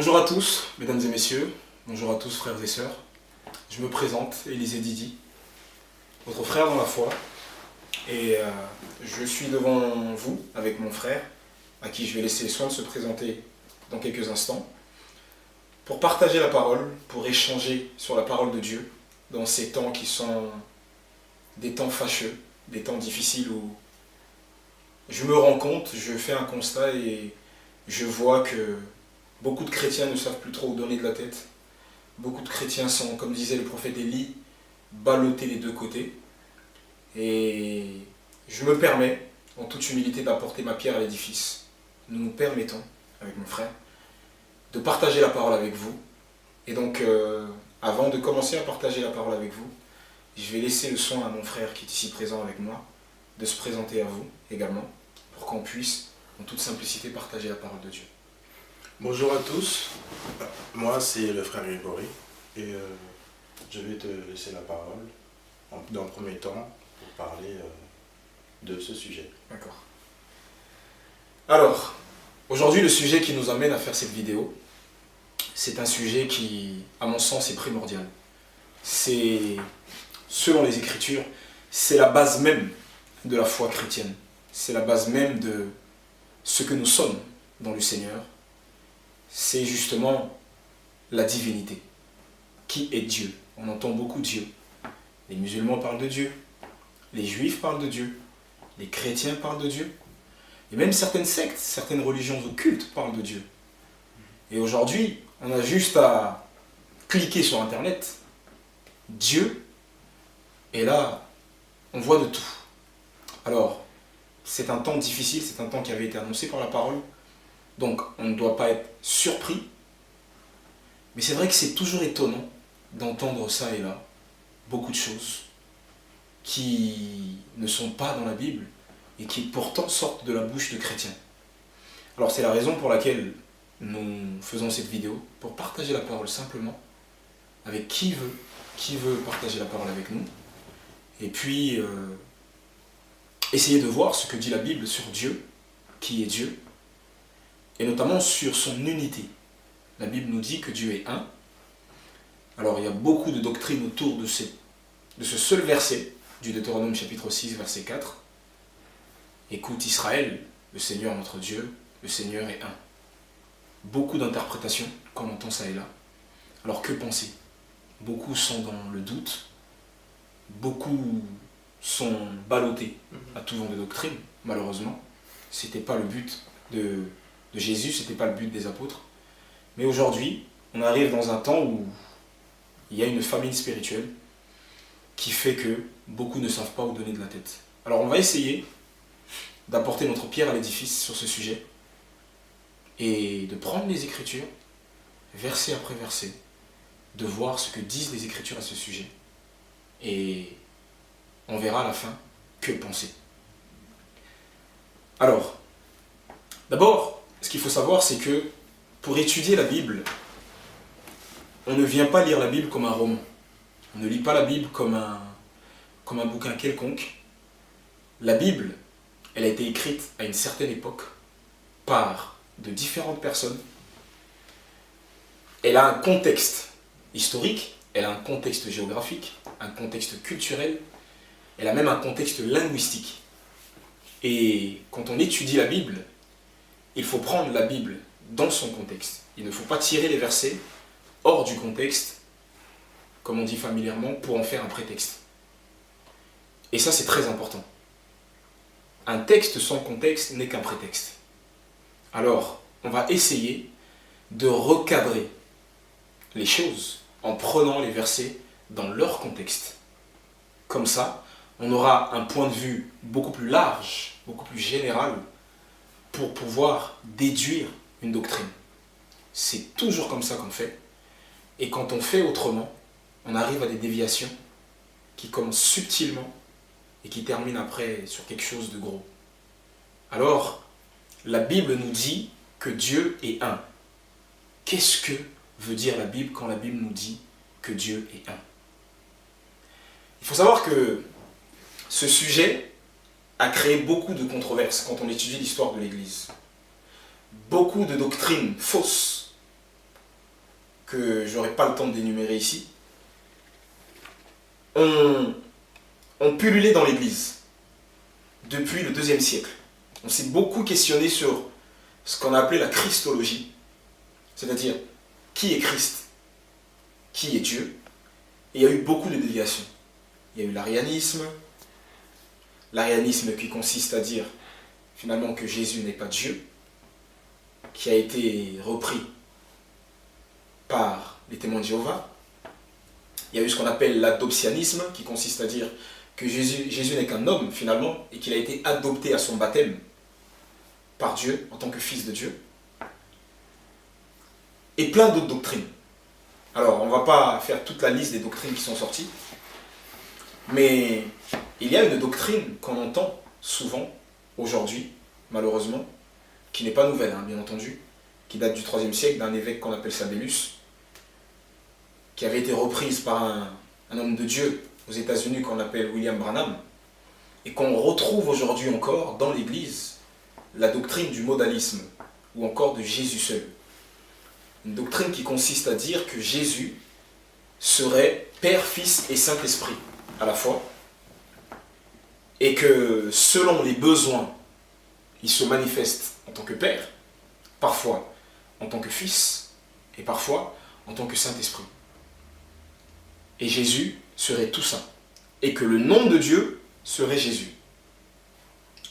Bonjour à tous, mesdames et messieurs, bonjour à tous frères et sœurs. Je me présente, Élisée Didi, votre frère dans la foi, et je suis devant vous avec mon frère, à qui je vais laisser le soin de se présenter dans quelques instants, pour partager la parole, pour échanger sur la parole de Dieu, dans ces temps qui sont des temps fâcheux, des temps difficiles où je me rends compte, je fais un constat et je vois que beaucoup de chrétiens ne savent plus trop où donner de la tête. Beaucoup de chrétiens sont, comme disait le prophète Élie, ballottés des deux côtés. Et je me permets, en toute humilité, d'apporter ma pierre à l'édifice. Nous nous permettons, avec mon frère, de partager la parole avec vous. Et donc, avant de commencer à partager la parole avec vous, je vais laisser le soin à mon frère qui est ici présent avec moi, de se présenter à vous également, pour qu'on puisse, en toute simplicité, partager la parole de Dieu. Bonjour à tous, moi c'est le frère Grégory et je vais te laisser la parole dans le premier temps pour parler de ce sujet. D'accord. Alors, aujourd'hui le sujet qui nous amène à faire cette vidéo, c'est un sujet qui, à mon sens, est primordial. C'est, selon les Écritures, c'est la base même de la foi chrétienne. C'est la base même de ce que nous sommes dans le Seigneur. C'est justement la divinité. Qui est Dieu? On entend beaucoup Dieu. Les musulmans parlent de Dieu, les juifs parlent de Dieu, les chrétiens parlent de Dieu, et même certaines sectes, certaines religions occultes parlent de Dieu. Et aujourd'hui, on a juste à cliquer sur Internet, Dieu, et là, on voit de tout. Alors, c'est un temps difficile, c'est un temps qui avait été annoncé par la parole, donc on ne doit pas être surpris, mais c'est vrai que c'est toujours étonnant d'entendre ça et là, beaucoup de choses qui ne sont pas dans la Bible et qui pourtant sortent de la bouche de chrétiens. Alors c'est la raison pour laquelle nous faisons cette vidéo, pour partager la parole simplement avec qui veut partager la parole avec nous, et puis essayer de voir ce que dit la Bible sur Dieu, qui est Dieu, et notamment sur son unité. La Bible nous dit que Dieu est un. Alors il y a beaucoup de doctrines autour de ce seul verset du Deutéronome chapitre 6 verset 4. Écoute Israël, le Seigneur notre Dieu, le Seigneur est un. Beaucoup d'interprétations, qu'on entend ça et là. Alors que penser? Beaucoup sont dans le doute, beaucoup sont ballottés à tout vent de doctrine, malheureusement. C'était pas le but de Jésus, c'était pas le but des apôtres. Mais aujourd'hui, on arrive dans un temps où il y a une famine spirituelle qui fait que beaucoup ne savent pas où donner de la tête. Alors on va essayer d'apporter notre pierre à l'édifice sur ce sujet et de prendre les Écritures, verset après verset, de voir ce que disent les Écritures à ce sujet. Et on verra à la fin que penser. Alors, d'abord, ce qu'il faut savoir, c'est que pour étudier la Bible, on ne vient pas lire la Bible comme un roman. On ne lit pas la Bible comme un bouquin quelconque. La Bible, elle a été écrite à une certaine époque par de différentes personnes. Elle a un contexte historique, elle a un contexte géographique, un contexte culturel, elle a même un contexte linguistique. Et quand on étudie la Bible, il faut prendre la Bible dans son contexte. Il ne faut pas tirer les versets hors du contexte, comme on dit familièrement, pour en faire un prétexte. Et ça, c'est très important. Un texte sans contexte n'est qu'un prétexte. Alors, on va essayer de recadrer les choses en prenant les versets dans leur contexte. Comme ça, on aura un point de vue beaucoup plus large, beaucoup plus général, pour pouvoir déduire une doctrine. C'est toujours comme ça qu'on fait. Et quand on fait autrement, on arrive à des déviations qui commencent subtilement et qui terminent après sur quelque chose de gros. Alors, la Bible nous dit que Dieu est un. Qu'est-ce que veut dire la Bible quand la Bible nous dit que Dieu est un? Il faut savoir que ce sujet a créé beaucoup de controverses quand on étudie l'histoire de l'Église. Beaucoup de doctrines fausses que je n'aurai pas le temps d'énumérer ici, ont pullulé dans l'Église depuis le IIe siècle. On s'est beaucoup questionné sur ce qu'on a appelé la christologie, c'est-à-dire qui est Christ, qui est Dieu, et il y a eu beaucoup de déviations. Il y a eu l'arianisme qui consiste à dire finalement que Jésus n'est pas Dieu, qui a été repris par les témoins de Jéhovah. Il y a eu ce qu'on appelle l'adoptionnisme, qui consiste à dire que Jésus n'est qu'un homme finalement, et qu'il a été adopté à son baptême par Dieu, en tant que fils de Dieu. Et plein d'autres doctrines. Alors, on ne va pas faire toute la liste des doctrines qui sont sorties, mais il y a une doctrine qu'on entend souvent, aujourd'hui, malheureusement, qui n'est pas nouvelle, bien entendu, qui date du IIIe siècle, d'un évêque qu'on appelle Sabellus, qui avait été reprise par un homme de Dieu aux États-Unis qu'on appelle William Branham, et qu'on retrouve aujourd'hui encore dans l'Église, la doctrine du modalisme, ou encore de Jésus seul. Une doctrine qui consiste à dire que Jésus serait Père, Fils et Saint-Esprit à la fois, et que selon les besoins, il se manifeste en tant que Père, parfois en tant que Fils, et parfois en tant que Saint-Esprit. Et Jésus serait tout ça, et que le nom de Dieu serait Jésus.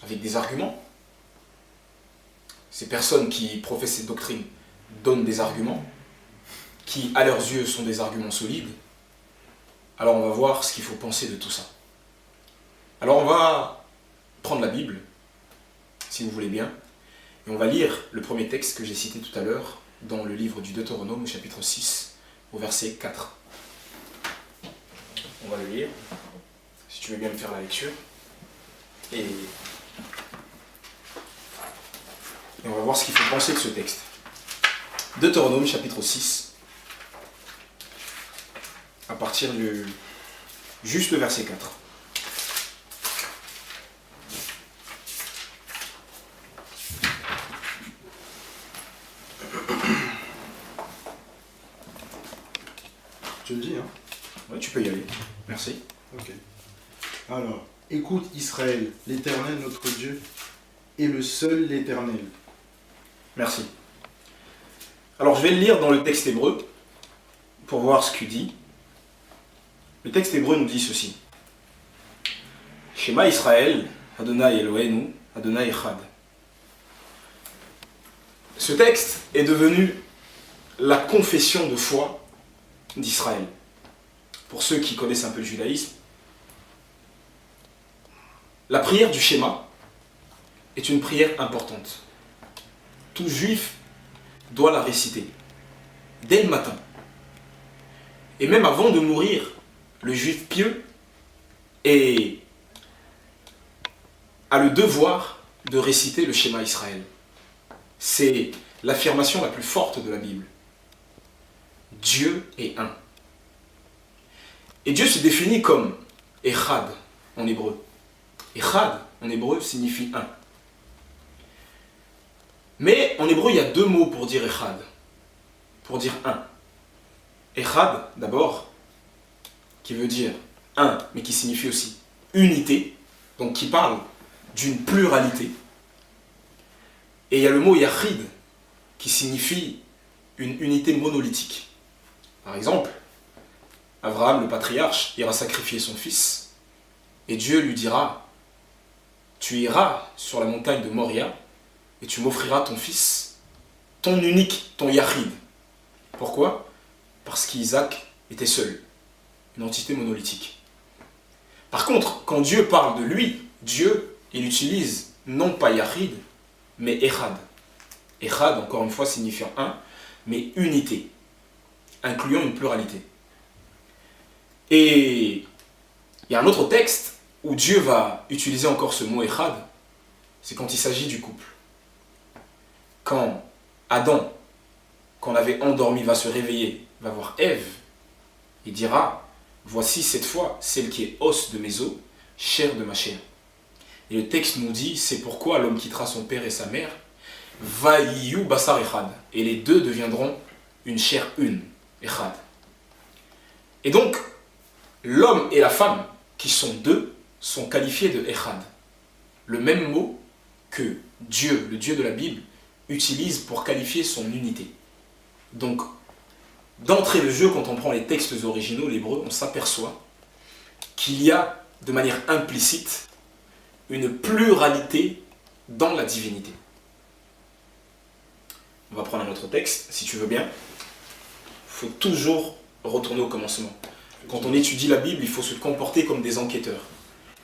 Avec des arguments. Ces personnes qui professent cette doctrine donnent des arguments, qui à leurs yeux sont des arguments solides. Alors on va voir ce qu'il faut penser de tout ça. Alors on va prendre la Bible, si vous voulez bien, et on va lire le premier texte que j'ai cité tout à l'heure, dans le livre du Deutéronome, au chapitre 6, au verset 4. On va le lire, si tu veux bien me faire la lecture. Et on va voir ce qu'il faut penser de ce texte. Deutéronome, chapitre 6, à partir du juste le verset 4. Tu le dis, hein? Oui, tu peux y aller. Merci. Ok. Alors, écoute Israël, l'Éternel notre Dieu est le seul l'Éternel. Merci. Alors je vais le lire dans le texte hébreu pour voir ce qu'il dit. Le texte hébreu nous dit ceci. Shema Israël, Adonai Eloheinu, Adonai Echad. Ce texte est devenu la confession de foi d'Israël. Pour ceux qui connaissent un peu le judaïsme, la prière du Shema est une prière importante. Tout juif doit la réciter, dès le matin. Et même avant de mourir, le juif pieux a le devoir de réciter le Shema Israël. C'est l'affirmation la plus forte de la Bible. Dieu est un. Et Dieu se définit comme Echad en hébreu. Echad en hébreu signifie un. Mais en hébreu, il y a deux mots pour dire Echad, pour dire un. Echad, d'abord, qui veut dire un, mais qui signifie aussi unité, donc qui parle d'une pluralité. Et il y a le mot Yachid, qui signifie une unité monolithique. Par exemple, Abraham, le patriarche, ira sacrifier son fils, et Dieu lui dira, tu iras sur la montagne de Moria, et tu m'offriras ton fils, ton unique, ton Yachid. Pourquoi? Parce qu'Isaac était seul, une entité monolithique. Par contre, quand Dieu parle de lui, Dieu, il utilise non pas Yachid, mais Echad. Echad, encore une fois, signifiant un, mais unité, incluant une pluralité. Et il y a un autre texte où Dieu va utiliser encore ce mot Echad, c'est quand il s'agit du couple. Quand Adam, qu'on avait endormi, va se réveiller, va voir Ève, il dira, voici cette fois celle qui est os de mes os, chair de ma chair. Et le texte nous dit, c'est pourquoi l'homme quittera son père et sa mère, Vaïyu basar echad, et les deux deviendront une chair une. Echad. Et donc, l'homme et la femme, qui sont deux, sont qualifiés de Echad. Le même mot que Dieu, le Dieu de la Bible, utilise pour qualifier son unité. Donc, d'entrée de jeu, quand on prend les textes originaux, l'hébreu, on s'aperçoit qu'il y a, de manière implicite, une pluralité dans la divinité. On va prendre un autre texte, si tu veux bien. Il faut toujours retourner au commencement. Quand on étudie la Bible, il faut se comporter comme des enquêteurs.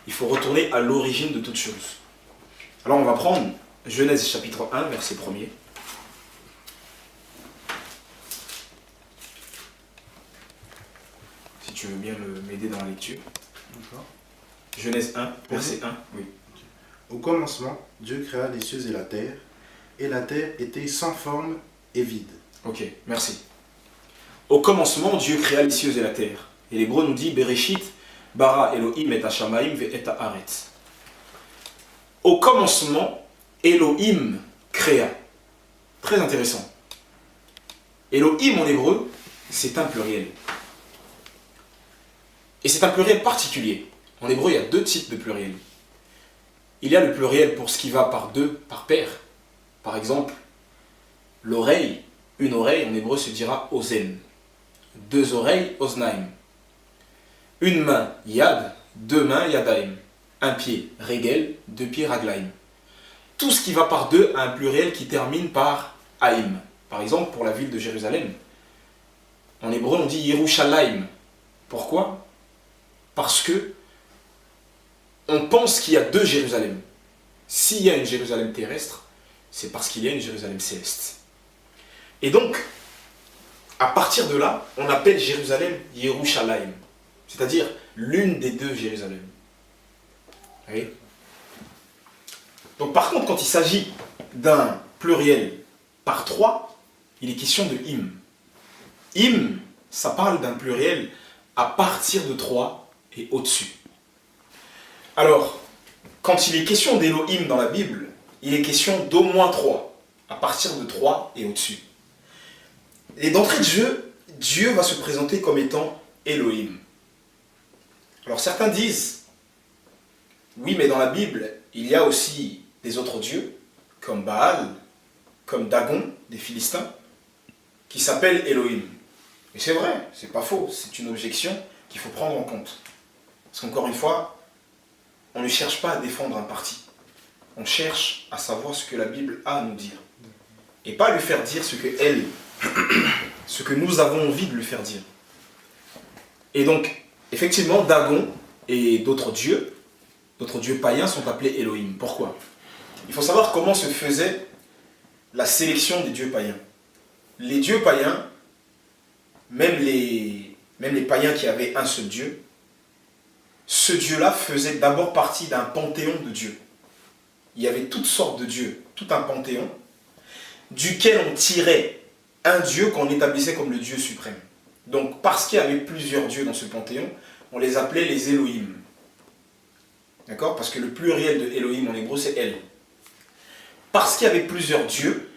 Il faut retourner à l'origine de toute chose. Alors on va prendre Genèse chapitre 1, verset 1er. Si tu veux bien m'aider dans la lecture. D'accord. Genèse 1, verset 1, oui. Au commencement, Dieu créa les cieux et la terre était sans forme et vide. Ok, merci. Au commencement, Dieu créa les cieux et la terre. Et l'hébreu nous dit Bereshit, bara Elohim et Hashamaim ve et haaretz. Au commencement, Elohim créa. Très intéressant. Elohim en hébreu, c'est un pluriel. Et c'est un pluriel particulier. En hébreu, il y a deux types de pluriels. Il y a le pluriel pour ce qui va par deux, par paire. Par exemple, l'oreille, une oreille en hébreu se dira ozen. Deux oreilles, oznaim. Une main, yad. Deux mains, yadaim. Un pied, regel. Deux pieds, raglaim. Tout ce qui va par deux a un pluriel qui termine par haïm. Par exemple, pour la ville de Jérusalem, en hébreu on dit Yerushalayim. Pourquoi? Parce que on pense qu'il y a deux Jérusalem. S'il y a une Jérusalem terrestre, c'est parce qu'il y a une Jérusalem céleste. Et donc, à partir de là, on appelle Jérusalem Yerushalayim, c'est-à-dire l'une des deux Jérusalem. Vous voyez? Donc par contre, quand il s'agit d'un pluriel par trois, il est question de im. Im, ça parle d'un pluriel à partir de trois et au-dessus. Alors, quand il est question d'Elohim dans la Bible, il est question d'au moins trois, à partir de trois et au-dessus. Et d'entrée de jeu, Dieu va se présenter comme étant Elohim. Alors certains disent, oui, mais dans la Bible, il y a aussi des autres dieux, comme Baal, comme Dagon, des Philistins, qui s'appellent Elohim. Et c'est vrai, c'est pas faux, c'est une objection qu'il faut prendre en compte. Parce qu'encore une fois, on ne cherche pas à défendre un parti. On cherche à savoir ce que la Bible a à nous dire. Et pas lui faire dire ce que nous avons envie de lui faire dire. Et donc, effectivement, Dagon et d'autres dieux païens sont appelés Elohim. Pourquoi? Il faut savoir comment se faisait la sélection des dieux païens. Les dieux païens, même les païens qui avaient un seul dieu, ce dieu-là faisait d'abord partie d'un panthéon de dieux. Il y avait toutes sortes de dieux, tout un panthéon, duquel on tirait un dieu qu'on établissait comme le dieu suprême. Donc, parce qu'il y avait plusieurs dieux dans ce panthéon, on les appelait les Elohim. D'accord? Parce que le pluriel de Elohim en hébreu, c'est El. Parce qu'il y avait plusieurs dieux,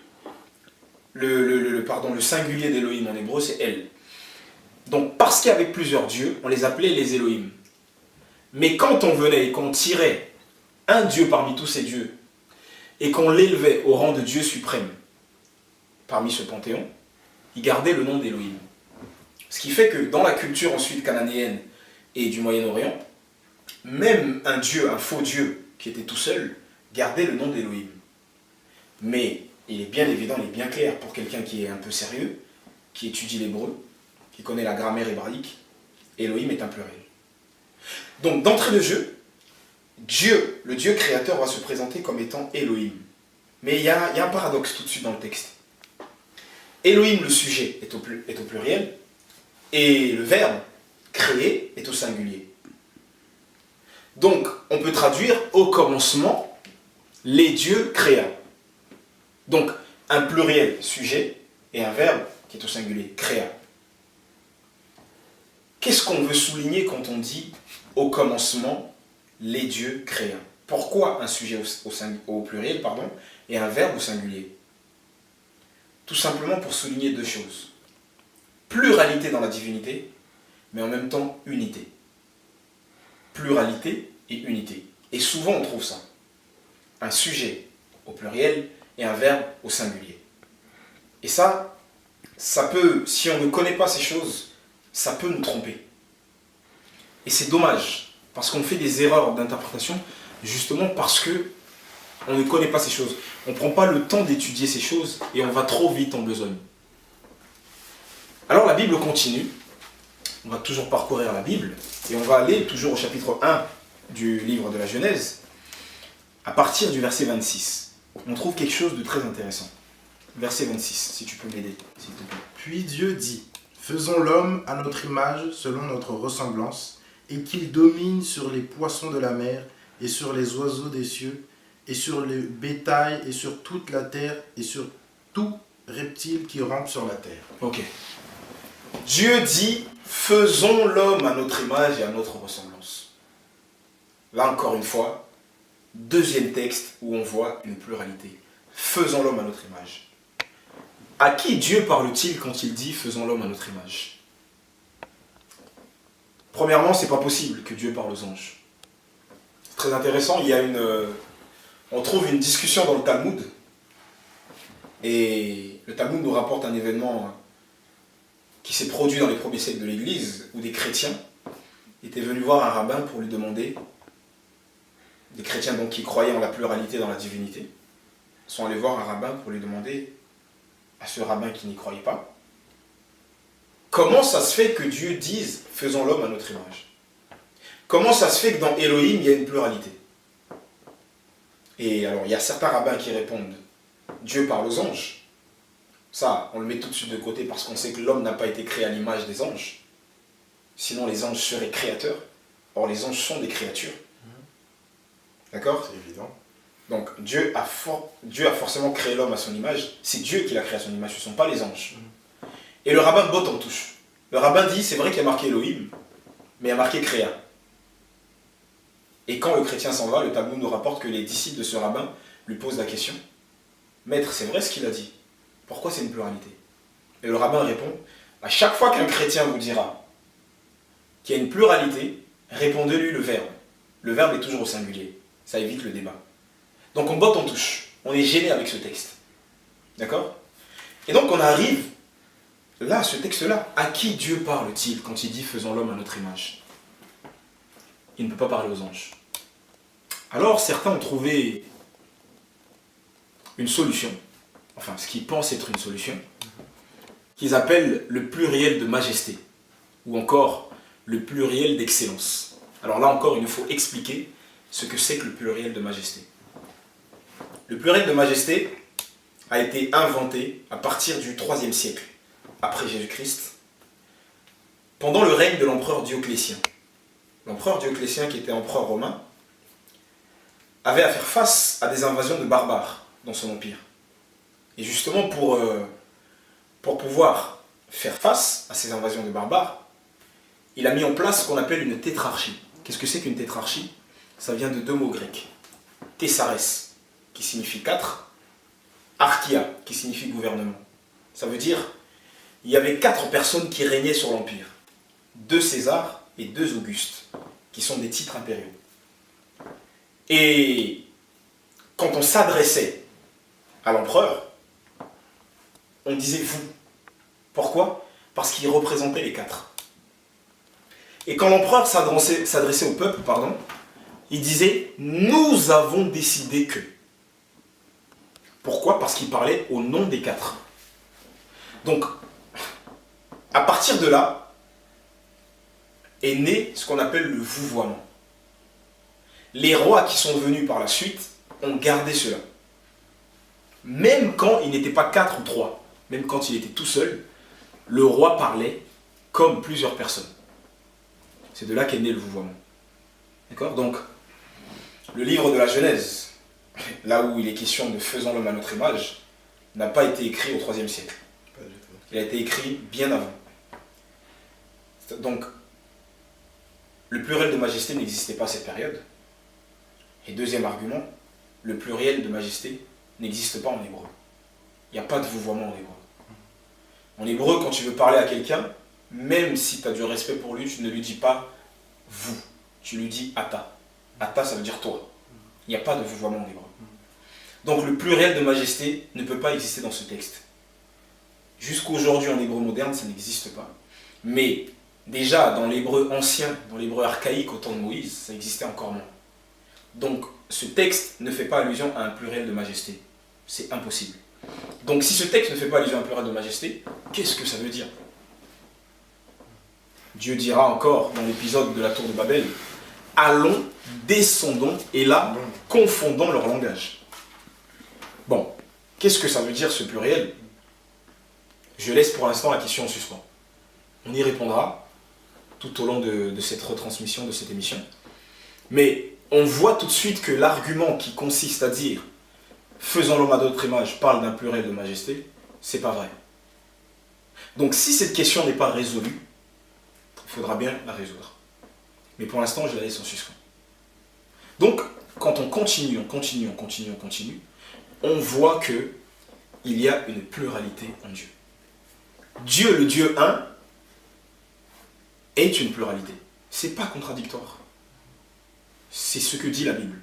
le singulier d'Elohim en hébreu, c'est El. Donc, parce qu'il y avait plusieurs dieux, on les appelait les Elohim. Mais quand on venait et qu'on tirait un dieu parmi tous ces dieux, et qu'on l'élevait au rang de Dieu suprême parmi ce panthéon, il gardait le nom d'Elohim. Ce qui fait que dans la culture ensuite cananéenne et du Moyen-Orient, même un dieu, un faux dieu qui était tout seul, gardait le nom d'Elohim. Mais il est bien évident, il est bien clair pour quelqu'un qui est un peu sérieux, qui étudie l'hébreu, qui connaît la grammaire hébraïque, Elohim est un pluriel. Donc d'entrée de jeu, Dieu, le Dieu créateur, va se présenter comme étant Elohim. Mais il y a un paradoxe tout de suite dans le texte. Elohim, le sujet, est au pluriel, et le verbe, créer, est au singulier. Donc, on peut traduire au commencement, les dieux créa. Donc, un pluriel, sujet, et un verbe qui est au singulier, créa. Qu'est-ce qu'on veut souligner quand on dit au commencement, les dieux créa? Pourquoi un sujet au pluriel, et un verbe au singulier? Tout simplement pour souligner deux choses. pluralité dans la divinité, mais en même temps unité. Pluralité et unité. Et souvent on trouve ça. Un sujet au pluriel et un verbe au singulier. Et ça peut, si on ne connaît pas ces choses, ça peut nous tromper. Et c'est dommage, parce qu'on fait des erreurs d'interprétation, justement parce que on ne connaît pas ces choses. On ne prend pas le temps d'étudier ces choses et on va trop vite en besogne. Alors la Bible continue, on va toujours parcourir la Bible, et on va aller toujours au chapitre 1 du livre de la Genèse, à partir du verset 26. On trouve quelque chose de très intéressant. Verset 26, si tu peux m'aider, s'il te plaît. Puis Dieu dit, faisons l'homme à notre image, selon notre ressemblance, et qu'il domine sur les poissons de la mer, et sur les oiseaux des cieux, et sur le bétail, et sur toute la terre, et sur tout reptile qui rampe sur la terre. Ok. Dieu dit, faisons l'homme à notre image et à notre ressemblance. Là encore une fois, deuxième texte où on voit une pluralité. Faisons l'homme à notre image. À qui Dieu parle-t-il quand il dit faisons l'homme à notre image? Premièrement, c'est pas possible que Dieu parle aux anges. C'est très intéressant, on trouve une discussion dans le Talmud. Et le Talmud nous rapporte un événement qui s'est produit dans les premiers siècles de l'Église, où des chrétiens étaient venus voir un rabbin pour lui demander, des chrétiens donc qui croyaient en la pluralité dans la divinité, sont allés voir un rabbin pour lui demander, à ce rabbin qui n'y croyait pas, comment ça se fait que Dieu dise « faisons l'homme à notre image » ? Comment ça se fait que dans Elohim, il y a une pluralité ? Et alors, il y a certains rabbins qui répondent « Dieu parle aux anges ». Ça, on le met tout de suite de côté parce qu'on sait que l'homme n'a pas été créé à l'image des anges. Sinon, les anges seraient créateurs. Or, les anges sont des créatures. D'accord ? C'est évident. Donc, Dieu a forcément créé l'homme à son image. C'est Dieu qui l'a créé à son image, ce ne sont pas les anges. Et le rabbin botte en touche. Le rabbin dit, c'est vrai qu'il y a marqué Elohim, mais il y a marqué Créa. Et quand le chrétien s'en va, le Talmud nous rapporte que les disciples de ce rabbin lui posent la question. Maître, c'est vrai ce qu'il a dit. Pourquoi c'est une pluralité? Et le rabbin répond, à chaque fois qu'un chrétien vous dira qu'il y a une pluralité, répondez-lui le verbe. Le verbe est toujours au singulier. Ça évite le débat. Donc on botte en touche. On est gêné avec ce texte. D'accord? Et donc on arrive là, ce texte-là. À qui Dieu parle-t-il quand il dit faisons l'homme à notre image? Il ne peut pas parler aux anges. Alors certains ont trouvé une solution, enfin ce qu'ils pensent être une solution, qu'ils appellent le pluriel de majesté, ou encore le pluriel d'excellence. Alors là encore, il nous faut expliquer ce que c'est que le pluriel de majesté. Le pluriel de majesté a été inventé à partir du IIIe siècle, après Jésus-Christ, pendant le règne de l'empereur Dioclétien. L'empereur Dioclétien, qui était empereur romain, avait à faire face à des invasions de barbares dans son empire. Et justement, pour pouvoir faire face à ces invasions de barbares, il a mis en place ce qu'on appelle une tétrarchie. Qu'est-ce que c'est qu'une tétrarchie? Ça vient de deux mots grecs. Thessares, qui signifie 4, archia, qui signifie gouvernement. Ça veut dire, il y avait 4 personnes qui régnaient sur l'empire. 2 Césars et 2 Augustes, qui sont des titres impériaux. Et quand on s'adressait à l'empereur, on disait vous. Pourquoi? Parce qu'il représentait les 4. Et quand l'empereur s'adressait au peuple, il disait nous avons décidé que. Pourquoi? Parce qu'il parlait au nom des 4. Donc, à partir de là, est né ce qu'on appelle le vouvoiement. Les rois qui sont venus par la suite ont gardé cela. Même quand il n'était pas 4 ou 3, même quand il était tout seul, le roi parlait comme plusieurs personnes. C'est de là qu'est né le vouvoiement. D'accord? Donc, le livre de la Genèse, là où il est question de faisons l'homme à notre image, n'a pas été écrit au IIIe siècle. Pas du tout. Il a été écrit bien avant. Donc, le pluriel de majesté n'existait pas à cette période. Et deuxième argument, le pluriel de majesté n'existe pas en hébreu. Il n'y a pas de vouvoiement en hébreu. En hébreu, quand tu veux parler à quelqu'un, même si tu as du respect pour lui, tu ne lui dis pas vous. Tu lui dis ata. Ata, ça veut dire toi. Il n'y a pas de vouvoiement en hébreu. Donc le pluriel de majesté ne peut pas exister dans ce texte. Jusqu'aujourd'hui, en hébreu moderne, ça n'existe pas. Mais déjà, dans l'hébreu ancien, dans l'hébreu archaïque au temps de Moïse, ça existait encore moins. Donc ce texte ne fait pas allusion à un pluriel de majesté. C'est impossible. Donc si ce texte ne fait pas allusion à un pluriel de majesté, qu'est-ce que ça veut dire? Dieu dira encore dans l'épisode de la tour de Babel, allons, descendons, et là, confondons leur langage. Bon, qu'est-ce que ça veut dire ce pluriel? Je laisse pour l'instant la question en suspens. On y répondra tout au long de cette retransmission, de cette émission. Mais on voit tout de suite que l'argument qui consiste à dire faisons l'homme à notre image parle d'un pluriel de majesté, c'est pas vrai. Donc si cette question n'est pas résolue, il faudra bien la résoudre. Mais pour l'instant, je la laisse en suspens. Donc, quand on continue, on voit que il y a une pluralité en Dieu. Dieu, le Dieu un, est une pluralité. C'est pas contradictoire. C'est ce que dit la Bible.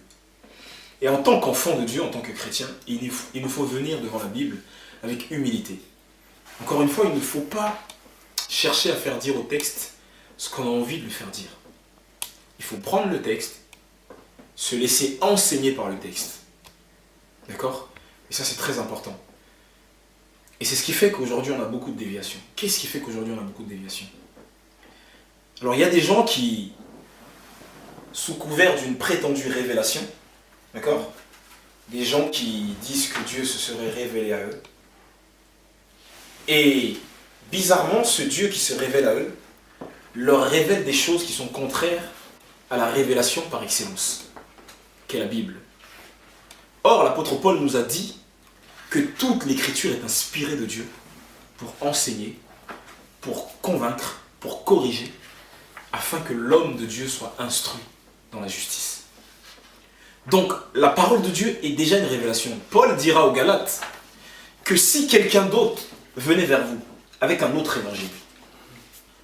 Et en tant qu'enfant de Dieu, en tant que chrétien, il nous faut venir devant la Bible avec humilité. Encore une fois, il ne faut pas chercher à faire dire au texte ce qu'on a envie de lui faire dire. Il faut prendre le texte, se laisser enseigner par le texte. D'accord? Et ça, c'est très important. Et c'est ce qui fait qu'aujourd'hui, on a beaucoup de déviations. Qu'est-ce qui fait qu'aujourd'hui, on a beaucoup de déviations? Alors, il y a des gens qui, sous couvert d'une prétendue révélation, d'accord? Des gens qui disent que Dieu se serait révélé à eux. Et bizarrement, ce Dieu qui se révèle à eux, leur révèle des choses qui sont contraires à la révélation par excellence, qu'est la Bible. Or, l'apôtre Paul nous a dit que toute l'écriture est inspirée de Dieu pour enseigner, pour convaincre, pour corriger, afin que l'homme de Dieu soit instruit dans la justice. Donc, la parole de Dieu est déjà une révélation. Paul dira aux Galates que si quelqu'un d'autre venait vers vous avec un autre évangile,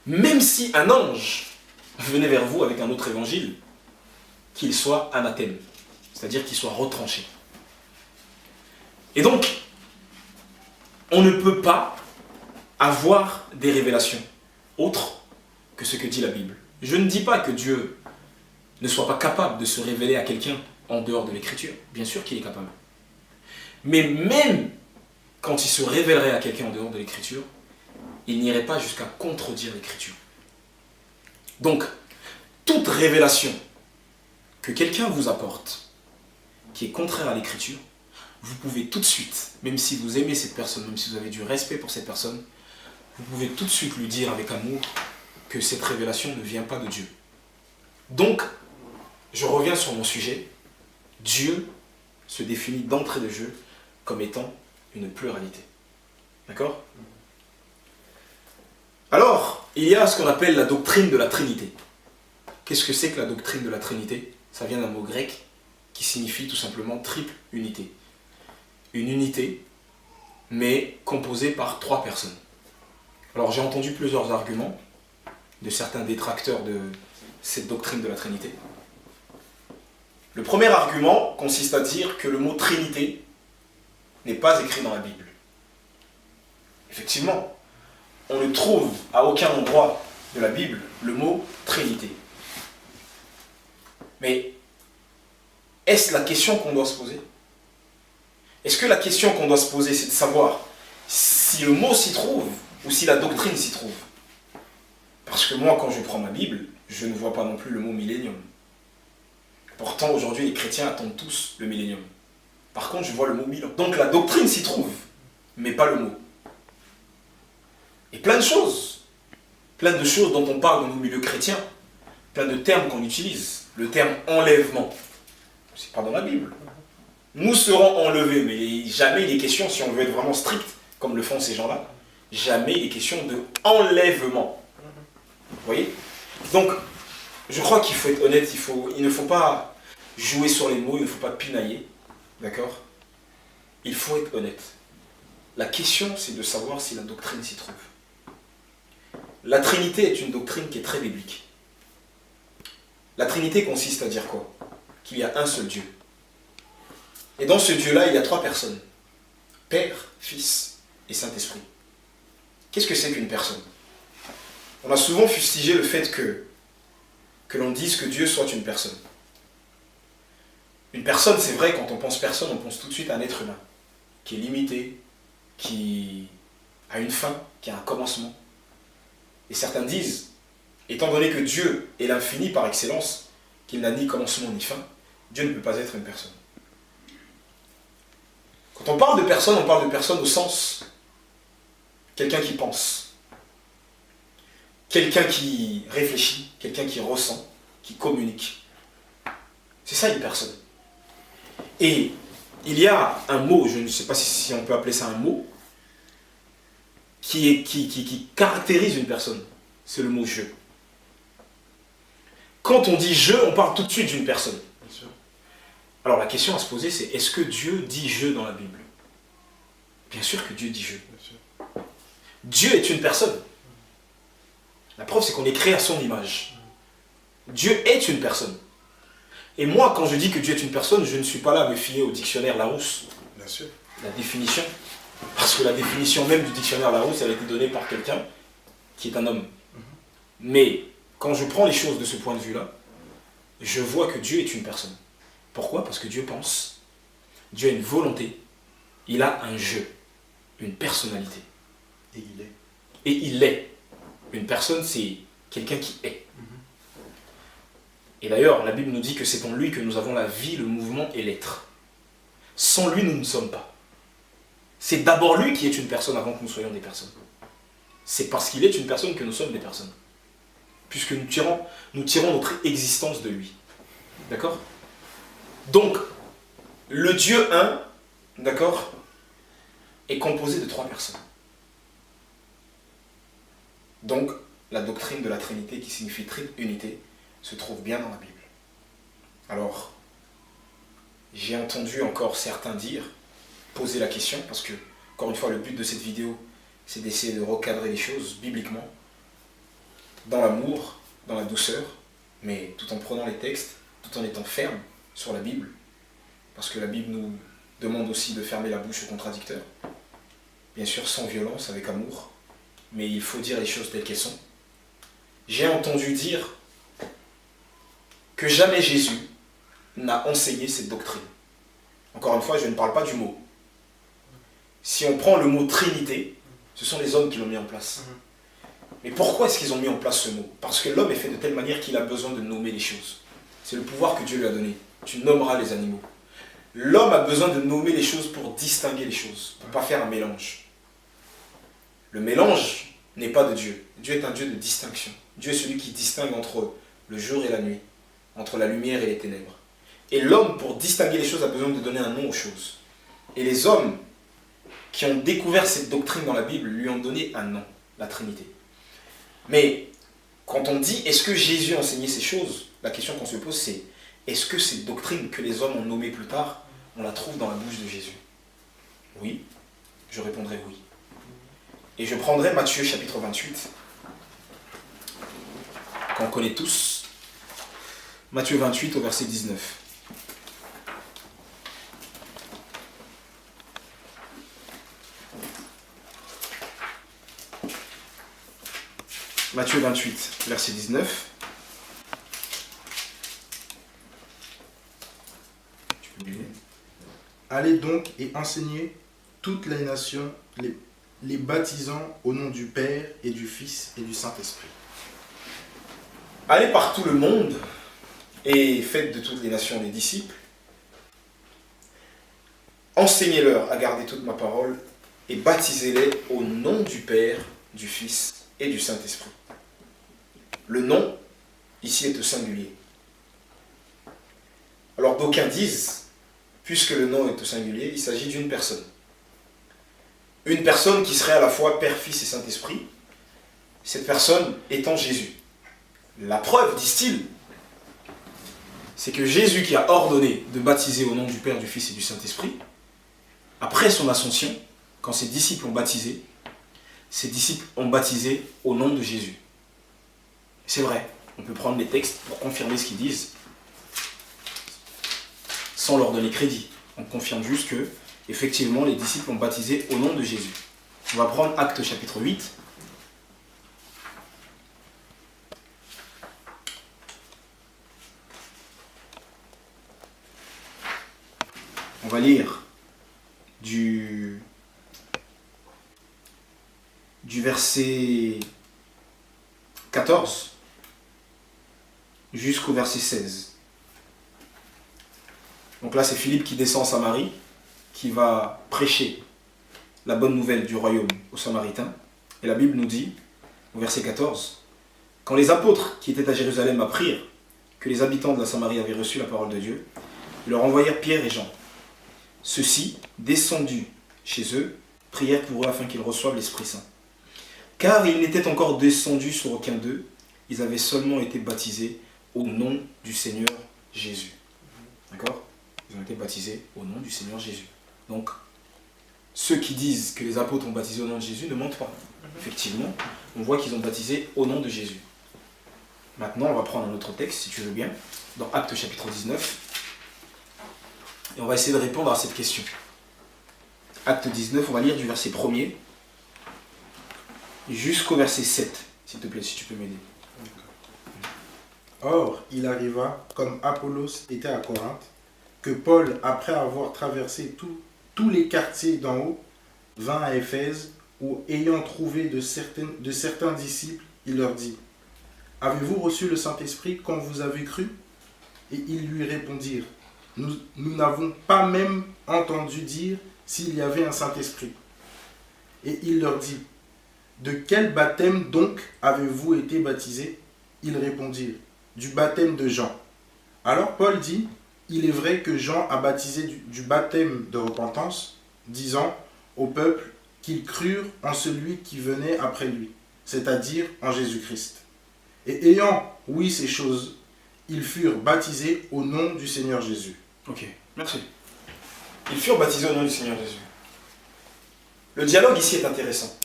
même si un ange venait vers vous avec un autre évangile, qu'il soit anathème, c'est-à-dire qu'il soit retranché. Et donc, on ne peut pas avoir des révélations autres que ce que dit la Bible. Je ne dis pas que Dieu ne soit pas capable de se révéler à quelqu'un en dehors de l'écriture. Bien sûr qu'il est capable. Mais même quand il se révélerait à quelqu'un en dehors de l'écriture, il n'irait pas jusqu'à contredire l'écriture. Donc, toute révélation que quelqu'un vous apporte, qui est contraire à l'écriture, vous pouvez tout de suite, même si vous aimez cette personne, même si vous avez du respect pour cette personne, vous pouvez tout de suite lui dire avec amour que cette révélation ne vient pas de Dieu. Donc, je reviens sur mon sujet. Dieu se définit d'entrée de jeu comme étant une pluralité. D'accord? Alors, il y a ce qu'on appelle la doctrine de la Trinité. Qu'est-ce que c'est que la doctrine de la Trinité? Ça vient d'un mot grec qui signifie tout simplement triple unité. Une unité, mais composée par 3 personnes. Alors j'ai entendu plusieurs arguments de certains détracteurs de cette doctrine de la Trinité. Le premier argument consiste à dire que le mot Trinité n'est pas écrit dans la Bible. Effectivement, on ne trouve à aucun endroit de la Bible le mot Trinité. Mais est-ce la question qu'on doit se poser? Est-ce que la question qu'on doit se poser, c'est de savoir si le mot s'y trouve ou si la doctrine s'y trouve? Parce que moi, quand je prends ma Bible, je ne vois pas non plus le mot millénium. Pourtant, aujourd'hui, les chrétiens attendent tous le millénium. Par contre, je vois le mot 1000 ans. Donc la doctrine s'y trouve, mais pas le mot. Et plein de choses dont on parle dans nos milieux chrétiens, plein de termes qu'on utilise. Le terme enlèvement, c'est pas dans la Bible. Nous serons enlevés, mais jamais il est question, si on veut être vraiment strict, comme le font ces gens-là, jamais il est question de enlèvement. Vous voyez? Donc, je crois qu'il faut être honnête, il ne faut pas jouer sur les mots, il ne faut pas pinailler, d'accord? Il faut être honnête. La question, c'est de savoir si la doctrine s'y trouve. La Trinité est une doctrine qui est très biblique. La Trinité consiste à dire quoi? Qu'il y a un seul Dieu. Et dans ce Dieu-là, il y a trois personnes. Père, Fils et Saint-Esprit. Qu'est-ce que c'est qu'une personne? On a souvent fustigé le fait que l'on dise que Dieu soit une personne. Une personne, c'est vrai, quand on pense personne, on pense tout de suite à un être humain, qui est limité, qui a une fin, qui a un commencement. Et certains disent, étant donné que Dieu est l'infini par excellence, qu'il n'a ni commencement ni fin, Dieu ne peut pas être une personne. Quand on parle de personne au sens quelqu'un qui pense, quelqu'un qui réfléchit, quelqu'un qui ressent, qui communique. C'est ça une personne. Et il y a un mot, je ne sais pas si on peut appeler ça un mot, qui caractérise une personne. C'est le mot « je ». Quand on dit « je », on parle tout de suite d'une personne. Bien sûr. Alors la question à se poser, c'est est-ce que Dieu dit « je » dans la Bible? Bien sûr que Dieu dit « je ». Bien sûr. Dieu est une personne. La preuve, c'est qu'on est créé à son image. Dieu est une personne. Et moi, quand je dis que Dieu est une personne, je ne suis pas là à me fier au dictionnaire Larousse. Bien sûr. La définition. Parce que la définition même du dictionnaire Larousse, elle a été donnée par quelqu'un qui est un homme. Mais quand je prends les choses de ce point de vue-là, je vois que Dieu est une personne. Pourquoi? Parce que Dieu pense. Dieu a une volonté. Il a un je, une personnalité. Et il est. Et il est. Une personne, c'est quelqu'un qui est. Et d'ailleurs, la Bible nous dit que c'est en lui que nous avons la vie, le mouvement et l'être. Sans lui, nous ne sommes pas. C'est d'abord lui qui est une personne avant que nous soyons des personnes. C'est parce qu'il est une personne que nous sommes des personnes. Puisque nous tirons notre existence de lui. D'accord? Donc, le Dieu un, d'accord, est composé de trois personnes. Donc, la doctrine de la Trinité, qui signifie triple unité, se trouve bien dans la Bible. Alors, j'ai entendu encore certains dire, poser la question, parce que, encore une fois, le but de cette vidéo, c'est d'essayer de recadrer les choses bibliquement, dans l'amour, dans la douceur, mais tout en prenant les textes, tout en étant ferme sur la Bible, parce que la Bible nous demande aussi de fermer la bouche aux contradicteurs, bien sûr sans violence, avec amour, mais il faut dire les choses telles qu'elles sont. J'ai entendu dire que jamais Jésus n'a enseigné cette doctrine. Encore une fois, je ne parle pas du mot. Si on prend le mot Trinité, ce sont les hommes qui l'ont mis en place. Mais pourquoi est-ce qu'ils ont mis en place ce mot? Parce que l'homme est fait de telle manière qu'il a besoin de nommer les choses. C'est le pouvoir que Dieu lui a donné. Tu nommeras les animaux. L'homme a besoin de nommer les choses pour distinguer les choses, pour ne pas faire un mélange. Le mélange n'est pas de Dieu. Dieu est un Dieu de distinction. Dieu est celui qui distingue entre le jour et la nuit, entre la lumière et les ténèbres. Et l'homme, pour distinguer les choses, a besoin de donner un nom aux choses. Et les hommes qui ont découvert cette doctrine dans la Bible lui ont donné un nom, la Trinité. Mais quand on dit est-ce que Jésus a enseigné ces choses, la question qu'on se pose c'est est-ce que cette doctrine que les hommes ont nommée plus tard, on la trouve dans la bouche de Jésus? Oui, je répondrai oui. Et je prendrai Matthieu chapitre 28, qu'on connaît tous. Matthieu 28 au verset 19. Matthieu 28, verset 19. Tu peux lire. Allez donc et enseignez toutes les nations, les baptisant au nom du Père et du Fils et du Saint-Esprit. Allez par tout le monde et faites de toutes les nations des disciples. Enseignez-leur à garder toute ma parole et baptisez-les au nom du Père, du Fils et du Saint-Esprit. Le nom, ici, est au singulier. Alors d'aucuns disent, puisque le nom est au singulier, il s'agit d'une personne. Une personne qui serait à la fois Père, Fils et Saint-Esprit, cette personne étant Jésus. La preuve, disent-ils, c'est que Jésus qui a ordonné de baptiser au nom du Père, du Fils et du Saint-Esprit, après son ascension, quand ses disciples ont baptisé au nom de Jésus. C'est vrai, on peut prendre les textes pour confirmer ce qu'ils disent, sans leur donner crédit. On confirme juste que, effectivement, les disciples ont baptisé au nom de Jésus. On va prendre Actes chapitre 8. On va lire du verset 14 jusqu'au verset 16. Donc là, c'est Philippe qui descend en Samarie, qui va prêcher la bonne nouvelle du royaume aux Samaritains. Et la Bible nous dit, au verset 14, « Quand les apôtres qui étaient à Jérusalem apprirent que les habitants de la Samarie avaient reçu la parole de Dieu, ils leur envoyèrent Pierre et Jean. Ceux-ci, descendus chez eux, prièrent pour eux afin qu'ils reçoivent l'Esprit Saint. Car ils n'étaient encore descendus sur aucun d'eux, ils avaient seulement été baptisés au nom du Seigneur Jésus. » D'accord ? Ils ont été baptisés au nom du Seigneur Jésus. Donc, ceux qui disent que les apôtres ont baptisé au nom de Jésus ne mentent pas. Effectivement, on voit qu'ils ont baptisé au nom de Jésus. Maintenant, on va prendre un autre texte, si tu veux bien, dans Actes chapitre 19. Et on va essayer de répondre à cette question. Acte 19, on va lire du verset 1er jusqu'au verset 7, s'il te plaît, si tu peux m'aider. Or, il arriva, comme Apollos était à Corinthe, que Paul, après avoir traversé tous les quartiers d'en haut, vint à Éphèse, où, ayant trouvé de certains disciples, il leur dit, « Avez-vous reçu le Saint-Esprit quand vous avez cru ?» Et ils lui répondirent, « Nous n'avons pas même entendu dire s'il y avait un Saint-Esprit. » Et il leur dit, « De quel baptême donc avez-vous été baptisés ?» Ils répondirent, « Du baptême de Jean. » Alors Paul dit, « Il est vrai que Jean a baptisé du baptême de repentance, disant au peuple qu'ils crurent en celui qui venait après lui, c'est-à-dire en Jésus-Christ. Et ayant ouï ces choses, ils furent baptisés au nom du Seigneur Jésus. » Ok, merci. Ils furent baptisés au nom du Seigneur Jésus. Le dialogue ici est intéressant.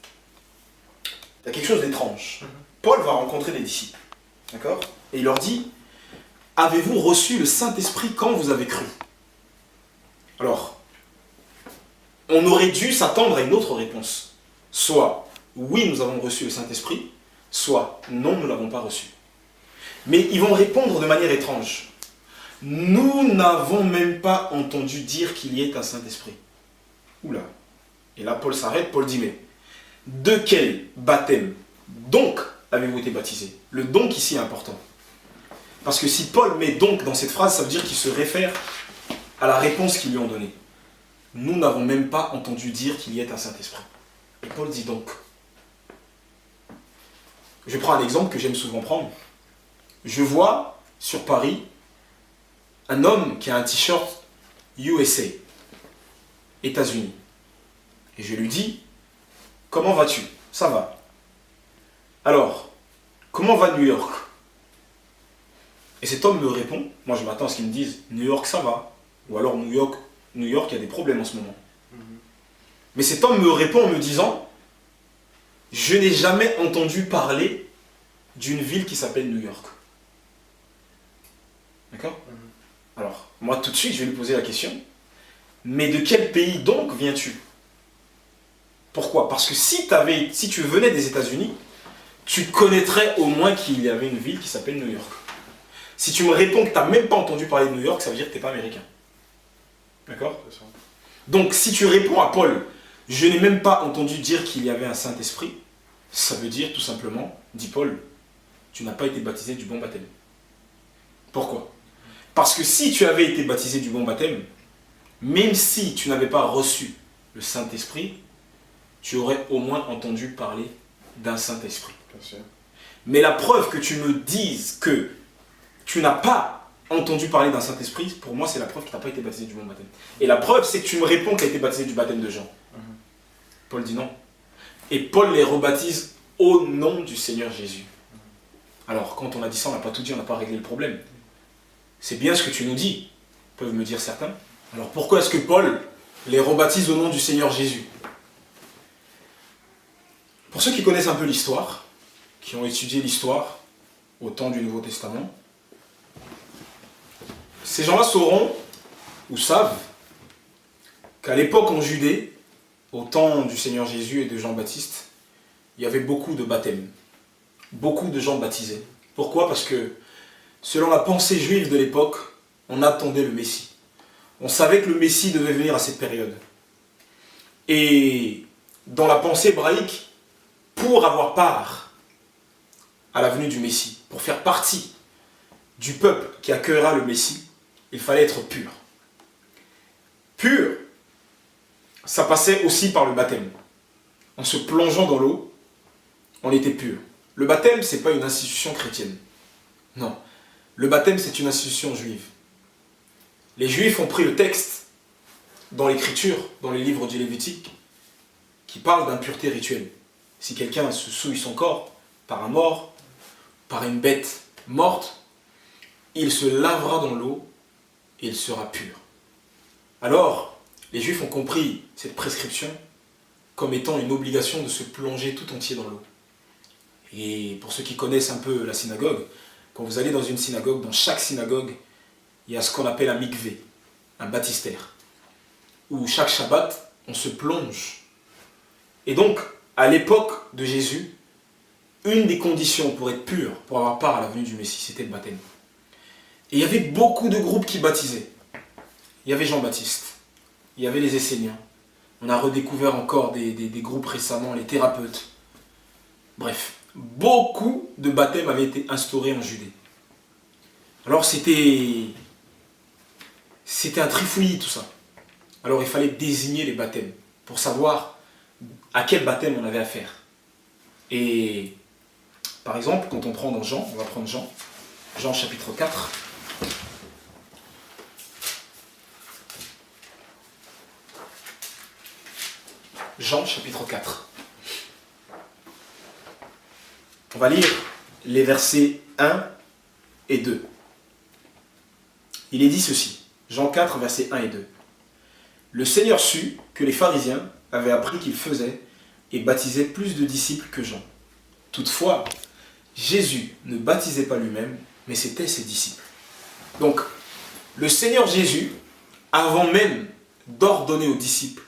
Il y a quelque chose d'étrange. Paul va rencontrer des disciples. D'accord ? Et il leur dit, « Avez-vous reçu le Saint-Esprit quand vous avez cru ?» Alors, on aurait dû s'attendre à une autre réponse. Soit, oui, nous avons reçu le Saint-Esprit, soit, non, nous ne l'avons pas reçu. Mais ils vont répondre de manière étrange. Nous n'avons même pas entendu dire qu'il y ait un Saint-Esprit. Oula. Et là, Paul s'arrête, Paul dit, mais de quel baptême donc avez-vous été baptisé? Le donc ici est important. Parce que si Paul met donc dans cette phrase, ça veut dire qu'il se réfère à la réponse qu'ils lui ont donnée. Nous n'avons même pas entendu dire qu'il y ait un Saint-Esprit. Et Paul dit donc. Je prends un exemple que j'aime souvent prendre. Je vois sur Paris un homme qui a un t-shirt USA, États-Unis. Et je lui dis, comment vas-tu? Ça va. Alors, comment va New York? Et cet homme me répond, moi je m'attends à ce qu'il me dise, New York ça va. Ou alors New York, il y a des problèmes en ce moment. Mais cet homme me répond en me disant, je n'ai jamais entendu parler d'une ville qui s'appelle New York. D'accord? Alors, moi tout de suite je vais lui poser la question, mais de quel pays donc viens-tu? Pourquoi? Parce que si tu venais des États-Unis, tu connaîtrais au moins qu'il y avait une ville qui s'appelle New York. Si tu me réponds que tu n'as même pas entendu parler de New York, ça veut dire que tu n'es pas américain. D'accord? Donc si tu réponds à Paul, je n'ai même pas entendu dire qu'il y avait un Saint-Esprit, ça veut dire tout simplement, dit Paul, tu n'as pas été baptisé du bon baptême. Pourquoi? Parce que si tu avais été baptisé du bon baptême, même si tu n'avais pas reçu le Saint-Esprit, tu aurais au moins entendu parler d'un Saint-Esprit. Mais la preuve que tu me dises que tu n'as pas entendu parler d'un Saint-Esprit, pour moi c'est la preuve que tu n'as pas été baptisé du bon baptême. Et la preuve c'est que tu me réponds que tu as été baptisé du baptême de Jean. Paul dit non. Et Paul les rebaptise au nom du Seigneur Jésus. Alors quand on a dit ça, on n'a pas tout dit, on n'a pas réglé le problème. C'est bien ce que tu nous dis, peuvent me dire certains. Alors pourquoi est-ce que Paul les rebaptise au nom du Seigneur Jésus? Pour ceux qui connaissent un peu l'histoire, qui ont étudié l'histoire au temps du Nouveau Testament, ces gens-là sauront ou savent qu'à l'époque en Judée, au temps du Seigneur Jésus et de Jean-Baptiste, il y avait beaucoup de baptêmes, beaucoup de gens baptisés. Pourquoi? Parce que selon la pensée juive de l'époque, on attendait le Messie. On savait que le Messie devait venir à cette période. Et dans la pensée hébraïque, pour avoir part à la venue du Messie, pour faire partie du peuple qui accueillera le Messie, il fallait être pur. Pur, ça passait aussi par le baptême. En se plongeant dans l'eau, on était pur. Le baptême, ce n'est pas une institution chrétienne. Non. Le baptême, c'est une institution juive. Les Juifs ont pris le texte dans l'Écriture, dans les livres du Lévitique, qui parle d'impureté rituelle. Si quelqu'un se souille son corps par un mort, par une bête morte, il se lavera dans l'eau et il sera pur. Alors, les Juifs ont compris cette prescription comme étant une obligation de se plonger tout entier dans l'eau. Et pour ceux qui connaissent un peu la synagogue, quand vous allez dans une synagogue, dans chaque synagogue, il y a ce qu'on appelle un mikvé, un baptistère, où chaque Shabbat, on se plonge. Et donc, à l'époque de Jésus, une des conditions pour être pur, pour avoir part à la venue du Messie, c'était le baptême. Et il y avait beaucoup de groupes qui baptisaient. Il y avait Jean-Baptiste, il y avait les Esséniens. On a redécouvert encore des groupes récemment, les thérapeutes. Bref, beaucoup de baptêmes avaient été instaurés en Judée. Alors c'était un trifouillis tout ça. Alors il fallait désigner les baptêmes pour savoir à quel baptême on avait affaire. Et par exemple, quand on prend dans Jean, on va prendre Jean chapitre 4. Jean chapitre 4. On va lire les versets 1 et 2. Il est dit ceci, Jean 4, versets 1 et 2. Le Seigneur sut que les pharisiens avaient appris qu'il faisait et baptisait plus de disciples que Jean. Toutefois, Jésus ne baptisait pas lui-même, mais c'était ses disciples. Donc, le Seigneur Jésus, avant même d'ordonner aux disciples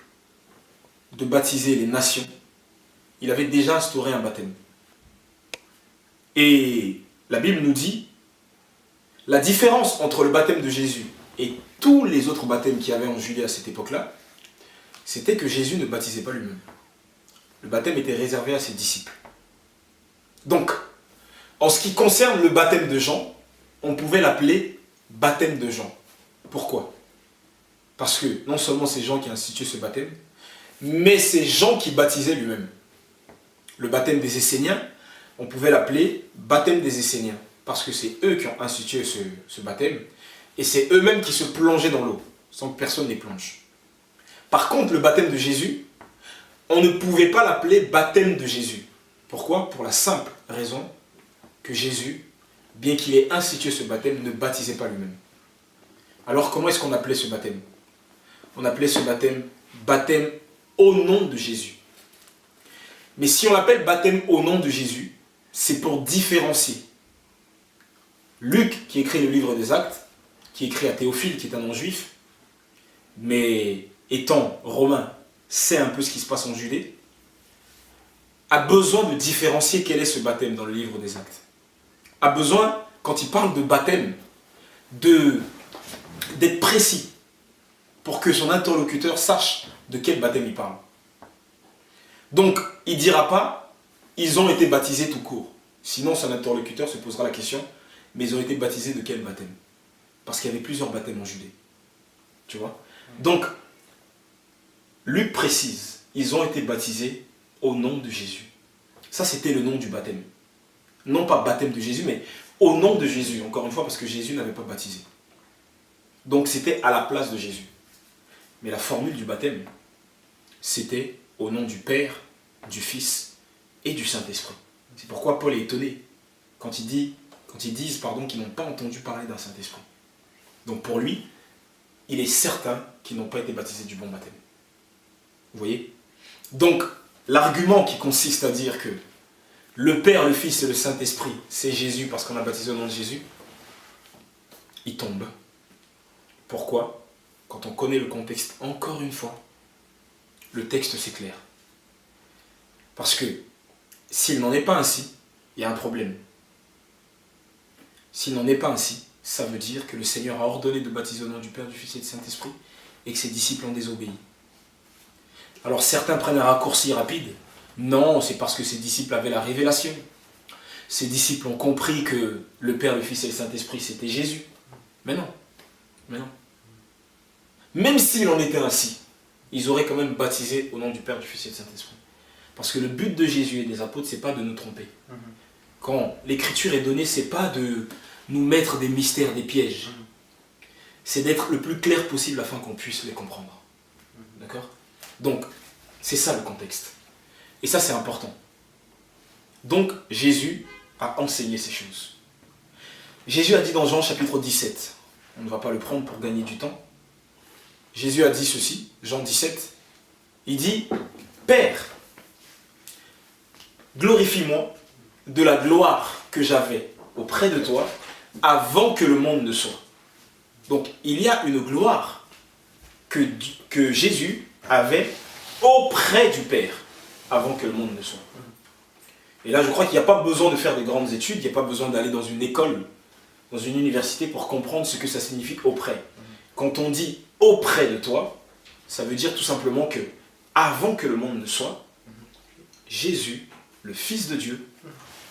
de baptiser les nations, il avait déjà instauré un baptême. Et la Bible nous dit, la différence entre le baptême de Jésus et tous les autres baptêmes qu'il y avait en Judée à cette époque-là, c'était que Jésus ne baptisait pas lui-même. Le baptême était réservé à ses disciples. Donc, en ce qui concerne le baptême de Jean, on pouvait l'appeler baptême de Jean. Pourquoi? Parce que non seulement c'est Jean qui a institué ce baptême, mais c'est Jean qui baptisait lui-même. Le baptême des Esséniens, on pouvait l'appeler baptême des Esséniens, parce que c'est eux qui ont institué ce baptême, et c'est eux-mêmes qui se plongeaient dans l'eau, sans que personne les plonge. Par contre, le baptême de Jésus, on ne pouvait pas l'appeler baptême de Jésus. Pourquoi? Pour la simple raison que Jésus, bien qu'il ait institué ce baptême, ne baptisait pas lui-même. Alors comment est-ce qu'on appelait ce baptême? On appelait ce baptême baptême au nom de Jésus. Mais si on l'appelle baptême au nom de Jésus, c'est pour différencier Luc, qui écrit le livre des Actes, qui écrit à Théophile, qui est un non-juif, mais étant romain, sait un peu ce qui se passe en Judée, a besoin de différencier quel est ce baptême dans le livre des Actes. A besoin, quand il parle de baptême, d'être précis, pour que son interlocuteur sache de quel baptême il parle. Donc, il ne dira pas, ils ont été baptisés tout court. Sinon, son interlocuteur se posera la question, mais ils ont été baptisés de quel baptême? Parce qu'il y avait plusieurs baptêmes en Judée. Tu vois? Donc, Luc précise, ils ont été baptisés au nom de Jésus. Ça, c'était le nom du baptême. Non pas baptême de Jésus, mais au nom de Jésus. Encore une fois, parce que Jésus n'avait pas baptisé. Donc, c'était à la place de Jésus. Mais la formule du baptême, c'était au nom du Père, du Fils et du Saint-Esprit. C'est pourquoi Paul est étonné quand ils disent qu'ils n'ont pas entendu parler d'un Saint-Esprit. Donc pour lui, il est certain qu'ils n'ont pas été baptisés du bon baptême. Vous voyez? Donc, l'argument qui consiste à dire que le Père, le Fils et le Saint-Esprit, c'est Jésus parce qu'on a baptisé au nom de Jésus, il tombe. Pourquoi? Quand on connaît le contexte, encore une fois, le texte c'est clair. Parce que s'il n'en est pas ainsi, il y a un problème. S'il n'en est pas ainsi, ça veut dire que le Seigneur a ordonné de baptiser au nom du Père, du Fils et du Saint-Esprit et que ses disciples ont désobéi. Alors certains prennent un raccourci rapide. Non, c'est parce que ses disciples avaient la révélation. Ses disciples ont compris que le Père, le Fils et le Saint-Esprit, c'était Jésus. Mais non. Mais non. Même s'il en était ainsi, ils auraient quand même baptisé au nom du Père, du Fils et du Saint-Esprit. Parce que le but de Jésus et des apôtres, c'est pas de nous tromper. Quand l'écriture est donnée, c'est pas de nous mettre des mystères, des pièges. C'est d'être le plus clair possible afin qu'on puisse les comprendre. D'accord? Donc, c'est ça le contexte. Et ça, c'est important. Donc, Jésus a enseigné ces choses. Jésus a dit dans Jean chapitre 17, on ne va pas le prendre pour gagner du temps, Jésus a dit ceci, Jean 17, il dit, « Père, glorifie-moi de la gloire que j'avais auprès de toi avant que le monde ne soit. » Donc, il y a une gloire que Jésus avait auprès du Père avant que le monde ne soit. Et là, je crois qu'il n'y a pas besoin de faire de grandes études, il n'y a pas besoin d'aller dans une école, dans une université pour comprendre ce que ça signifie auprès. Quand on dit auprès de toi, ça veut dire tout simplement que avant que le monde ne soit, Jésus, le Fils de Dieu,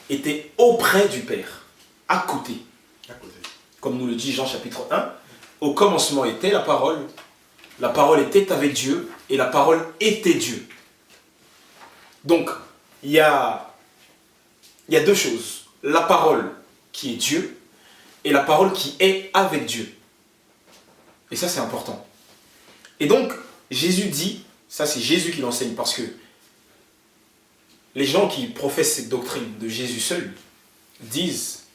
était auprès du Père, à côté. Comme nous le dit Jean chapitre 1, au commencement était la parole était avec Dieu, et la parole était Dieu. Donc, il y a deux choses. La parole qui est Dieu, et la parole qui est avec Dieu. Et ça, c'est important. Et donc, Jésus dit, ça c'est Jésus qui l'enseigne, parce que les gens qui professent cette doctrine de Jésus seul disent,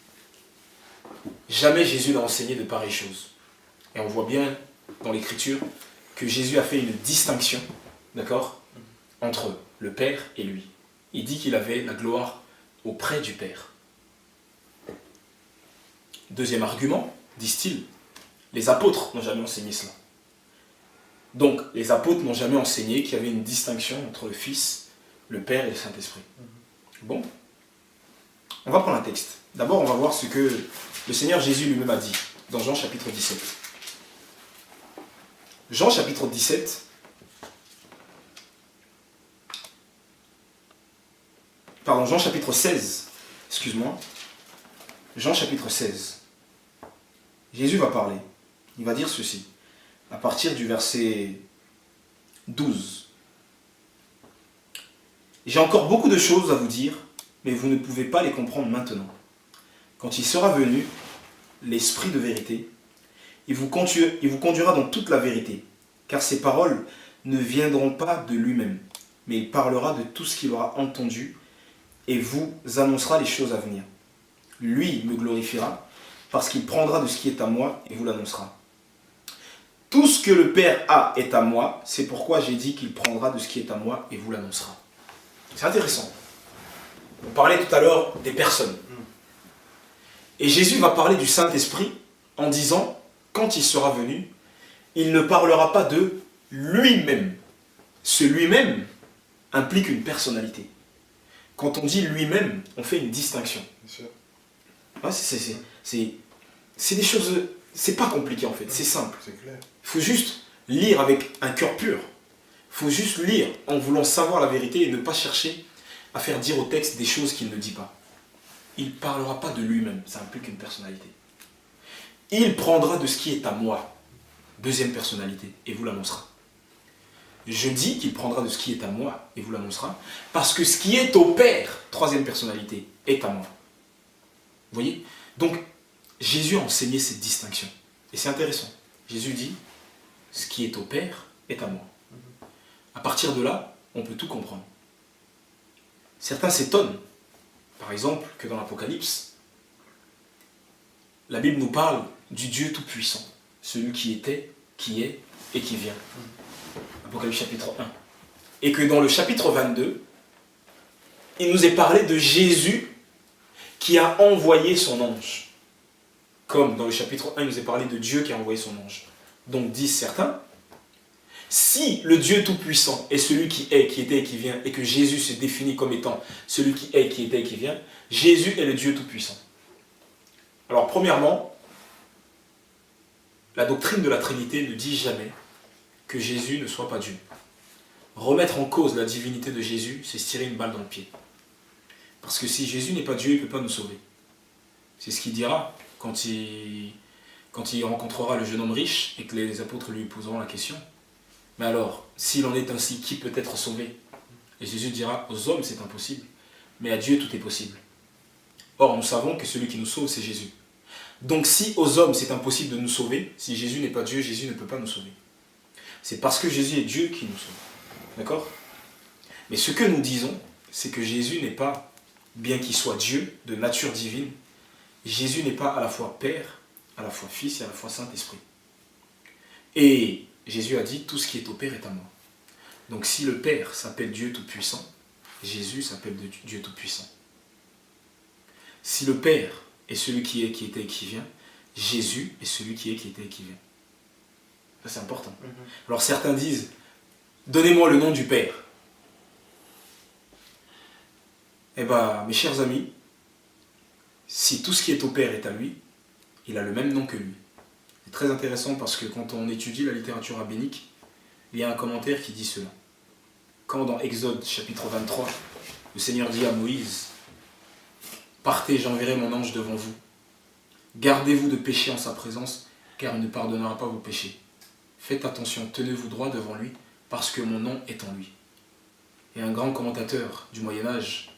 jamais Jésus n'a enseigné de pareilles choses. Et on voit bien dans l'Écriture que Jésus a fait une distinction, d'accord, entre le Père et lui. Il dit qu'il avait la gloire auprès du Père. Deuxième argument, disent-ils, les apôtres n'ont jamais enseigné cela. Donc, les apôtres n'ont jamais enseigné qu'il y avait une distinction entre le Fils, le Père et le Saint-Esprit. Bon, on va prendre un texte. D'abord, on va voir ce que le Seigneur Jésus lui-même a dit dans Jean chapitre 17. Jean chapitre 17, pardon, Jean chapitre 16, excuse-moi, Jean chapitre 16. Jésus va parler, il va dire ceci, à partir du verset 12. J'ai encore beaucoup de choses à vous dire, mais vous ne pouvez pas les comprendre maintenant. Quand il sera venu, l'Esprit de vérité, il vous conduira dans toute la vérité, car ses paroles ne viendront pas de lui-même, mais il parlera de tout ce qu'il aura entendu et vous annoncera les choses à venir. Lui me glorifiera, parce qu'il prendra de ce qui est à moi et vous l'annoncera. Tout ce que le Père a est à moi, c'est pourquoi j'ai dit qu'il prendra de ce qui est à moi et vous l'annoncera. C'est intéressant. On parlait tout à l'heure des personnes. Et Jésus va parler du Saint-Esprit en disant, quand il sera venu, il ne parlera pas de lui-même. Ce lui-même implique une personnalité. Quand on dit lui-même, on fait une distinction. Ouais, c'est des choses, c'est pas compliqué en fait, c'est simple. Il faut juste lire avec un cœur pur. Il faut juste lire en voulant savoir la vérité et ne pas chercher à faire dire au texte des choses qu'il ne dit pas. Il ne parlera pas de lui-même, ça implique une personnalité. Il prendra de ce qui est à moi, deuxième personnalité, et vous l'annoncera. Je dis qu'il prendra de ce qui est à moi et vous l'annoncera, parce que ce qui est au Père, troisième personnalité, est à moi. Vous voyez? Donc, Jésus a enseigné cette distinction. Et c'est intéressant. Jésus dit, ce qui est au Père est à moi. À partir de là, on peut tout comprendre. Certains s'étonnent, par exemple, que dans l'Apocalypse, la Bible nous parle du Dieu Tout-Puissant, celui qui était, qui est et qui vient. Apocalypse chapitre 1. Et que dans le chapitre 22, il nous est parlé de Jésus qui a envoyé son ange. Comme dans le chapitre 1, il nous est parlé de Dieu qui a envoyé son ange. Donc disent certains, si le Dieu Tout-Puissant est celui qui est, qui était et qui vient, et que Jésus se définit comme étant celui qui est, qui était et qui vient, Jésus est le Dieu Tout-Puissant. Alors premièrement, la doctrine de la Trinité ne dit jamais que Jésus ne soit pas Dieu. Remettre en cause la divinité de Jésus, c'est se tirer une balle dans le pied. Parce que si Jésus n'est pas Dieu, il ne peut pas nous sauver. C'est ce qu'il dira quand il rencontrera le jeune homme riche et que les apôtres lui poseront la question. Mais alors, s'il en est ainsi, qui peut être sauvé? Et Jésus dira, aux hommes c'est impossible, mais à Dieu tout est possible. Or, nous savons que celui qui nous sauve, c'est Jésus. Donc si aux hommes c'est impossible de nous sauver, si Jésus n'est pas Dieu, Jésus ne peut pas nous sauver. C'est parce que Jésus est Dieu qui nous sauve. D'accord? Mais ce que nous disons, c'est que Jésus n'est pas, bien qu'il soit Dieu, de nature divine, Jésus n'est pas à la fois Père, à la fois Fils et à la fois Saint-Esprit. Et Jésus a dit, tout ce qui est au Père est à moi. Donc si le Père s'appelle Dieu Tout-Puissant, Jésus s'appelle Dieu Tout-Puissant. Si le Père est celui qui est, qui était et qui vient, Jésus est celui qui est, qui était et qui vient. Ça c'est important. Alors certains disent, donnez-moi le nom du Père. Eh bien, mes chers amis, si tout ce qui est au Père est à lui, il a le même nom que lui. C'est très intéressant parce que quand on étudie la littérature rabbinique, il y a un commentaire qui dit cela. Quand dans Exode chapitre 23, le Seigneur dit à Moïse, « Partez, j'enverrai mon ange devant vous. Gardez-vous de pécher en sa présence, car il ne pardonnera pas vos péchés. Faites attention, tenez-vous droit devant lui, parce que mon nom est en lui. » Et un grand commentateur du Moyen-Âge,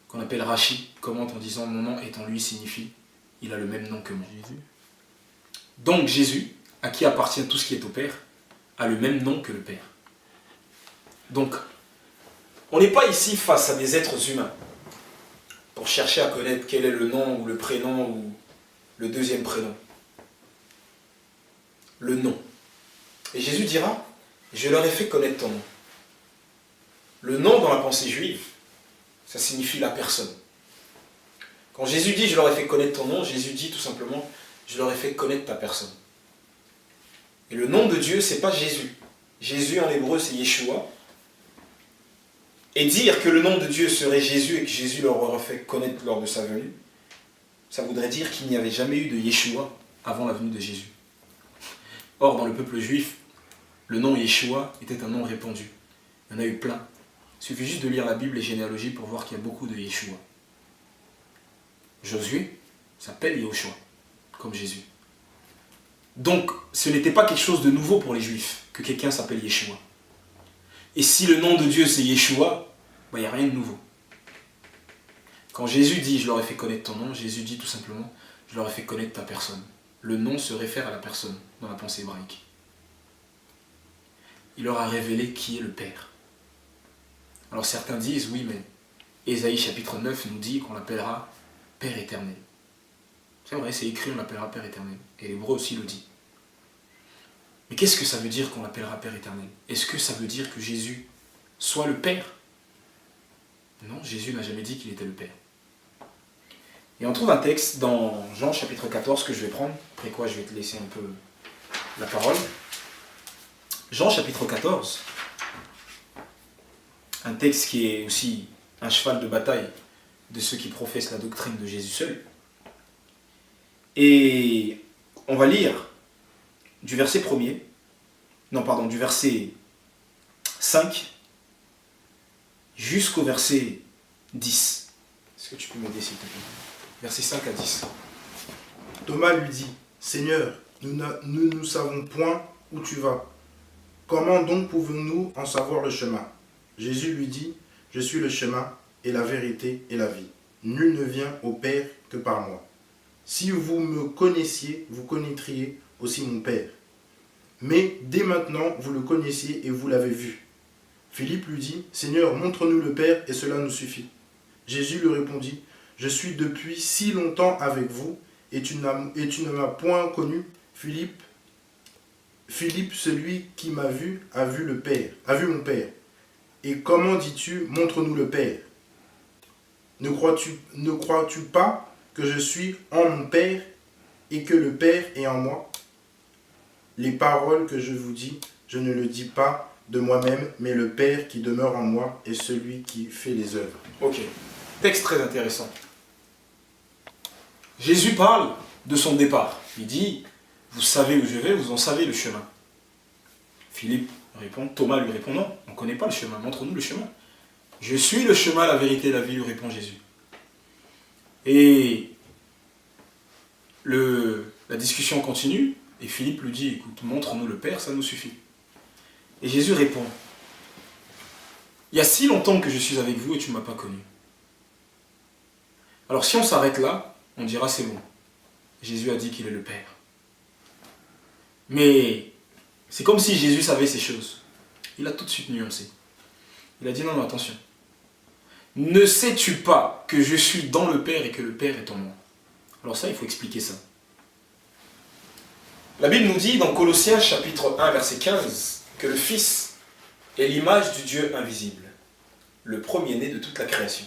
qu'on appelle Rachi, commente en disant « Mon nom est en lui » signifie « Il a le même nom que moi. » Jésus. Donc Jésus, à qui appartient tout ce qui est au Père, a le même nom que le Père. Donc, on n'est pas ici face à des êtres humains pour chercher à connaître quel est le nom ou le prénom ou le deuxième prénom. Le nom. Et Jésus dira, je leur ai fait connaître ton nom. Le nom dans la pensée juive, ça signifie la personne. Quand Jésus dit, je leur ai fait connaître ton nom, Jésus dit tout simplement, je leur ai fait connaître ta personne. Et le nom de Dieu, c'est pas Jésus. Jésus en hébreu, c'est Yeshua. Et dire que le nom de Dieu serait Jésus et que Jésus leur aurait fait connaître lors de sa venue, ça voudrait dire qu'il n'y avait jamais eu de Yeshua avant la venue de Jésus. Or, dans le peuple juif, le nom Yeshua était un nom répandu. Il y en a eu plein. Il suffit juste de lire la Bible et généalogie pour voir qu'il y a beaucoup de Yeshua. Josué s'appelle Yahushua, comme Jésus. Donc, ce n'était pas quelque chose de nouveau pour les Juifs, que quelqu'un s'appelle Yeshua. Et si le nom de Dieu c'est Yeshua, il n'y a rien de nouveau. Quand Jésus dit « je leur ai fait connaître ton nom », Jésus dit tout simplement « je leur ai fait connaître ta personne ». Le nom se réfère à la personne dans la pensée hébraïque. Il leur a révélé qui est le Père. Alors certains disent « oui, mais Ésaïe chapitre 9 nous dit qu'on l'appellera Père éternel ». C'est vrai, c'est écrit, on l'appellera Père éternel. Et l'hébreu aussi le dit. Mais qu'est-ce que ça veut dire qu'on l'appellera Père éternel? Est-ce que ça veut dire que Jésus soit le Père? Non, Jésus n'a jamais dit qu'il était le Père. Et on trouve un texte dans Jean chapitre 14 que je vais prendre, après quoi je vais te laisser un peu la parole. Jean chapitre 14, un texte qui est aussi un cheval de bataille de ceux qui professent la doctrine de Jésus seul. Et on va lire du verset 1er, du verset 5 jusqu'au verset 10. Est-ce que tu peux m'aider s'il te plaît? Versets 5 à 10. Thomas lui dit, « Seigneur, nous ne savons point où tu vas. Comment donc pouvons-nous en savoir le chemin ?» Jésus lui dit, « Je suis le chemin et la vérité et la vie. Nul ne vient au Père que par moi. Si vous me connaissiez, vous connaîtriez aussi mon Père. Mais dès maintenant, vous le connaissiez et vous l'avez vu. » Philippe lui dit, « Seigneur, montre-nous le Père et cela nous suffit. » Jésus lui répondit, « Je suis depuis si longtemps avec vous et tu ne m'as point connu, Philippe. Philippe, celui qui m'a vu, a vu le Père, a vu mon Père. Et comment dis-tu, montre-nous le Père? Ne crois-tu pas que je suis en mon Père et que le Père est en moi? Les paroles que je vous dis, je ne le dis pas de moi-même, mais le Père qui demeure en moi est celui qui fait les œuvres. Ok, texte très intéressant. Jésus parle de son départ. Il dit, vous savez où je vais, vous en savez le chemin. Philippe répond, Thomas lui répond, non, on ne connaît pas le chemin, montre-nous le chemin. Je suis le chemin, la vérité et la vie, lui répond Jésus. Et la discussion continue, et Philippe lui dit, écoute, montre-nous le Père, ça nous suffit. Et Jésus répond, il y a si longtemps que je suis avec vous et tu ne m'as pas connu. Alors si on s'arrête là, on dira c'est bon. Jésus a dit qu'il est le Père. Mais c'est comme si Jésus savait ces choses. Il a tout de suite nuancé. Il a dit non, non, attention. Ne sais-tu pas que je suis dans le Père et que le Père est en moi? Alors ça, il faut expliquer ça. La Bible nous dit dans Colossiens chapitre 1, verset 15, que le Fils est l'image du Dieu invisible, le premier-né de toute la création.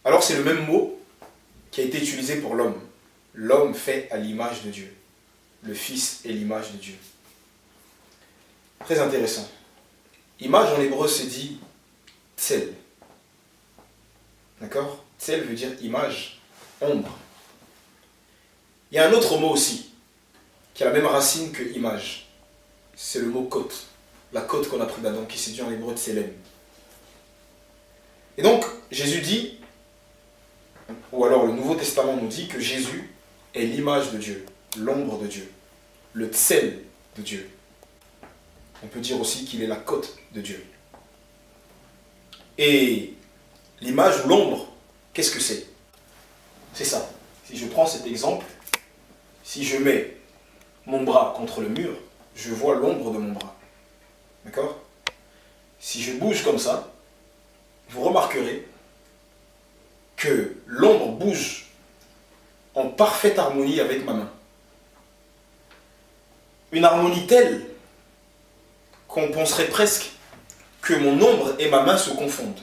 Alors c'est le même mot qui a été utilisé pour l'homme. L'homme fait à l'image de Dieu. Le Fils est l'image de Dieu. Très intéressant. Image en hébreu se dit tsel. D'accord? Tsel veut dire image, ombre. Il y a un autre mot aussi, qui a la même racine que image. C'est le mot côte. La côte qu'on a pris d'Adam, qui se dit en hébreu tselem. Et donc, Jésus dit, ou alors le Nouveau Testament nous dit que Jésus est l'image de Dieu, l'ombre de Dieu, le tsel de Dieu. On peut dire aussi qu'il est la côte de Dieu. Et l'image ou l'ombre, qu'est-ce que c'est? C'est ça. Si je prends cet exemple, si je mets mon bras contre le mur, je vois l'ombre de mon bras. D'accord? Si je bouge comme ça, vous remarquerez que l'ombre bouge en parfaite harmonie avec ma main. Une harmonie telle qu'on penserait presque que mon ombre et ma main se confondent.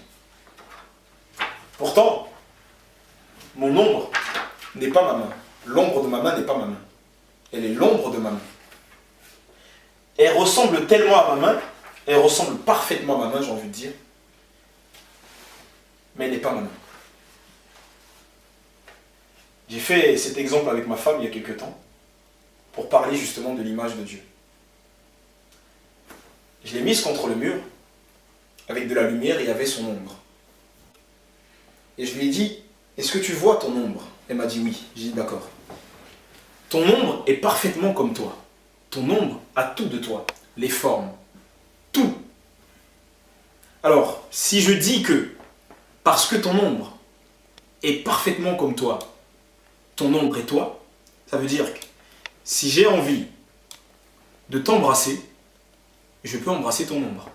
Pourtant, mon ombre n'est pas ma main. L'ombre de ma main n'est pas ma main. Elle est l'ombre de ma main. Elle ressemble tellement à ma main, elle ressemble parfaitement à ma main, j'ai envie de dire, mais elle n'est pas ma main. J'ai fait cet exemple avec ma femme il y a quelque temps, pour parler justement de l'image de Dieu. Je l'ai mise contre le mur, avec de la lumière, et il y avait son ombre. Et je lui ai dit, est-ce que tu vois ton ombre? Elle m'a dit oui. J'ai dit d'accord. Ton ombre est parfaitement comme toi. Ton ombre a tout de toi. Les formes. Tout. Alors, si je dis que, parce que ton ombre est parfaitement comme toi, ton ombre est toi, ça veut dire que si j'ai envie de t'embrasser, je peux embrasser ton ombre.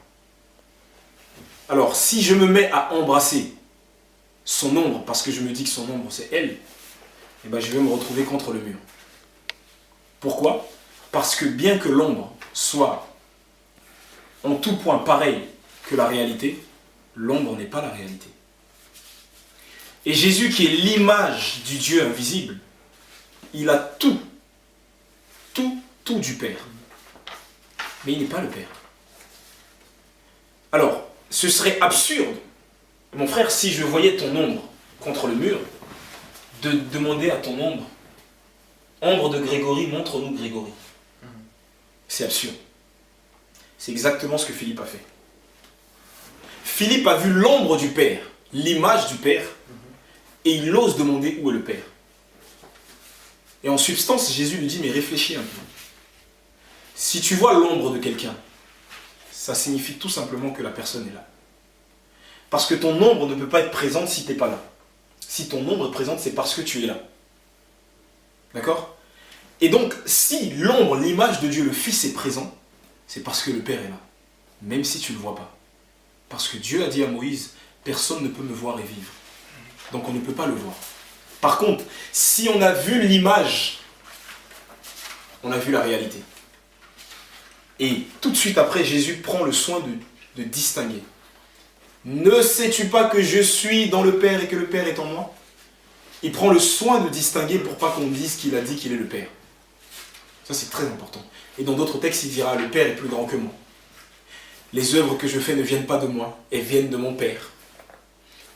Alors, si je me mets à embrasser son ombre, parce que je me dis que son ombre c'est elle, eh ben, je vais me retrouver contre le mur. Pourquoi? Parce que bien que l'ombre soit en tout point pareille que la réalité, l'ombre n'est pas la réalité. Et Jésus, qui est l'image du Dieu invisible, il a tout du Père. Mais il n'est pas le Père. Alors, ce serait absurde, mon frère, si je voyais ton ombre contre le mur, de demander à ton ombre, ombre de Grégory, montre-nous Grégory. C'est absurde. C'est exactement ce que Philippe a fait. Philippe a vu l'ombre du Père, l'image du Père, et il ose demander où est le Père. Et en substance, Jésus lui dit, mais réfléchis un peu. Si tu vois l'ombre de quelqu'un, ça signifie tout simplement que la personne est là. Parce que ton ombre ne peut pas être présente si tu n'es pas là. Si ton ombre est présente, c'est parce que tu es là. D'accord? Et donc, si l'ombre, l'image de Dieu, le Fils est présent, c'est parce que le Père est là. Même si tu ne le vois pas. Parce que Dieu a dit à Moïse, personne ne peut me voir et vivre. Donc on ne peut pas le voir. Par contre, si on a vu l'image, on a vu la réalité. Et tout de suite après, Jésus prend le soin de distinguer. Ne sais-tu pas que je suis dans le Père et que le Père est en moi? Il prend le soin de distinguer pour pas qu'on dise qu'il a dit qu'il est le Père. Ça, c'est très important. Et dans d'autres textes, il dira, le Père est plus grand que moi. Les œuvres que je fais ne viennent pas de moi, elles viennent de mon Père.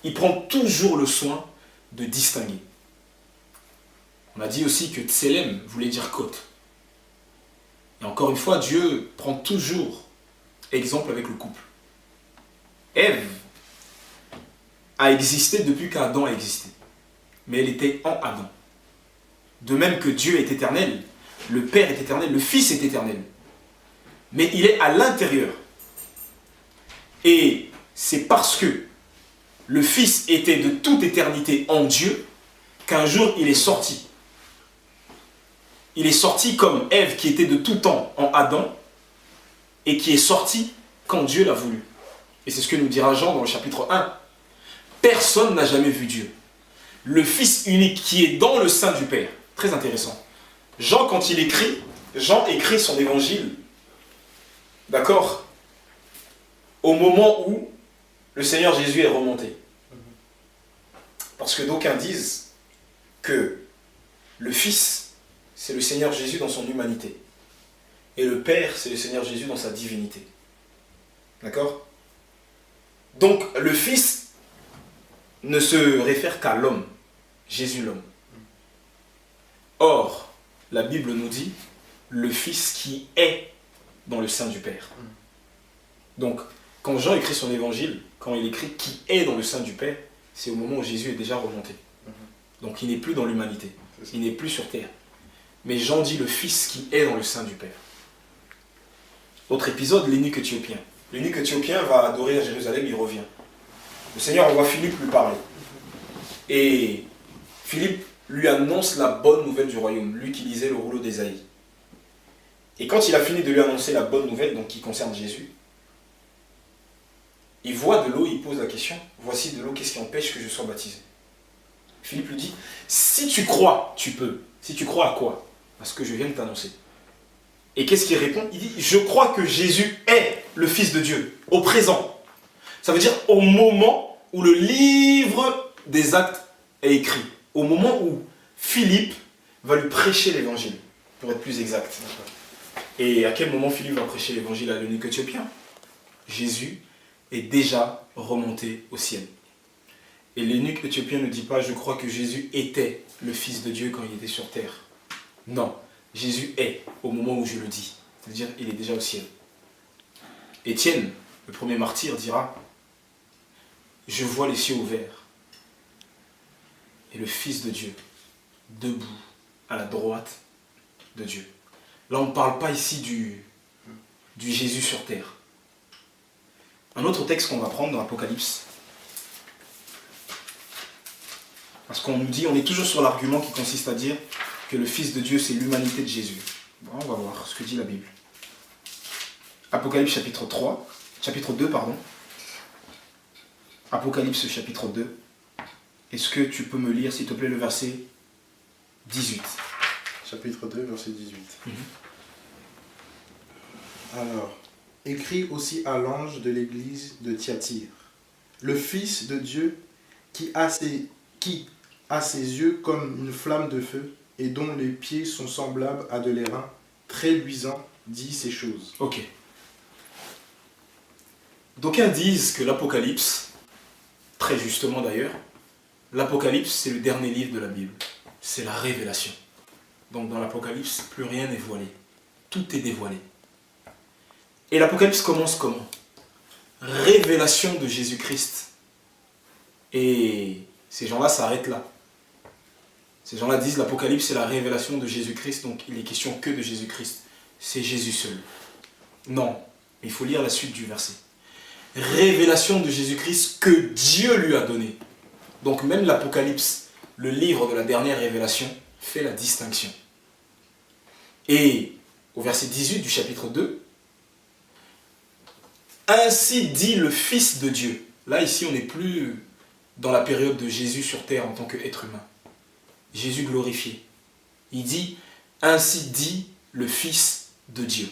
Il prend toujours le soin de distinguer. On a dit aussi que Tselem voulait dire côte. Et encore une fois, Dieu prend toujours exemple avec le couple. Ève a existé depuis qu'Adam a existé. Mais elle était en Adam. De même que Dieu est éternel, le Père est éternel, le Fils est éternel. Mais il est à l'intérieur. Et c'est parce que le Fils était de toute éternité en Dieu qu'un jour il est sorti. Il est sorti comme Ève qui était de tout temps en Adam et qui est sorti quand Dieu l'a voulu. Et c'est ce que nous dira Jean dans le chapitre 1. Personne n'a jamais vu Dieu. Le Fils unique qui est dans le sein du Père. Très intéressant. Jean, quand il écrit, Jean écrit son évangile, d'accord, au moment où le Seigneur Jésus est remonté. Parce que d'aucuns disent que le Fils, c'est le Seigneur Jésus dans son humanité. Et le Père, c'est le Seigneur Jésus dans sa divinité. D'accord? Donc, le Fils ne se réfère qu'à l'homme, Jésus l'homme. Or, la Bible nous dit le Fils qui est dans le sein du Père. Donc, quand Jean écrit son évangile, quand il écrit qui est dans le sein du Père, c'est au moment où Jésus est déjà remonté. Donc, il n'est plus dans l'humanité, il n'est plus sur terre. Mais Jean dit le Fils qui est dans le sein du Père. Autre épisode, l'eunuque éthiopien. L'eunuque éthiopien va adorer à Jérusalem, il revient. Le Seigneur envoie Philippe lui parler. Et Philippe lui annonce la bonne nouvelle du royaume, lui qui lisait le rouleau d'Ésaïe. Et quand il a fini de lui annoncer la bonne nouvelle, donc qui concerne Jésus, il voit de l'eau, il pose la question, voici de l'eau, qu'est-ce qui empêche que je sois baptisé? Philippe lui dit, si tu crois, tu peux. Si tu crois à quoi? À ce que je viens de t'annoncer. Et qu'est-ce qu'il répond? Il dit, je crois que Jésus est le Fils de Dieu, au présent. Ça veut dire au moment où le livre des actes est écrit. Au moment où Philippe va lui prêcher l'évangile, pour être plus exact. Et à quel moment Philippe va prêcher l'évangile à l'eunuque éthiopien? Jésus est déjà remonté au ciel. Et l'eunuque éthiopien ne dit pas, je crois que Jésus était le Fils de Dieu quand il était sur terre. Non, Jésus est au moment où je le dis. C'est-à-dire, il est déjà au ciel. Étienne, le premier martyr, dira, je vois les cieux ouverts et le Fils de Dieu debout à la droite de Dieu. Là, on ne parle pas ici du Jésus sur terre. Un autre texte qu'on va prendre dans l'Apocalypse, parce qu'on nous dit, on est toujours sur l'argument qui consiste à dire que le Fils de Dieu, c'est l'humanité de Jésus. Bon, on va voir ce que dit la Bible. Apocalypse chapitre 2, pardon. Apocalypse chapitre 2. Est-ce que tu peux me lire, s'il te plaît, le verset 18? Chapitre 2, verset 18. Alors, écrit aussi à l'ange de l'église de Thyatire, le Fils de Dieu qui a ses yeux comme une flamme de feu et dont les pieds sont semblables à de l'airain, très luisant, dit ces choses. Ok. D'aucuns disent que l'Apocalypse, très justement d'ailleurs, l'Apocalypse c'est le dernier livre de la Bible. C'est la révélation. Donc dans l'Apocalypse, plus rien n'est voilé. Tout est dévoilé. Et l'Apocalypse commence comment? Révélation de Jésus-Christ. Et ces gens-là s'arrêtent là. Ces gens-là disent l'Apocalypse c'est la révélation de Jésus-Christ, donc il n'est question que de Jésus-Christ. C'est Jésus seul. Non, il faut lire la suite du verset. Révélation de Jésus-Christ que Dieu lui a donné. Donc même l'Apocalypse, le livre de la dernière révélation, fait la distinction. Et au verset 18 du chapitre 2, ainsi dit le Fils de Dieu. Là, ici, on n'est plus dans la période de Jésus sur terre en tant qu'être humain. Jésus glorifié. Il dit, ainsi dit le Fils de Dieu.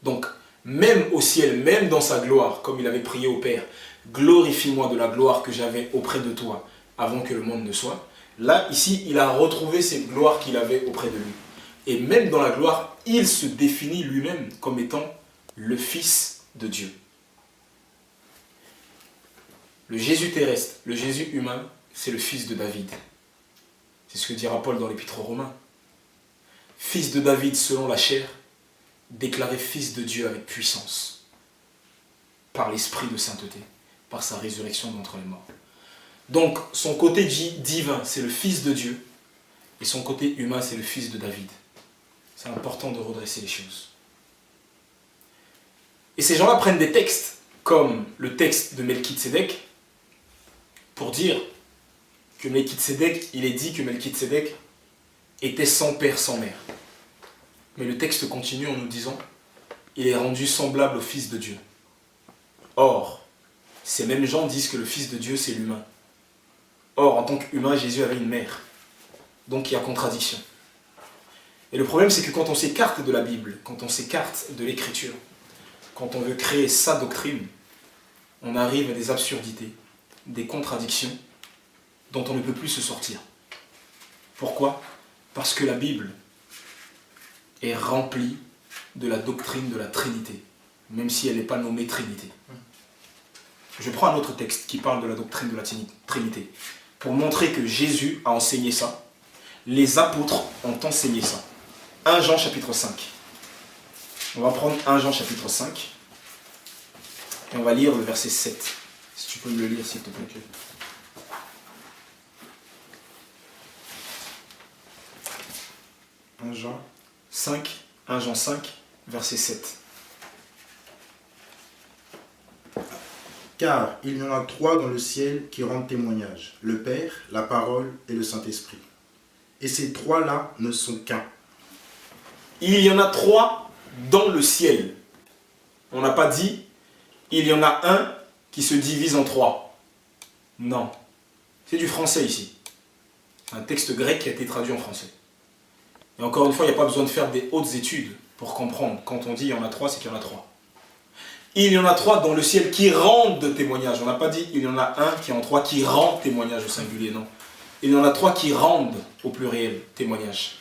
Donc, même au ciel, même dans sa gloire, comme il avait prié au Père, glorifie-moi de la gloire que j'avais auprès de toi avant que le monde ne soit. Là, ici, il a retrouvé cette gloire qu'il avait auprès de lui. Et même dans la gloire, il se définit lui-même comme étant le Fils de Dieu. Le Jésus terrestre, le Jésus humain, c'est le fils de David. C'est ce que dira Paul dans l'Épître aux Romains. Fils de David selon la chair, déclaré fils de Dieu avec puissance, par l'esprit de sainteté, par sa résurrection d'entre les morts. Donc, son côté divin, c'est le fils de Dieu, et son côté humain, c'est le fils de David. C'est important de redresser les choses. Et ces gens-là prennent des textes, comme le texte de Melchitsédek, pour dire que Melchitsédek, il est dit que Melchitsédek était sans père, sans mère. Mais le texte continue en nous disant, il est rendu semblable au Fils de Dieu. Or, ces mêmes gens disent que le Fils de Dieu, c'est l'humain. Or, en tant qu'humain, Jésus avait une mère. Donc il y a contradiction. Et le problème, c'est que quand on s'écarte de la Bible, quand on s'écarte de l'Écriture, quand on veut créer sa doctrine, on arrive à des absurdités, des contradictions dont on ne peut plus se sortir. Pourquoi ? Parce que la Bible est remplie de la doctrine de la Trinité, même si elle n'est pas nommée Trinité. Je prends un autre texte qui parle de la doctrine de la Trinité, pour montrer que Jésus a enseigné ça, les apôtres ont enseigné ça. 1 Jean chapitre 5. On va prendre 1 Jean chapitre 5, et on va lire le verset 7. Si tu peux me le lire, s'il te plaît. 1 Jean 5, 1 Jean 5, verset 7. Car il y en a trois dans le ciel qui rendent témoignage, le Père, la Parole et le Saint-Esprit. Et ces trois-là ne sont qu'un. Il y en a trois dans le ciel. On n'a pas dit, il y en a un qui se divise en trois. Non. C'est du français ici. C'est un texte grec qui a été traduit en français. Et encore une fois, il n'y a pas besoin de faire des hautes études pour comprendre. Quand on dit il y en a trois, c'est qu'il y en a trois. Il y en a trois dans le ciel qui rendent témoignage. On n'a pas dit il y en a un qui est en trois qui rend témoignage au singulier, non. Il y en a trois qui rendent au pluriel témoignage.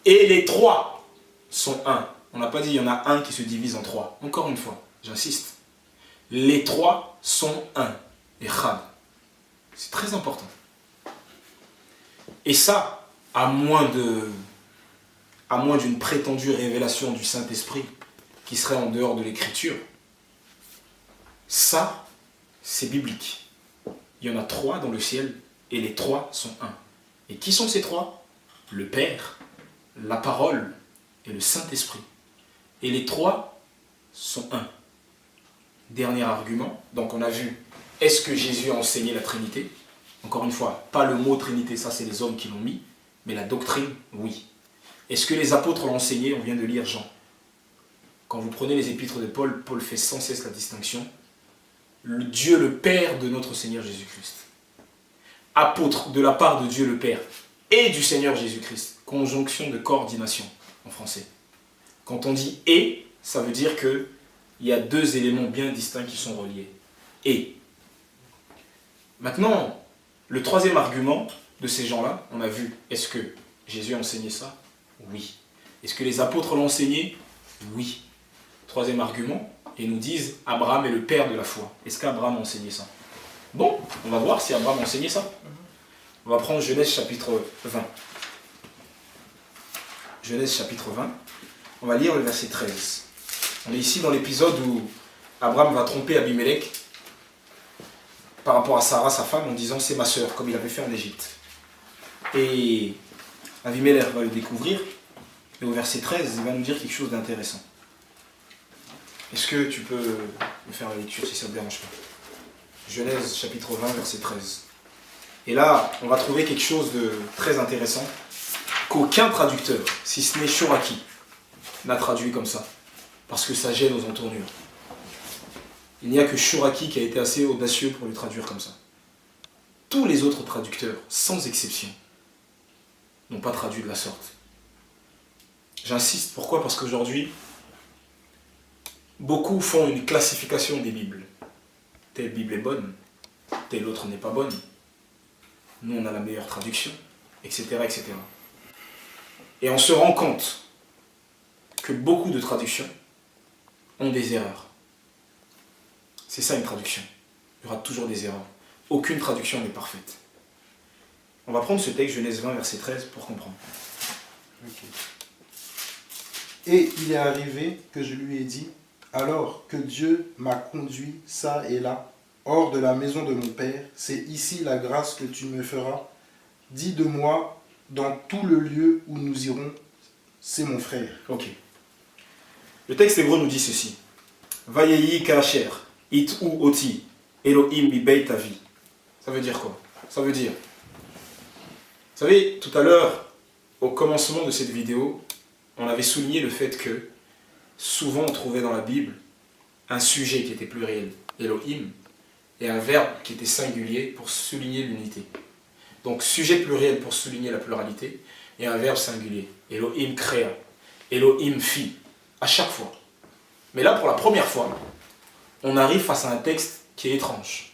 Et les trois sont un. On n'a pas dit il y en a un qui se divise en trois. Encore une fois, j'insiste. Les trois sont un. Echad. C'est très important. Et ça, à moins d'une prétendue révélation du Saint-Esprit qui serait en dehors de l'Écriture, ça, c'est biblique. Il y en a trois dans le ciel et les trois sont un. Et qui sont ces trois ? Le Père, la Parole et le Saint-Esprit. Et les trois sont un. Dernier argument, donc on a vu, est-ce que Jésus a enseigné la Trinité ? Encore une fois, pas le mot Trinité, ça c'est les hommes qui l'ont mis, mais la doctrine, oui. Est-ce que les apôtres l'ont enseigné ? On vient de lire Jean. Quand vous prenez les épîtres de Paul, Paul fait sans cesse la distinction. Dieu le Père de notre Seigneur Jésus-Christ. Apôtre de la part de Dieu le Père et du Seigneur Jésus-Christ. Conjonction de coordination en français. Quand on dit « et », ça veut dire qu'il y a deux éléments bien distincts qui sont reliés. « Et ». Maintenant, le troisième argument de ces gens-là, on a vu, est-ce que Jésus a enseigné ça ? Oui. Est-ce que les apôtres l'ont enseigné ? Oui. Troisième argument, ils nous disent Abraham est le père de la foi. Est-ce qu'Abraham a enseigné ça ? Bon, on va voir si Abraham a enseigné ça. On va prendre Genèse chapitre 20. Genèse chapitre 20. On va lire le verset 13. On est ici dans l'épisode où Abraham va tromper Abimelech par rapport à Sarah, sa femme, en disant c'est ma sœur, comme il avait fait en Égypte. Et Abimelech va le découvrir. Et au verset 13, il va nous dire quelque chose d'intéressant. Est-ce que tu peux me faire la lecture si ça ne te dérange pas ? Genèse chapitre 20, verset 13. Et là, on va trouver quelque chose de très intéressant qu'aucun traducteur, si ce n'est Shoraki, n'a traduit comme ça. Parce que ça gêne aux entournures. Il n'y a que Shoraki qui a été assez audacieux pour le traduire comme ça. Tous les autres traducteurs, sans exception, n'ont pas traduit de la sorte. J'insiste, pourquoi ? Parce qu'aujourd'hui, beaucoup font une classification des Bibles. telle Bible est bonne, telle autre n'est pas bonne. Nous, on a la meilleure traduction, etc., etc. Et on se rend compte que beaucoup de traductions ont des erreurs. C'est ça une traduction. Il y aura toujours des erreurs. Aucune traduction n'est parfaite. On va prendre ce texte, Genèse 20, verset 13, pour comprendre. Okay. Et il est arrivé que je lui ai dit, alors que Dieu m'a conduit ça et là, hors de la maison de mon père, c'est ici la grâce que tu me feras. Dis de moi, dans tout le lieu où nous irons, c'est mon frère. Ok. Le texte hébreu nous dit ceci. Vayehi kasher, it u oti, Elohim bi beit avi. Ça veut dire quoi? Ça veut dire... Vous savez, tout à l'heure, au commencement de cette vidéo, on avait souligné le fait que souvent on trouvait dans la Bible un sujet qui était pluriel, Elohim, et un verbe qui était singulier pour souligner l'unité. Donc sujet pluriel pour souligner la pluralité, et un verbe singulier. Elohim créa, Elohim fit, à chaque fois. Mais là, pour la première fois, on arrive face à un texte qui est étrange.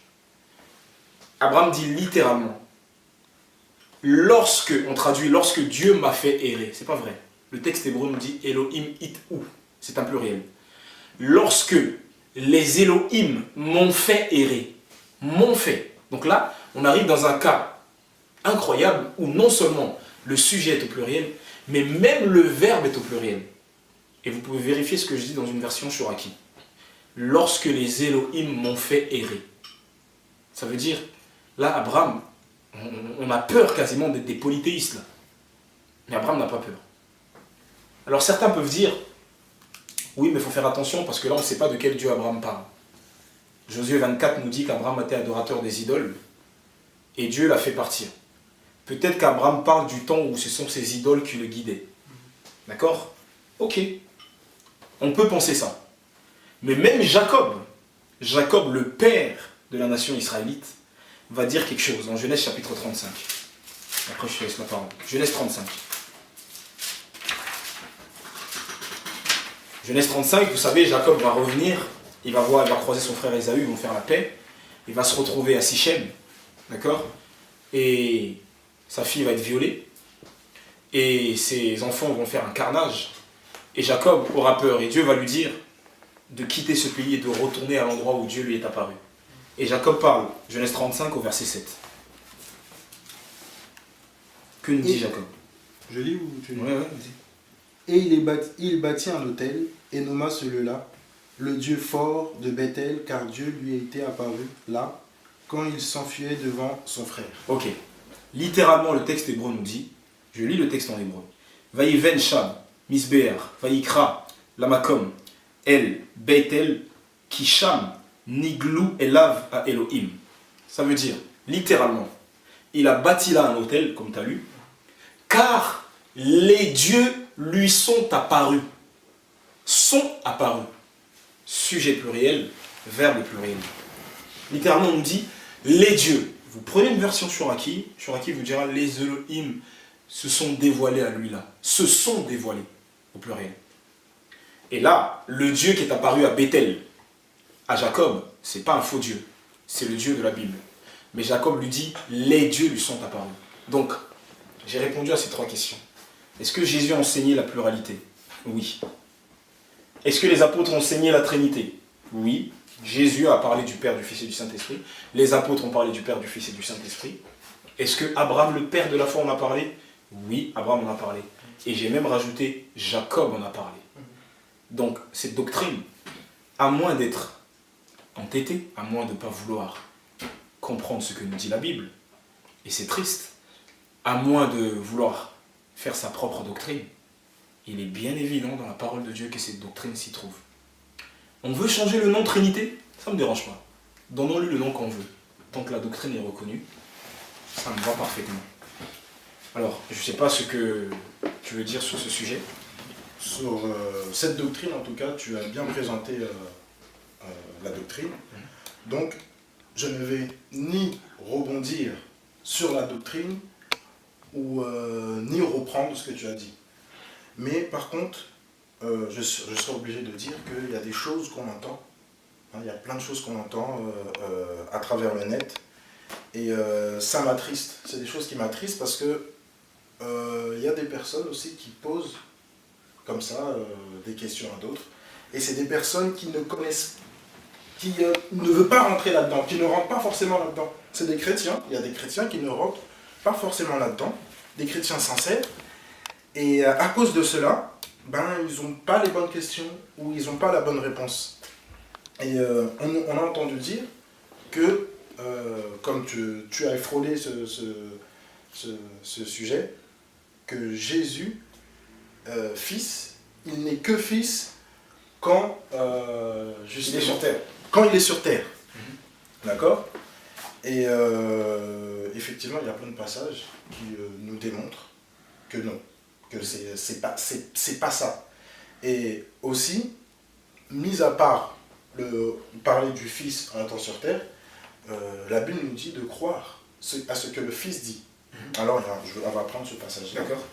Abraham dit littéralement, on traduit lorsque Dieu m'a fait errer, c'est pas vrai. Le texte hébreu nous dit Elohim it ou, c'est un pluriel. Lorsque les Elohim m'ont fait errer, m'ont fait. Donc là, on arrive dans un cas incroyable où non seulement le sujet est au pluriel, mais même le verbe est au pluriel. Et vous pouvez vérifier ce que je dis dans une version Shoraki. Lorsque les Elohim m'ont fait errer. Ça veut dire, là, Abraham, on a peur quasiment d'être des polythéistes là. Mais Abraham n'a pas peur. Alors certains peuvent dire, oui mais il faut faire attention parce que là on ne sait pas de quel Dieu Abraham parle. Josué 24 nous dit qu'Abraham était adorateur des idoles et Dieu l'a fait partir. Peut-être qu'Abraham parle du temps où ce sont ces idoles qui le guidaient. D'accord? Ok. On peut penser ça. Mais même Jacob, le père de la nation israélite, va dire quelque chose en Genèse chapitre 35. Après je te laisse la parole. Genèse 35. Genèse 35, vous savez, Jacob va revenir, il va croiser son frère Ésaü, ils vont faire la paix, il va se retrouver à Sichem, d'accord? Et sa fille va être violée, et ses enfants vont faire un carnage, et Jacob aura peur, et Dieu va lui dire de quitter ce pays et de retourner à l'endroit où Dieu lui est apparu. Et Jacob parle, Genèse 35 au verset 7. Que nous dit Jacob? Je lis ou tu lis? Ouais, vas-y. Et il bâtit un autel et nomma celui-là le Dieu fort de Bethel, car Dieu lui était apparu là quand il s'enfuyait devant son frère. Ok. Littéralement, le texte hébreu nous dit, je lis le texte en hébreu. Vayiven Sham, Misbeer, Vayikra, Lamakom, El, Bethel, Kisham, Niglou Elav à Elohim. Ça veut dire, littéralement, il a bâti là un autel, comme tu as lu, car les dieux lui sont apparus. Sont apparus. Sujet pluriel, verbe pluriel. Littéralement, on nous dit les dieux. Vous prenez une version Shoraki, Shoraki vous dira les Elohim se sont dévoilés à lui là. Se sont dévoilés, au pluriel. Et là, le Dieu qui est apparu à Bethel, à Jacob, c'est pas un faux Dieu. C'est le Dieu de la Bible. Mais Jacob lui dit les dieux lui sont apparus. Donc, j'ai répondu à ces trois questions. Est-ce que Jésus a enseigné la pluralité? Oui. Est-ce que les apôtres ont enseigné la Trinité? Oui. Jésus a parlé du Père, du Fils et du Saint-Esprit. Les apôtres ont parlé du Père, du Fils et du Saint-Esprit. Est-ce que Abraham, le père de la foi, en a parlé? Oui, Abraham en a parlé. Et j'ai même rajouté, Jacob en a parlé. Donc, cette doctrine, à moins d'être entêtée, à moins de ne pas vouloir comprendre ce que nous dit la Bible, et c'est triste, à moins de vouloir faire sa propre doctrine, il est bien évident dans la parole de Dieu que cette doctrine s'y trouve. On veut changer le nom Trinité? Ça ne me dérange pas. Donnons-lui le nom qu'on veut. Tant que la doctrine est reconnue, ça me va parfaitement. Alors, je ne sais pas ce que tu veux dire sur ce sujet. Sur cette doctrine, en tout cas, tu as bien présenté la doctrine. Donc, je ne vais ni rebondir sur la doctrine, ou ni reprendre ce que tu as dit. Mais par contre, je serai obligé de dire qu'il y a des choses qu'on entend Hein, il y a plein de choses qu'on entend à travers le net. Et ça m'attriste. C'est des choses qui m'attristent parce que il y a des personnes aussi qui posent comme ça des questions à d'autres. Et c'est des personnes qui ne connaissent, qui ne veulent pas rentrer là-dedans, qui ne rentrent pas forcément là-dedans. C'est des chrétiens. Il y a des chrétiens qui ne rentrent pas forcément là-dedans. Des chrétiens sincères. Et à cause de cela, ils n'ont pas les bonnes questions ou ils n'ont pas la bonne réponse. Et on a entendu dire que, comme tu as frôlé ce sujet, que Jésus, fils, il n'est que fils quand, Il est sur terre. Quand il est sur terre. D'accord? Et effectivement, il y a plein de passages qui nous démontrent que non, que c'est pas ça. Et aussi, mis à part parler du Fils en étant sur terre, la Bible nous dit de croire à ce que le Fils dit. Alors, on va prendre ce passage-là. D'accord.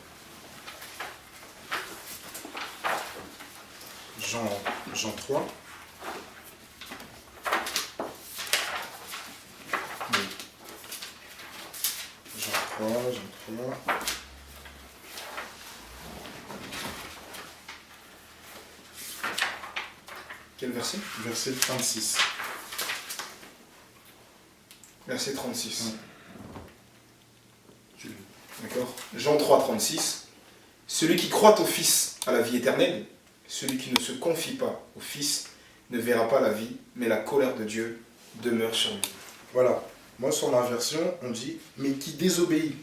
Jean 3. Jean 3. Quel verset? Verset 36. Verset 36. Ouais. D'accord. Jean 3, 36. Celui qui croit au Fils a la vie éternelle. Celui qui ne se confie pas au Fils ne verra pas la vie, mais la colère de Dieu demeure sur lui. Voilà. Moi, sur ma version, on dit « mais qui désobéit ».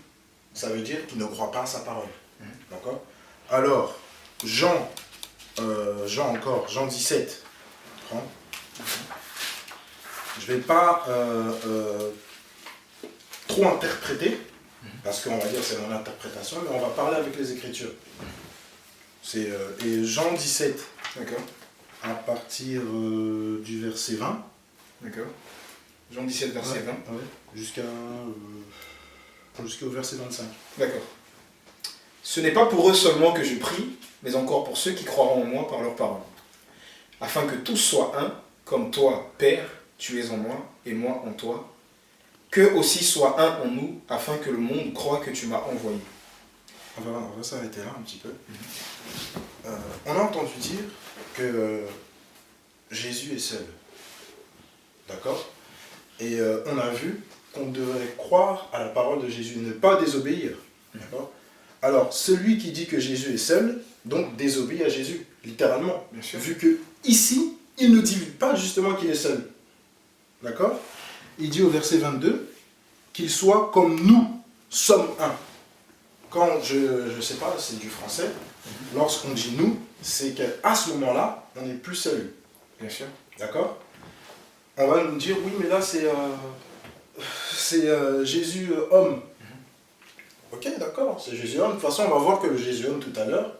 Ça veut dire qu'il ne croit pas à sa parole. D'accord? Alors, Jean 17. Prends. Je ne vais pas trop interpréter, parce qu'on va dire que c'est mon interprétation, mais on va parler avec les Écritures. Et Jean 17, D'accord. à partir du verset 20. D'accord. Jean 17, verset 20. Ouais, jusqu'au verset 25. D'accord. Ce n'est pas pour eux seulement que je prie, mais encore pour ceux qui croiront en moi par leur parole. Afin que tous soient un, comme toi, Père, tu es en moi, et moi en toi. Qu'eux aussi soient un en nous, afin que le monde croie que tu m'as envoyé. On va s'arrêter là un petit peu. On a entendu dire que Jésus est seul. D'accord? Et on a vu qu'on devrait croire à la parole de Jésus, ne pas désobéir. D'accord? Alors, celui qui dit que Jésus est seul, donc désobéit à Jésus, littéralement. Bien sûr. Vu que ici, il ne dit pas justement qu'il est seul. D'accord? Il dit au verset 22 qu'il soit comme nous sommes un. Quand je ne sais pas, c'est du français, lorsqu'on dit nous, c'est qu'à ce moment-là, on n'est plus seul. Bien sûr. D'accord? On va nous dire, oui, mais là, c'est Jésus homme. Ok, d'accord, c'est Jésus homme. De toute façon, on va voir que le Jésus homme tout à l'heure,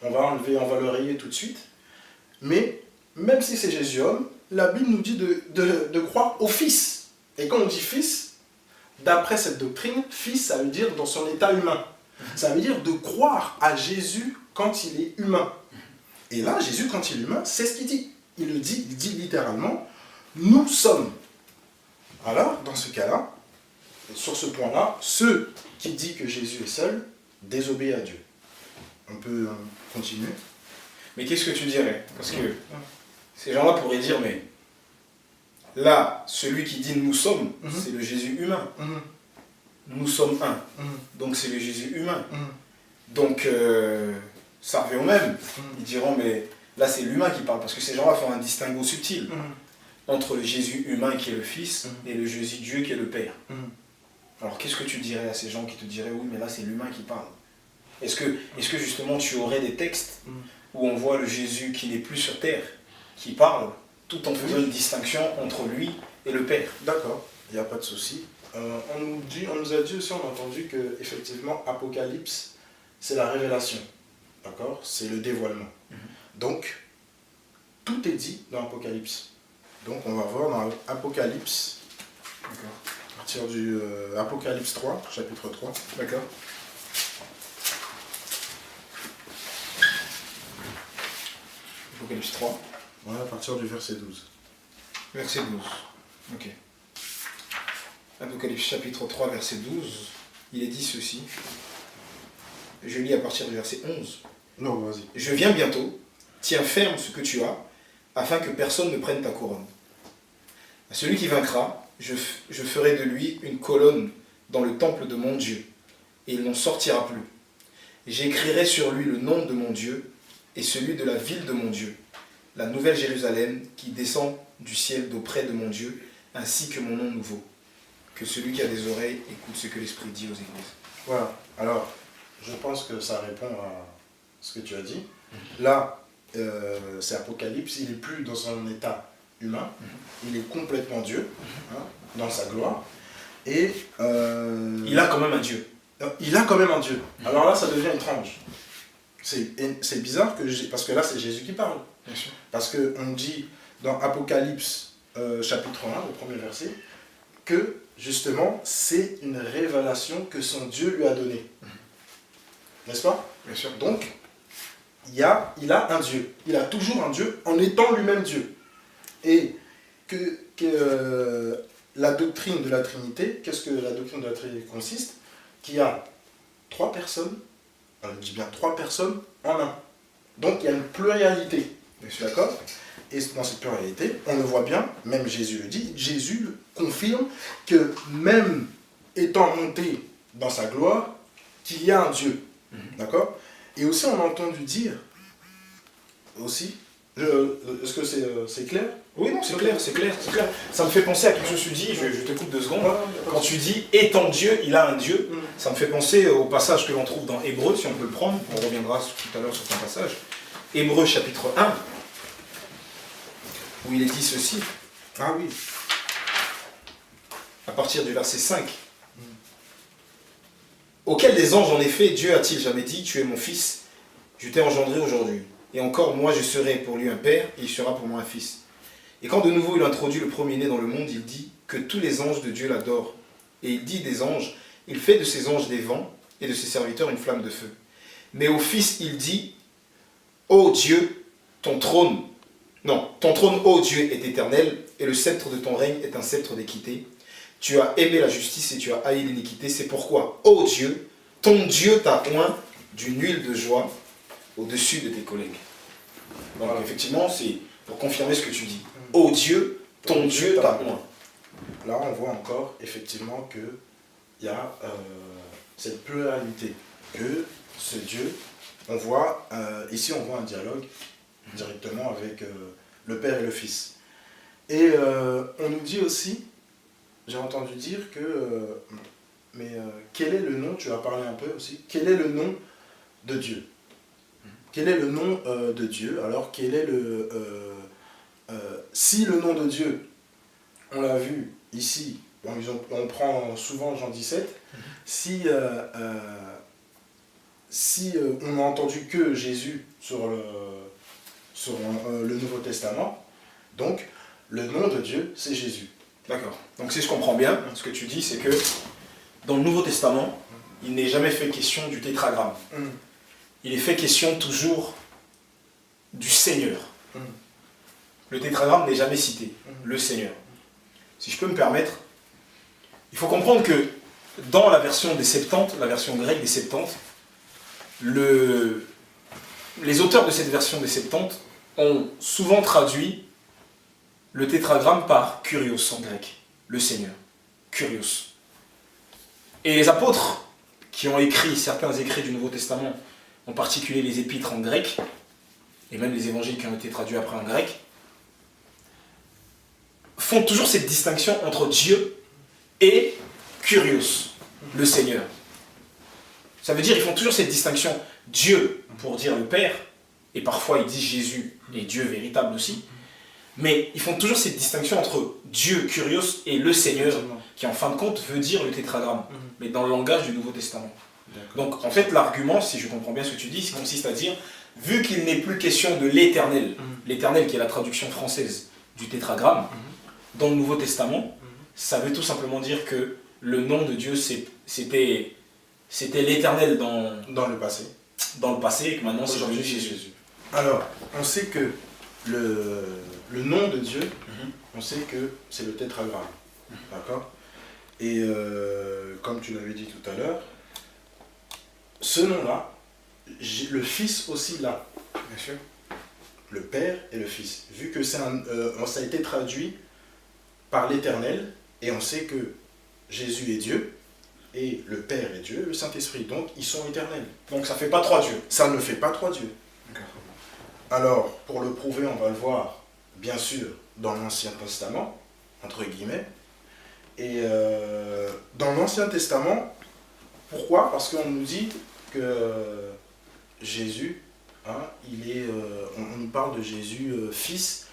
on va le rayer tout de suite. Mais, même si c'est Jésus homme, la Bible nous dit de croire au Fils. Et quand on dit Fils, d'après cette doctrine, Fils, ça veut dire dans son état humain. Ça veut dire de croire à Jésus quand il est humain. Et là, Jésus, quand il est humain, c'est ce qu'il dit. Il dit littéralement, nous sommes. Alors, dans ce cas-là, sur ce point-là, ceux qui disent que Jésus est seul désobéissent à Dieu. On peut continuer. Mais qu'est-ce que tu dirais? Parce que ces gens-là pourraient dire, mais là, celui qui dit nous sommes, c'est le Jésus humain. Nous sommes un. Donc c'est le Jésus humain. Donc ça revient au même. Ils diront, mais là c'est l'humain qui parle, parce que ces gens-là font un distinguo subtil entre le Jésus humain qui est le Fils et le Jésus Dieu qui est le Père. Alors qu'est-ce que tu dirais à ces gens qui te diraient, oui, mais là c'est l'humain qui parle? Est-ce que justement tu aurais des textes où on voit le Jésus qui n'est plus sur terre, qui parle, tout en faisant une distinction entre lui et le Père? D'accord, il n'y a pas de souci. On nous a dit aussi, on a entendu que effectivement Apocalypse, c'est la révélation. D'accord? C'est le dévoilement. Donc, tout est dit dans Apocalypse. Donc, on va voir dans Apocalypse, à partir du Apocalypse 3, chapitre 3. D'accord. Apocalypse 3. Voilà, à partir du verset 12. Verset 12. Ok. Apocalypse chapitre 3, verset 12. Il est dit ceci. Je lis à partir du verset 11. Non, vas-y. Je viens bientôt, tiens ferme ce que tu as, afin que personne ne prenne ta couronne. À celui qui vaincra, je ferai de lui une colonne dans le temple de mon Dieu, et il n'en sortira plus. J'écrirai sur lui le nom de mon Dieu, et celui de la ville de mon Dieu, la nouvelle Jérusalem qui descend du ciel d'auprès de mon Dieu, ainsi que mon nom nouveau. Que celui qui a des oreilles écoute ce que l'Esprit dit aux églises. Voilà. Alors, je pense que ça répond à ce que tu as dit. Là, c'est Apocalypse, il n'est plus dans son état humain, il est complètement Dieu, hein, dans sa gloire. Et il a quand même un Dieu. Il a quand même un Dieu. Alors là, ça devient étrange. C'est bizarre, parce que là, c'est Jésus qui parle. Bien sûr. Parce qu'on dit dans Apocalypse chapitre 1, le premier verset, que justement, c'est une révélation que son Dieu lui a donnée. N'est-ce pas? Bien sûr. Donc, il a un Dieu. Il a toujours un Dieu en étant lui-même Dieu. Et que la doctrine de la Trinité, qu'est-ce que la doctrine de la Trinité consiste? Qu'il y a trois personnes, on dit bien trois personnes en un. Donc, il y a une pluralité. D'accord? Et dans cette pluralité, on le voit bien, même Jésus le dit, Jésus confirme que même étant monté dans sa gloire, qu'il y a un Dieu. D'accord? Et aussi, on a entendu dire, aussi, est-ce que c'est clair? Oui, non, c'est clair, c'est clair, c'est clair. Ça me fait penser à quelque chose que tu dis, je te coupe 2 secondes. Quand tu dis « étant Dieu, il a un Dieu », ça me fait penser au passage que l'on trouve dans Hébreux, si on peut le prendre, on reviendra tout à l'heure sur ton passage. Hébreux chapitre 1, où il est dit ceci. Ah oui. À partir du verset 5. Auquel des anges, en effet, Dieu a-t-il jamais dit « Tu es mon fils, je t'ai engendré aujourd'hui. Et encore, moi, je serai pour lui un père, et il sera pour moi un fils. » Et quand de nouveau il introduit le premier-né dans le monde, il dit que tous les anges de Dieu l'adorent. Et il dit des anges, il fait de ses anges des vents, et de ses serviteurs une flamme de feu. Mais au Fils, il dit, ô Dieu, ton trône, ô Dieu, est éternel, et le sceptre de ton règne est un sceptre d'équité. Tu as aimé la justice et tu as haï l'iniquité. C'est pourquoi, ô Dieu, ton Dieu t'a oint d'une huile de joie au-dessus de tes collègues. Donc effectivement, c'est pour confirmer ce que tu dis. Ô Dieu, ton Dieu t'a oint. Là, on voit encore, effectivement, qu'il y a cette pluralité. Que ce Dieu, on voit, ici, on voit un dialogue directement avec le Père et le Fils. Et on nous dit aussi, j'ai entendu dire que, quel est le nom, tu as parlé un peu aussi, quel est le nom de Dieu? Quel est le nom de Dieu? Alors, quel est le... si le nom de Dieu, on l'a vu ici, on prend souvent Jean 17, si on n'a entendu que Jésus sur le Nouveau Testament, donc le nom de Dieu, c'est Jésus. D'accord. Donc si je comprends bien, ce que tu dis, c'est que dans le Nouveau Testament, il n'est jamais fait question du tétragramme. Il est fait question toujours du Seigneur. Le tétragramme n'est jamais cité, le Seigneur. Si je peux me permettre, il faut comprendre que dans la version des Septante, la version grecque des Septante, les auteurs de cette version des Septante ont souvent traduit le tétragramme par Kurios en grec, le Seigneur, Kurios. Et les apôtres qui ont écrit certains écrits du Nouveau Testament, en particulier les épîtres en grec, et même les évangiles qui ont été traduits après en grec, font toujours cette distinction entre Dieu et Kurios, le Seigneur. Ça veut dire qu'ils font toujours cette distinction, Dieu pour dire le Père, et parfois ils disent Jésus et Dieu véritable aussi, mais ils font toujours cette distinction entre Dieu, Kurios, et le Seigneur, qui en fin de compte veut dire le tétragramme, mais dans le langage du Nouveau Testament. Donc en fait l'argument, si je comprends bien ce que tu dis, consiste à dire, vu qu'il n'est plus question de l'éternel, l'éternel qui est la traduction française du tétragramme, dans le Nouveau Testament, ça veut tout simplement dire que le nom de Dieu c'était l'éternel dans le passé. Dans le passé, et que maintenant c'est aujourd'hui Jésus. Alors, on sait que le nom de Dieu, on sait que c'est le tétragramme. D'accord? Et comme tu l'avais dit tout à l'heure, ce nom-là, le Fils aussi là. Bien sûr. Le Père et le Fils. Vu que ça a été traduit par l'Éternel, et on sait que Jésus est Dieu, et le Père est Dieu, le Saint-Esprit. Donc, ils sont éternels. Donc ça fait pas 3 dieux. Ça ne fait pas 3 dieux. D'accord. Alors, pour le prouver, on va le voir, bien sûr, dans l'Ancien Testament, entre guillemets. Et dans l'Ancien Testament, pourquoi? Parce qu'on nous dit que Jésus, hein, on nous parle de Jésus fils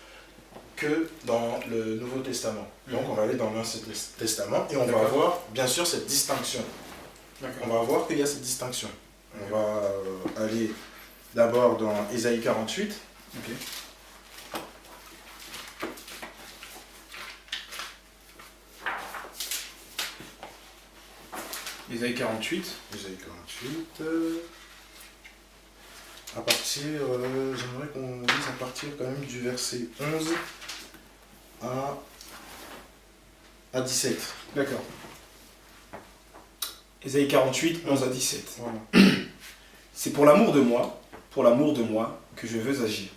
que dans le Nouveau Testament. Donc on va aller dans l'Ancien Testament et on va voir bien sûr cette distinction. On va voir qu'il y a cette distinction. On va aller d'abord dans Ésaïe 48. Ok. Ésaïe 48. Ésaïe 48. À partir, j'aimerais qu'on lise à partir quand même du verset 11 à 17. D'accord. Ésaïe 48, 11 à 17. Voilà. C'est pour l'amour de moi, que je veux agir.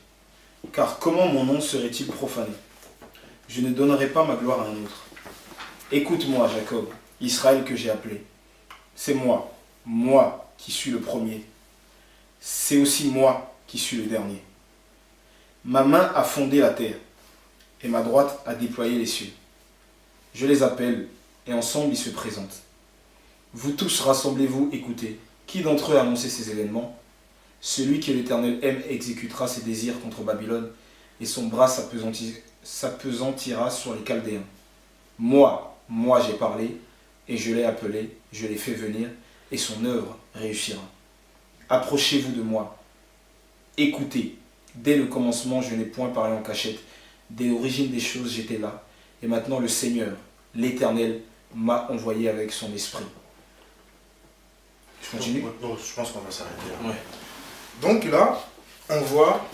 Car comment mon nom serait-il profané? Je ne donnerai pas ma gloire à un autre. Écoute-moi, Jacob, Israël que j'ai appelé. C'est moi qui suis le premier. C'est aussi moi qui suis le dernier. Ma main a fondé la terre, et ma droite a déployé les cieux. Je les appelle, et ensemble ils se présentent. Vous tous rassemblez-vous, écoutez. Qui d'entre eux a annoncé ces événements? Celui que l'Éternel aime exécutera ses désirs contre Babylone, et son bras s'apesantira sur les Chaldéens. Moi j'ai parlé, et je l'ai appelé, je l'ai fait venir, et son œuvre réussira. Approchez-vous de moi. Écoutez, dès le commencement, je n'ai point parlé en cachette. Dès l'origine des choses, j'étais là. Et maintenant, le Seigneur, l'Éternel, m'a envoyé avec son esprit. Je continue? Bon, je pense qu'on va s'arrêter là. Ouais. Donc là, on voit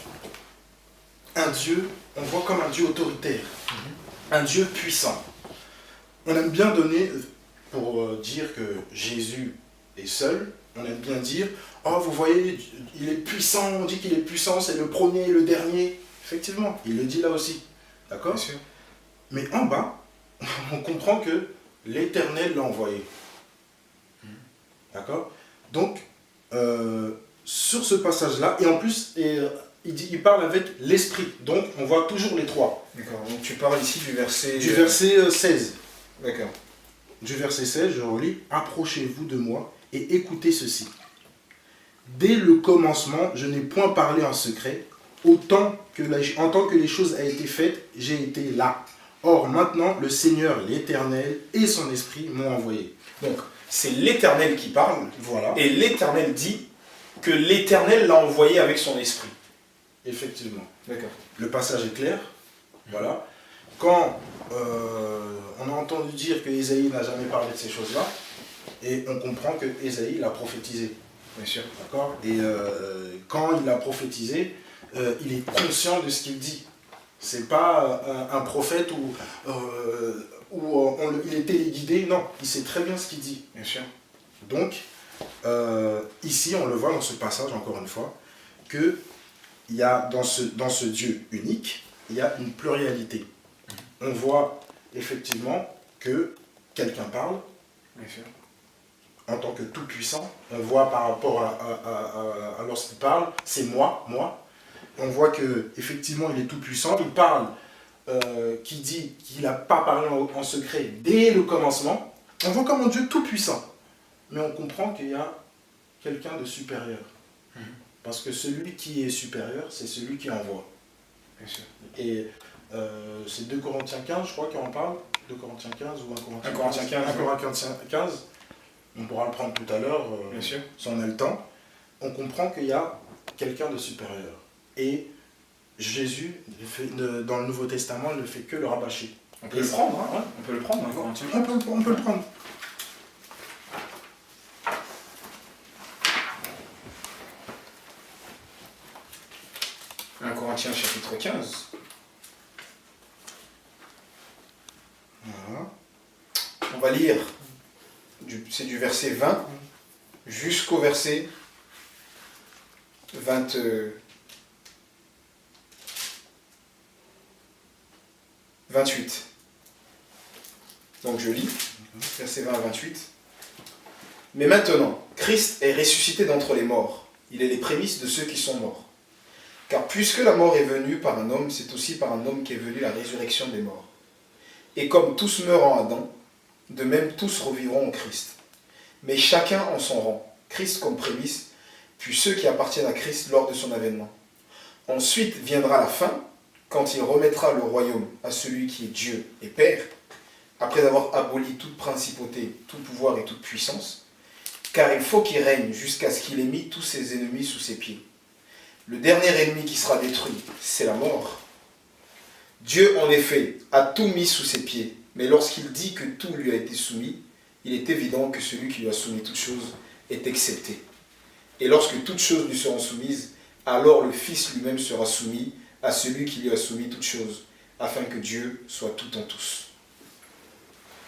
un Dieu, on voit comme un Dieu autoritaire, un Dieu puissant. On aime bien donner, pour dire que Jésus est seul, on aime bien dire, oh vous voyez, il est puissant, on dit qu'il est puissant, c'est le premier et le dernier. Effectivement, il le dit là aussi. D'accord? Bien sûr. Mais en bas, on comprend que l'Éternel l'a envoyé. D'accord? Donc, sur ce passage-là, et en plus, il parle avec l'Esprit. Donc, on voit toujours les trois. D'accord. Donc tu parles ici du verset... Du verset 16. D'accord. Du verset 16, je relis. « Approchez-vous de moi et écoutez ceci. Dès le commencement, je n'ai point parlé en secret. En tant que les choses ont été faites, j'ai été là. Or, maintenant, le Seigneur, l'Éternel et son Esprit m'ont envoyé. » Donc, c'est l'Éternel qui parle. Voilà. Et l'Éternel dit que l'Éternel l'a envoyé avec son esprit. Effectivement. D'accord. Le passage est clair. Voilà. Quand on a entendu dire que Ésaïe n'a jamais parlé de ces choses-là, et on comprend que Ésaïe l'a prophétisé. Bien sûr. D'accord? Et quand il l'a prophétisé, il est conscient de ce qu'il dit. C'est pas un prophète où il est téléguidé. Non, il sait très bien ce qu'il dit. Bien sûr. Donc, ici, on le voit dans ce passage, encore une fois, qu'il y a dans ce Dieu unique, il y a une pluralité. On voit effectivement que quelqu'un parle, Bien sûr. en tant que tout-puissant. On voit par rapport à lorsqu'il parle, c'est moi. On voit qu'effectivement, il est tout-puissant. Il parle, qui dit qu'il n'a pas parlé en secret dès le commencement. On voit comme un Dieu tout-puissant. Mais on comprend qu'il y a quelqu'un de supérieur. Parce que celui qui est supérieur, c'est celui qui envoie. Bien sûr. Et c'est 2 Corinthiens 15, je crois, qui en parle. 2 Corinthiens 15 ou 1 Corinthiens 15. 1 Corinthiens 15. On pourra le prendre tout à l'heure, Bien sûr. si on a le temps. On comprend qu'il y a quelqu'un de supérieur. Et Jésus, dans le Nouveau Testament, il ne fait que le rabâcher. On peut le prendre, hein? On peut le prendre, hein, Corinthiens. On peut le prendre. 1 Corinthiens chapitre 15. Voilà. On va lire, c'est du verset 20 jusqu'au verset 28. Donc je lis, verset 20 à 28. Mais maintenant, Christ est ressuscité d'entre les morts. Il est les prémices de ceux qui sont morts. Car puisque la mort est venue par un homme, c'est aussi par un homme qu'est venue la résurrection des morts. Et comme tous meurent en Adam, de même tous revivront en Christ. Mais chacun en son rang, Christ comme prémisse, puis ceux qui appartiennent à Christ lors de son avènement. Ensuite viendra la fin, quand il remettra le royaume à celui qui est Dieu et Père, après avoir aboli toute principauté, tout pouvoir et toute puissance, car il faut qu'il règne jusqu'à ce qu'il ait mis tous ses ennemis sous ses pieds. Le dernier ennemi qui sera détruit, c'est la mort. Dieu, en effet, a tout mis sous ses pieds, mais lorsqu'il dit que tout lui a été soumis, il est évident que celui qui lui a soumis toutes choses est excepté. Et lorsque toutes choses lui seront soumises, alors le Fils lui-même sera soumis à celui qui lui a soumis toutes choses, afin que Dieu soit tout en tous.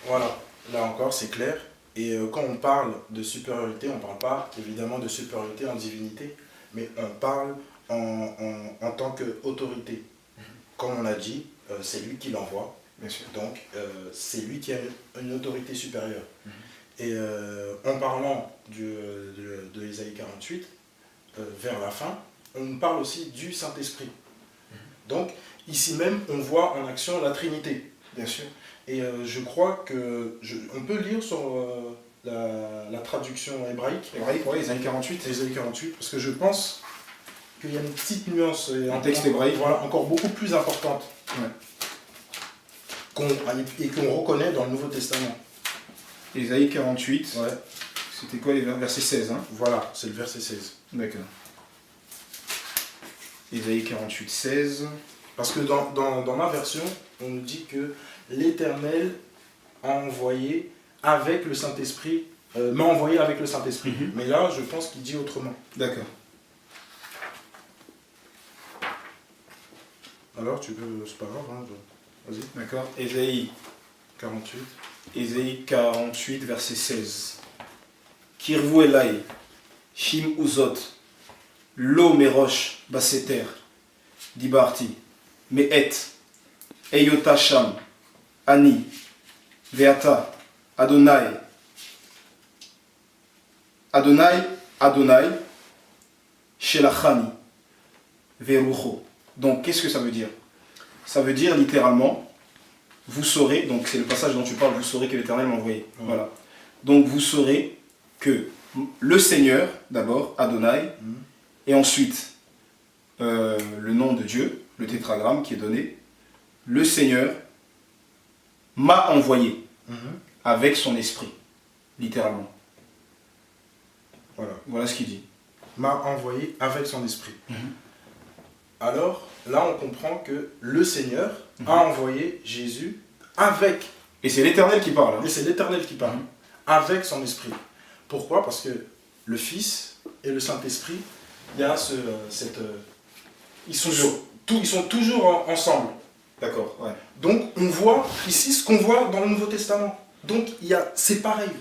Voilà, là encore c'est clair. Et quand on parle de supériorité, on ne parle pas évidemment de supériorité en divinité, mais on parle en tant qu'autorité. Comme on a dit, c'est lui qui l'envoie. Bien sûr. Donc c'est lui qui a une autorité supérieure. Et en parlant de Ésaïe 48, vers la fin, on parle aussi du Saint-Esprit. Donc ici même, on voit en action la Trinité. Bien sûr. Et je crois on peut lire sur la traduction hébraïque. Hébraïque, oui, Ésaïe 48. Ésaïe 48, parce que je pense qu'il y a une petite nuance en texte hébraïque. Voilà, encore beaucoup plus importante. Ouais. Et qu'on reconnaît dans le Nouveau Testament. Ésaïe 48, ouais. C'était quoi les versets 16 hein? Voilà, c'est le verset 16. D'accord. Ésaïe 48, 16. Parce que dans ma version, on nous dit que l'Éternel a envoyé avec le Saint-Esprit, m'a envoyé avec le Saint-Esprit. Mais là, je pense qu'il dit autrement. D'accord. Alors, tu peux, c'est pas grave, hein, vas-y. D'accord. Ésaïe 48. Ésaïe 48, verset 16. Kirvou Elai, Shim Uzot, Lo Merosh Baseter, Dibarti, Me'et, Eyota Sham, Ani, Veata, Adonai, Adonai, Shelachani, Verucho. Donc, qu'est-ce que ça veut dire? Ça veut dire littéralement, vous saurez, donc c'est le passage dont tu parles, vous saurez que l'Éternel m'a envoyé. Voilà. Donc, vous saurez que le Seigneur, d'abord, Adonai, et ensuite le nom de Dieu, le tétragramme qui est donné, le Seigneur m'a envoyé avec son esprit, littéralement. Voilà ce qu'il dit. M'a envoyé avec son esprit. Alors, là, on comprend que le Seigneur a envoyé Jésus avec... Et c'est l'Éternel qui parle. Hein. Et c'est l'Éternel qui parle, avec son esprit. Pourquoi? Parce que le Fils et le Saint-Esprit, il y a ils sont toujours ensemble. D'accord, ouais. Donc, on voit ici ce qu'on voit dans le Nouveau Testament. Donc, c'est pareil.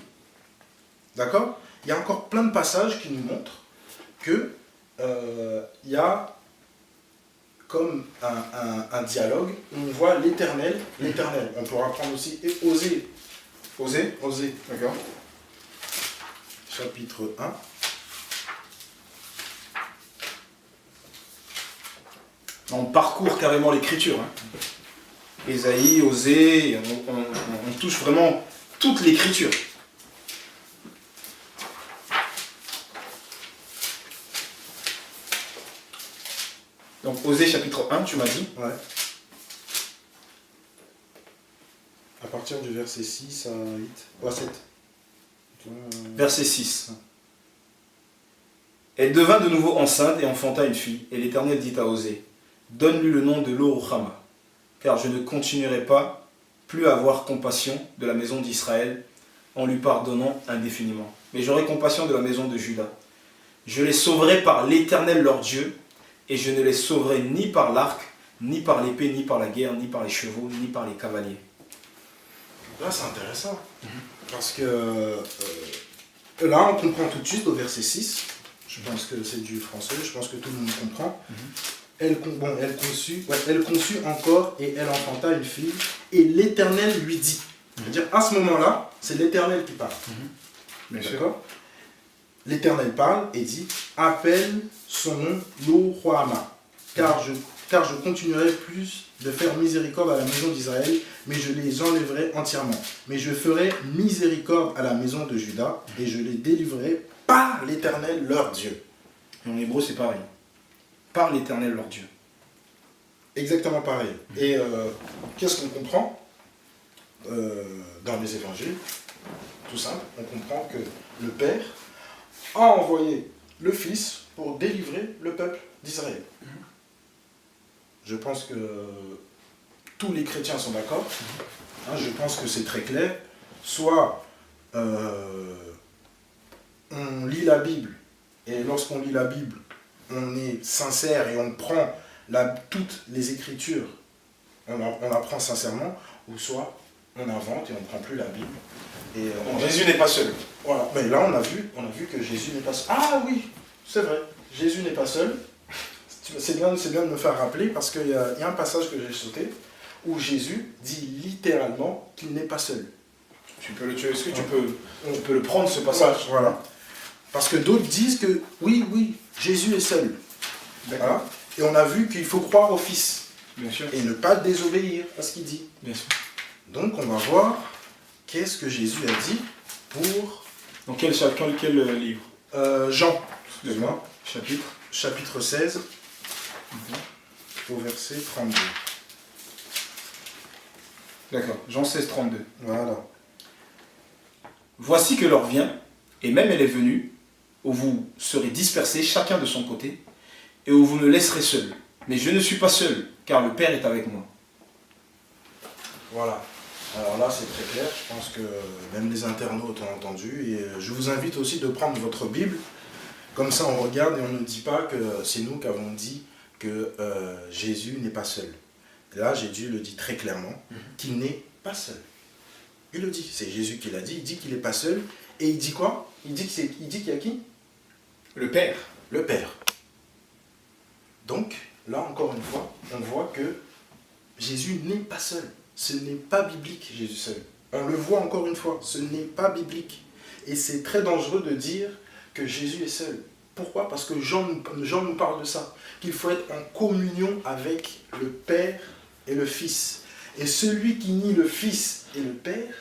D'accord? Il y a encore plein de passages qui nous montrent que il y a comme un dialogue où on voit l'Éternel. On pourra prendre aussi et Osée. Osée. D'accord. Chapitre 1. On parcourt carrément l'écriture. Hein. Ésaïe, Osée, on touche vraiment toute l'écriture. Donc Osée chapitre 1, tu m'as dit? Ouais. À partir du verset 6 à 8. Ouais, 7. Verset 6. Elle devint de nouveau enceinte et enfanta une fille. Et l'Éternel dit à Osée, donne-lui le nom de Lo-Ruhama, car je ne continuerai pas plus à avoir compassion de la maison d'Israël en lui pardonnant indéfiniment. Mais j'aurai compassion de la maison de Juda. Je les sauverai par l'Éternel leur Dieu, et je ne les sauverai ni par l'arc, ni par l'épée, ni par la guerre, ni par les chevaux, ni par les cavaliers. Là, c'est intéressant. Parce que là, on comprend tout de suite au verset 6. Je pense que c'est du français, je pense que tout le monde comprend. Elle conçut encore et elle enfanta une fille. Et l'Éternel lui dit. C'est-à-dire, à ce moment-là, c'est l'Éternel qui parle. D'accord. L'Éternel parle et dit, appelle son nom Lo-Ruama, car je continuerai plus de faire miséricorde à la maison d'Israël, mais je les enlèverai entièrement. Mais je ferai miséricorde à la maison de Juda, et je les délivrerai par l'Éternel leur Dieu. Et en hébreu, c'est pareil. Par l'Éternel leur Dieu. Exactement pareil. Et qu'est-ce qu'on comprend dans les évangiles? Tout simple, on comprend que le Père a envoyé le Fils pour délivrer le peuple d'Israël. Je pense que tous les chrétiens sont d'accord. Je pense que c'est très clair. Soit on lit la Bible, et lorsqu'on lit la Bible, on est sincère et on prend toutes les Écritures, on la prend sincèrement, ou soit on invente et on ne prend plus la Bible. Et Jésus n'est pas seul. Voilà, mais là on a vu que Jésus n'est pas seul. Ah oui, c'est vrai, Jésus n'est pas seul. C'est bien de me faire rappeler parce qu'il y a un passage que j'ai sauté où Jésus dit littéralement qu'il n'est pas seul. Est-ce que tu peux le prendre ce passage? Voilà. Parce que d'autres disent que oui, Jésus est seul. Voilà. Et on a vu qu'il faut croire au Fils. Bien sûr. Et ne pas désobéir à ce qu'il dit. Bien sûr. Donc on va voir qu'est-ce que Jésus a dit pour... Dans quel livre? Jean, excuse-moi. Chapitre 16, au verset 32. D'accord, Jean 16, 32. Voilà. Voici que l'heure vient, et même elle est venue, où vous serez dispersés chacun de son côté, et où vous me laisserez seul. Mais je ne suis pas seul, car le Père est avec moi. Voilà. Alors là, c'est très clair. Je pense que même les internautes ont entendu. Et je vous invite aussi de prendre votre Bible. Comme ça, on regarde et on ne dit pas que c'est nous qui avons dit que Jésus n'est pas seul. Et là, Jésus le dit très clairement qu'il n'est pas seul. Il le dit. C'est Jésus qui l'a dit. Il dit qu'il n'est pas seul. Et il dit quoi? Il dit qu'il y a qui? Le Père. Le Père. Donc, là, encore une fois, on voit que Jésus n'est pas seul. Ce n'est pas biblique, Jésus seul. On le voit encore une fois, ce n'est pas biblique. Et c'est très dangereux de dire que Jésus est seul. Pourquoi? Parce que Jean nous parle de ça. Qu'il faut être en communion avec le Père et le Fils. Et celui qui nie le Fils et le Père,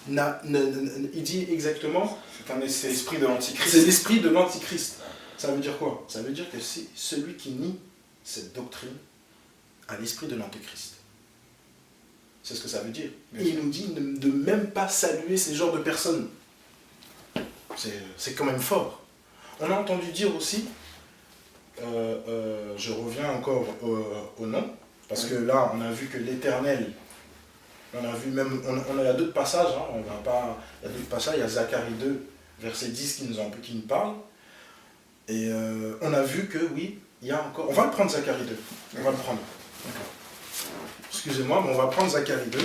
il dit exactement... C'est l'esprit de l'Antichrist. C'est l'esprit de l'Antichrist. Ça veut dire quoi? Ça veut dire que c'est celui qui nie cette doctrine à l'esprit de l'Antéchrist. C'est ce que ça veut dire. Et il nous dit de même pas saluer ces genres de personnes. C'est quand même fort. On a entendu dire aussi, je reviens encore au nom, parce que là, on a vu que l'Éternel, on a vu même, il y a d'autres passages, il y a d'autres passages, il y a Zacharie 2, verset 10 qui nous parle. Et on a vu que oui, il y a encore... On va le prendre Zacharie 2. On va le prendre. D'accord. Excusez-moi, mais on va prendre Zacharie 2.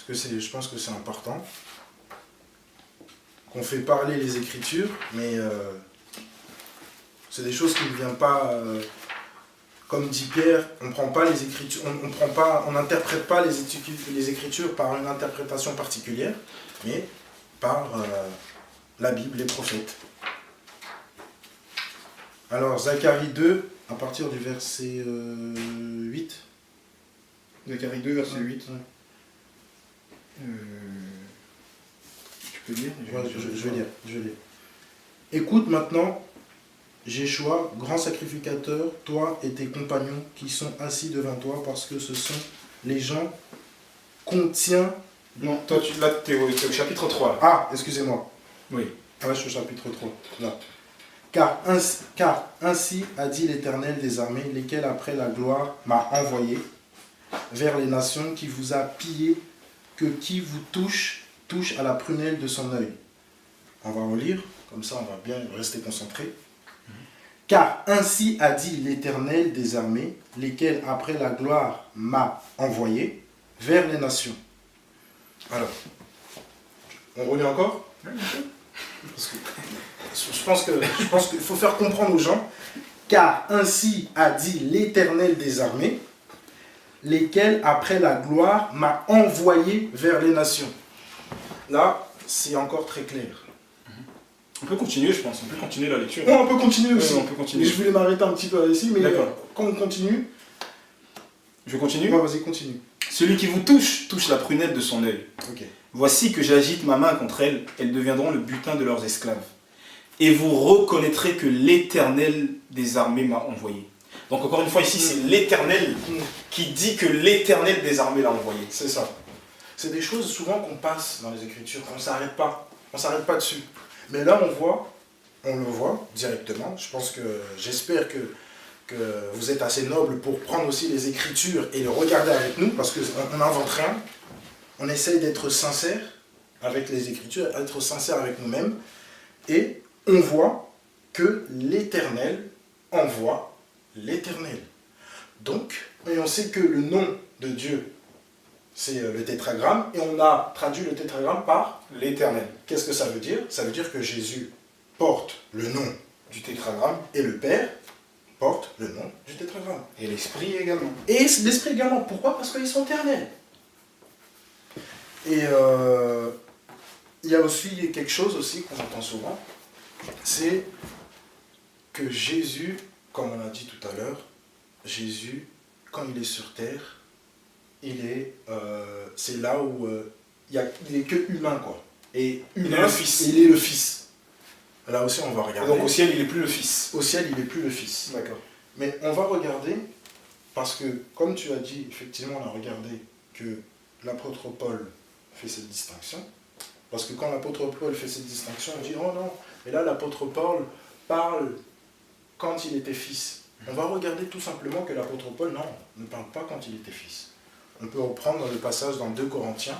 Parce que je pense que c'est important. Qu'on fait parler les Écritures, mais c'est des choses qui ne viennent pas... comme dit Pierre, on prend pas les Écritures, on n'interprète pas les Écritures par une interprétation particulière, mais par la Bible, les prophètes. Alors, Zacharie 2, à partir du verset 8. Zacharie 2, verset 8. Tu peux lire? Je vais lire. Écoute maintenant, Jéchoua, grand sacrificateur, toi et tes compagnons qui sont assis devant toi, parce que ce sont les gens qu'on tient... Non, toi, là, tu es au chapitre 3. Là. Ah, excusez-moi. Oui. Ah, je suis au chapitre 3. Là. Car ainsi a dit l'Éternel des armées, lesquels après la gloire m'a envoyé vers les nations, qui vous a pillé, que qui vous touche à la prunelle de son œil. On va en lire, comme ça on va bien rester concentré. Car ainsi a dit l'Éternel des armées, lesquels après la gloire m'a envoyé vers les nations. Alors, on relit encore? Parce que je pense qu'il faut faire comprendre aux gens. Car ainsi a dit l'Éternel des armées, lesquels après la gloire m'a envoyé vers les nations. Là, c'est encore très clair. On peut continuer, je pense. On peut continuer la lecture. On peut continuer aussi. On peut continuer. Je voulais m'arrêter un petit peu ici, mais quand on continue... Je continue? Ouais, vas-y, continue. Celui qui vous touche, touche la prunelle de son œil. Okay. Voici que j'agite ma main contre elles, elles deviendront le butin de leurs esclaves. Et vous reconnaîtrez que l'Éternel des armées m'a envoyé. Donc encore une fois, ici, c'est l'Éternel qui dit que l'Éternel des armées l'a envoyé. C'est ça. C'est des choses souvent qu'on passe dans les Écritures, on ne s'arrête pas. On ne s'arrête pas dessus. Mais là, on le voit directement. J'espère que vous êtes assez noble pour prendre aussi les Écritures et les regarder avec nous, parce qu'on n'invente rien. On essaye d'être sincère avec les Écritures, d'être sincère avec nous-mêmes. Et on voit que l'Éternel envoie l'Éternel. Donc, et on sait que le nom de Dieu, c'est le tétragramme, et on a traduit le tétragramme par l'Éternel. Qu'est-ce que ça veut dire? Ça veut dire que Jésus porte le nom du tétragramme, et le Père porte le nom du tétragramme. Et l'Esprit également. Et l'Esprit également. Pourquoi? Parce qu'ils sont éternels. Et il y a aussi quelque chose aussi qu'on entend souvent, c'est que Jésus, comme on a dit tout à l'heure, Jésus, quand il est sur terre, c'est là où il n'est que humain, quoi. Et humain, il est le Fils. Il est le Fils. Là aussi, on va regarder. Donc au ciel, il n'est plus le Fils. Au ciel, il n'est plus le Fils. D'accord. Mais on va regarder, parce que, comme tu as dit, effectivement, on a regardé que l'apôtre Paul fait cette distinction. Parce que quand l'apôtre Paul fait cette distinction, on dit « Oh non, mais là, l'apôtre Paul parle quand il était fils. » On va regarder tout simplement que l'apôtre Paul, non, ne parle pas quand il était fils. On peut reprendre le passage dans 2 Corinthiens.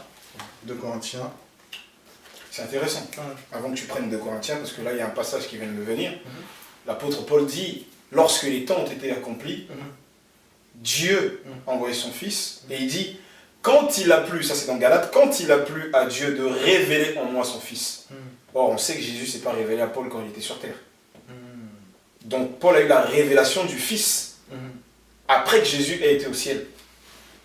2 Corinthiens. C'est intéressant. Avant que tu prennes 2 Corinthiens, parce que là, il y a un passage qui vient de me venir. L'apôtre Paul dit, lorsque les temps ont été accomplis, Dieu a envoyé son Fils, et il dit, quand il a plu, ça c'est dans Galates, quand il a plu à Dieu de révéler en moi son Fils. Or, on sait que Jésus ne s'est pas révélé à Paul quand il était sur terre. Donc, Paul a eu la révélation du Fils après que Jésus ait été au ciel.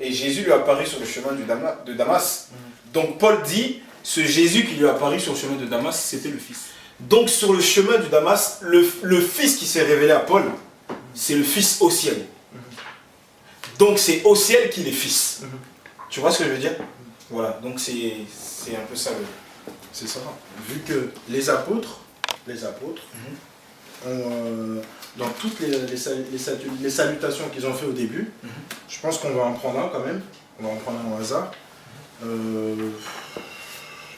Et Jésus lui a apparu sur le chemin de Damas. Donc, Paul dit, ce Jésus qui lui a apparu sur le chemin de Damas, c'était le Fils. Donc, sur le chemin de Damas, le Fils qui s'est révélé à Paul, c'est le Fils au ciel. Donc, c'est au ciel qu'il est Fils. Tu vois ce que je veux dire? Voilà, donc c'est un peu ça. C'est ça. Vu que les apôtres dans toutes les salutations qu'ils ont fait au début, je pense qu'on va en prendre un quand même. On va en prendre un au hasard.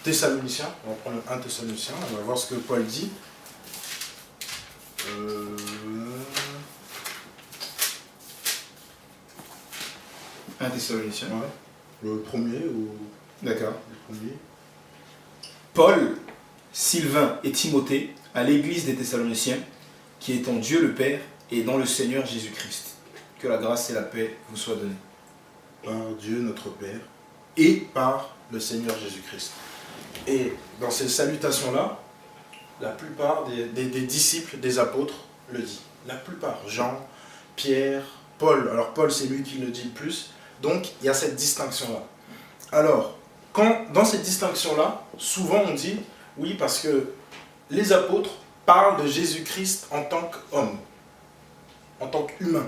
Thessaloniciens, on va prendre un Thessalonicien, on va voir ce que Paul dit. Un Thessalonicien. Ouais. Le premier ou... D'accord. Le premier. Paul, Sylvain et Timothée, à l'église des Thessaloniciens, qui est en Dieu le Père et dans le Seigneur Jésus-Christ. Que la grâce et la paix vous soient données. Par Dieu notre Père et par le Seigneur Jésus-Christ. Et dans ces salutations-là, la plupart des disciples, des apôtres le disent. La plupart. Jean, Pierre, Paul. Alors Paul, c'est lui qui le dit le plus. Donc, il y a cette distinction-là. Alors, dans cette distinction-là, souvent on dit, oui, parce que les apôtres parlent de Jésus-Christ en tant qu'homme, en tant qu'humain.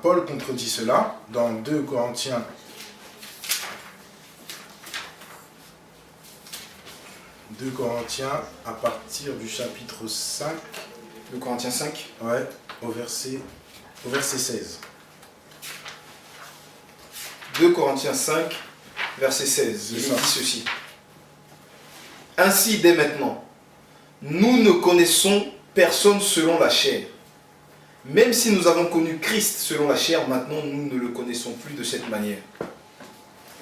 Paul contredit cela dans 2 Corinthiens. 2 Corinthiens, à partir du chapitre 5. 2 Corinthiens 5. Ouais, au verset 16. 2 Corinthiens 5, verset 16. Il dit ceci. Ainsi, dès maintenant, nous ne connaissons personne selon la chair. Même si nous avons connu Christ selon la chair, maintenant nous ne le connaissons plus de cette manière.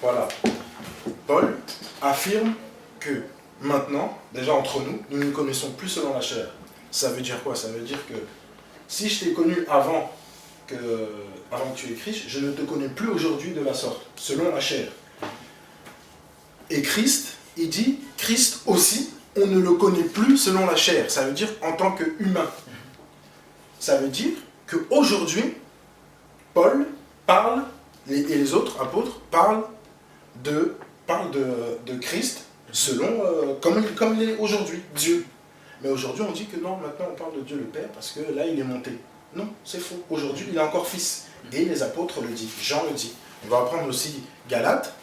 Voilà. Paul affirme que maintenant, déjà entre nous, nous ne nous connaissons plus selon la chair. Ça veut dire quoi? Ça veut dire que si je t'ai connu avant que tu aies Christ, je ne te connais plus aujourd'hui de la sorte, selon la chair. Et Christ, il dit, Christ aussi, on ne le connaît plus selon la chair. Ça veut dire en tant qu'humain. Ça veut dire qu'aujourd'hui, Paul parle, et les autres apôtres parlent de Christ selon, comme il est aujourd'hui, Dieu. Mais aujourd'hui, on dit que non, maintenant on parle de Dieu le Père parce que là, il est monté. Non, c'est faux. Aujourd'hui, il est encore fils. Et les apôtres le disent, Jean le dit. On va apprendre aussi Galates.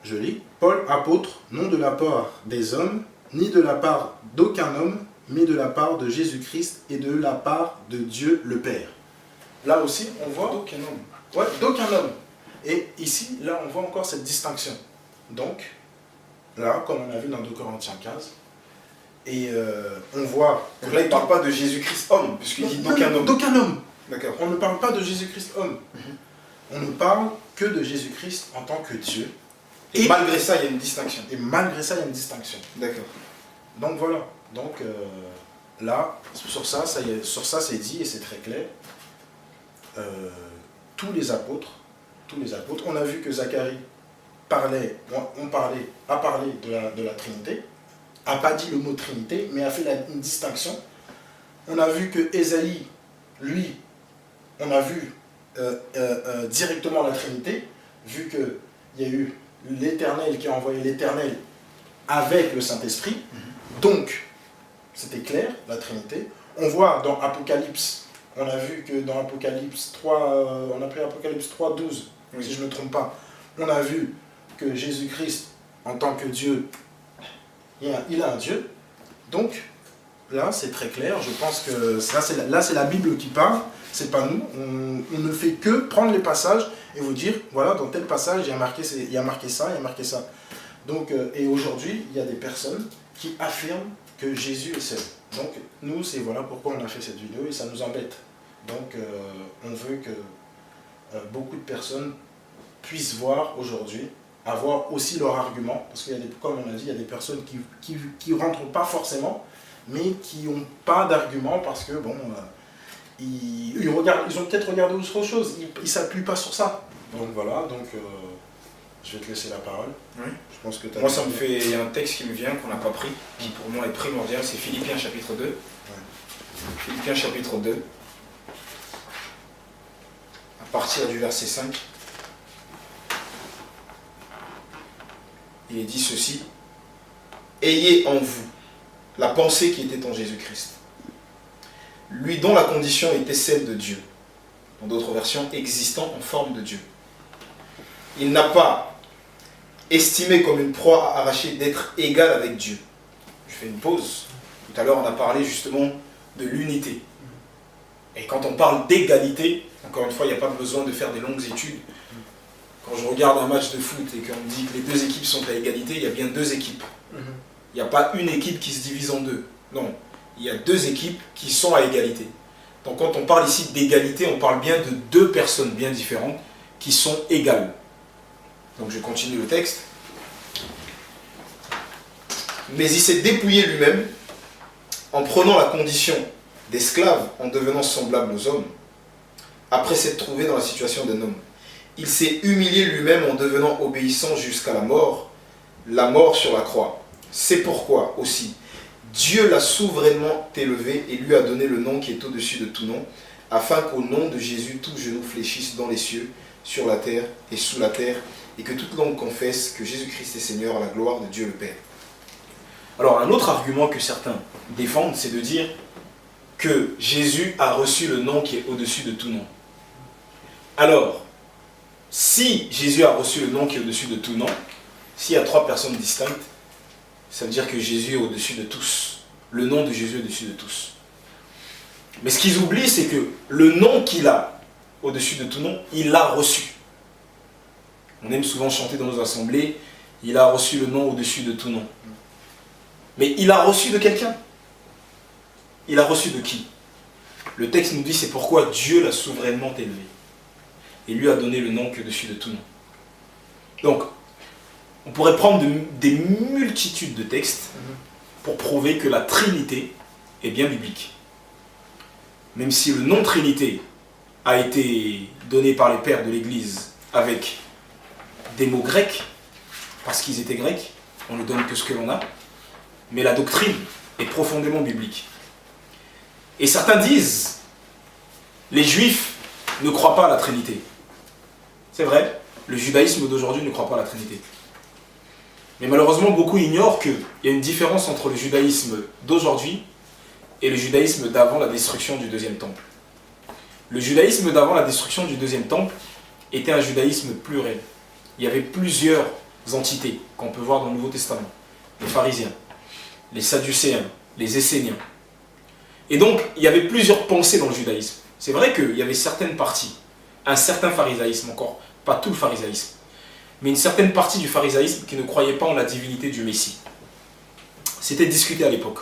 Je lis. Paul, apôtre, non de la part des hommes, ni de la part d'aucun homme, mais de la part de Jésus-Christ et de la part de Dieu le Père. Là aussi, on voit... D'aucun homme. Ouais, d'aucun homme. Et ici, là, on voit encore cette distinction. Donc, là, comme on a vu dans 2 Corinthiens 15, et on voit... Donc là, il ne parle pas de Jésus-Christ homme, puisqu'il dit d'aucun homme. D'aucun homme. D'accord. On ne parle pas de Jésus-Christ homme. On ne parle que de Jésus-Christ en tant que Dieu. Et malgré ça, il y a une distinction. Et malgré ça, il y a une distinction. D'accord. Donc voilà. Donc là, sur ça c'est dit et c'est très clair. Tous les apôtres, on a vu que Zacharie a parlé de la Trinité, n'a pas dit le mot Trinité, mais a fait une distinction. On a vu que Ésaïe, lui, on a vu directement la Trinité, vu qu'il y a eu l'Éternel qui a envoyé l'Éternel avec le Saint-Esprit. Donc, c'était clair, la Trinité. On voit dans Apocalypse, on a vu que dans Apocalypse 3, on a pris Apocalypse 3, 12, oui, si je ne me trompe pas, on a vu que Jésus-Christ, en tant que Dieu, il a un Dieu. Donc, là, c'est très clair. Je pense que là, c'est la Bible qui parle, c'est pas nous. On ne fait que prendre les passages et vous dire, voilà, dans tel passage, il y a marqué ça, il y a marqué ça. Donc, et aujourd'hui, il y a des personnes qui affirment que Jésus est seul. Donc, nous, c'est voilà pourquoi on a fait cette vidéo et ça nous embête. Donc, on veut que beaucoup de personnes puissent voir aujourd'hui, avoir aussi leur argument, parce qu'il y a des, comme on a dit, il y a des personnes qui rentrent pas forcément, mais qui n'ont pas d'argument parce que, bon, ils ont peut-être regardé autre chose, ils ne s'appuient pas sur ça. Donc voilà, donc je vais te laisser la parole. Oui. Je pense que Moi, il y a un texte qui me vient, qu'on n'a pas pris, qui pour moi est primordial, c'est Philippiens chapitre 2. Ouais. Philippiens chapitre 2, à partir du verset 5. Il est dit ceci: ayez en vous la pensée qui était en Jésus-Christ, lui dont la condition était celle de Dieu, dans d'autres versions, existant en forme de Dieu. Il n'a pas estimé comme une proie à arracher d'être égal avec Dieu. Je fais une pause. Tout à l'heure, on a parlé justement de l'unité. Et quand on parle d'égalité, encore une fois, il n'y a pas besoin de faire des longues études. Quand je regarde un match de foot et qu'on me dit que les deux équipes sont à égalité, il y a bien deux équipes. Il n'y a pas une équipe qui se divise en deux. Non, il y a deux équipes qui sont à égalité. Donc quand on parle ici d'égalité, on parle bien de deux personnes bien différentes qui sont égales. Donc je continue le texte. Mais il s'est dépouillé lui-même en prenant la condition d'esclave, en devenant semblable aux hommes, après s'être trouvé dans la situation d'un homme. Il s'est humilié lui-même en devenant obéissant jusqu'à la mort sur la croix. C'est pourquoi aussi Dieu l'a souverainement élevé et lui a donné le nom qui est au-dessus de tout nom, afin qu'au nom de Jésus, tout genou fléchisse dans les cieux, sur la terre et sous la terre, et que toute langue confesse que Jésus-Christ est Seigneur à la gloire de Dieu le Père. Alors un autre argument que certains défendent, c'est de dire que Jésus a reçu le nom qui est au-dessus de tout nom. Alors, si Jésus a reçu le nom qui est au-dessus de tout nom, s'il y a trois personnes distinctes, ça veut dire que Jésus est au-dessus de tous. Le nom de Jésus est au-dessus de tous. Mais ce qu'ils oublient, c'est que le nom qu'il a au-dessus de tout nom, il l'a reçu. On aime souvent chanter dans nos assemblées, il a reçu le nom au-dessus de tout nom. Mais il a reçu de quelqu'un. Il a reçu de qui? Le texte nous dit c'est pourquoi Dieu l'a souverainement élevé et lui a donné le nom qui est au-dessus de tout nom. Donc, on pourrait prendre des multitudes de textes pour prouver que la Trinité est bien biblique. Même si le nom Trinité a été donné par les pères de l'Église avec des mots grecs, parce qu'ils étaient grecs, on ne donne que ce que l'on a, mais la doctrine est profondément biblique. Et certains disent, les Juifs ne croient pas à la Trinité. C'est vrai, le judaïsme d'aujourd'hui ne croit pas à la Trinité. Mais malheureusement, beaucoup ignorent qu'il y a une différence entre le judaïsme d'aujourd'hui et le judaïsme d'avant la destruction du deuxième temple. Le judaïsme d'avant la destruction du deuxième temple était un judaïsme pluriel. Il y avait plusieurs entités qu'on peut voir dans le Nouveau Testament. Les pharisiens, les sadducéens, les esséniens. Et donc, il y avait plusieurs pensées dans le judaïsme. C'est vrai qu'il y avait certaines parties, un certain pharisaïsme encore, pas tout le pharisaïsme, mais une certaine partie du pharisaïsme qui ne croyait pas en la divinité du Messie. C'était discuté à l'époque.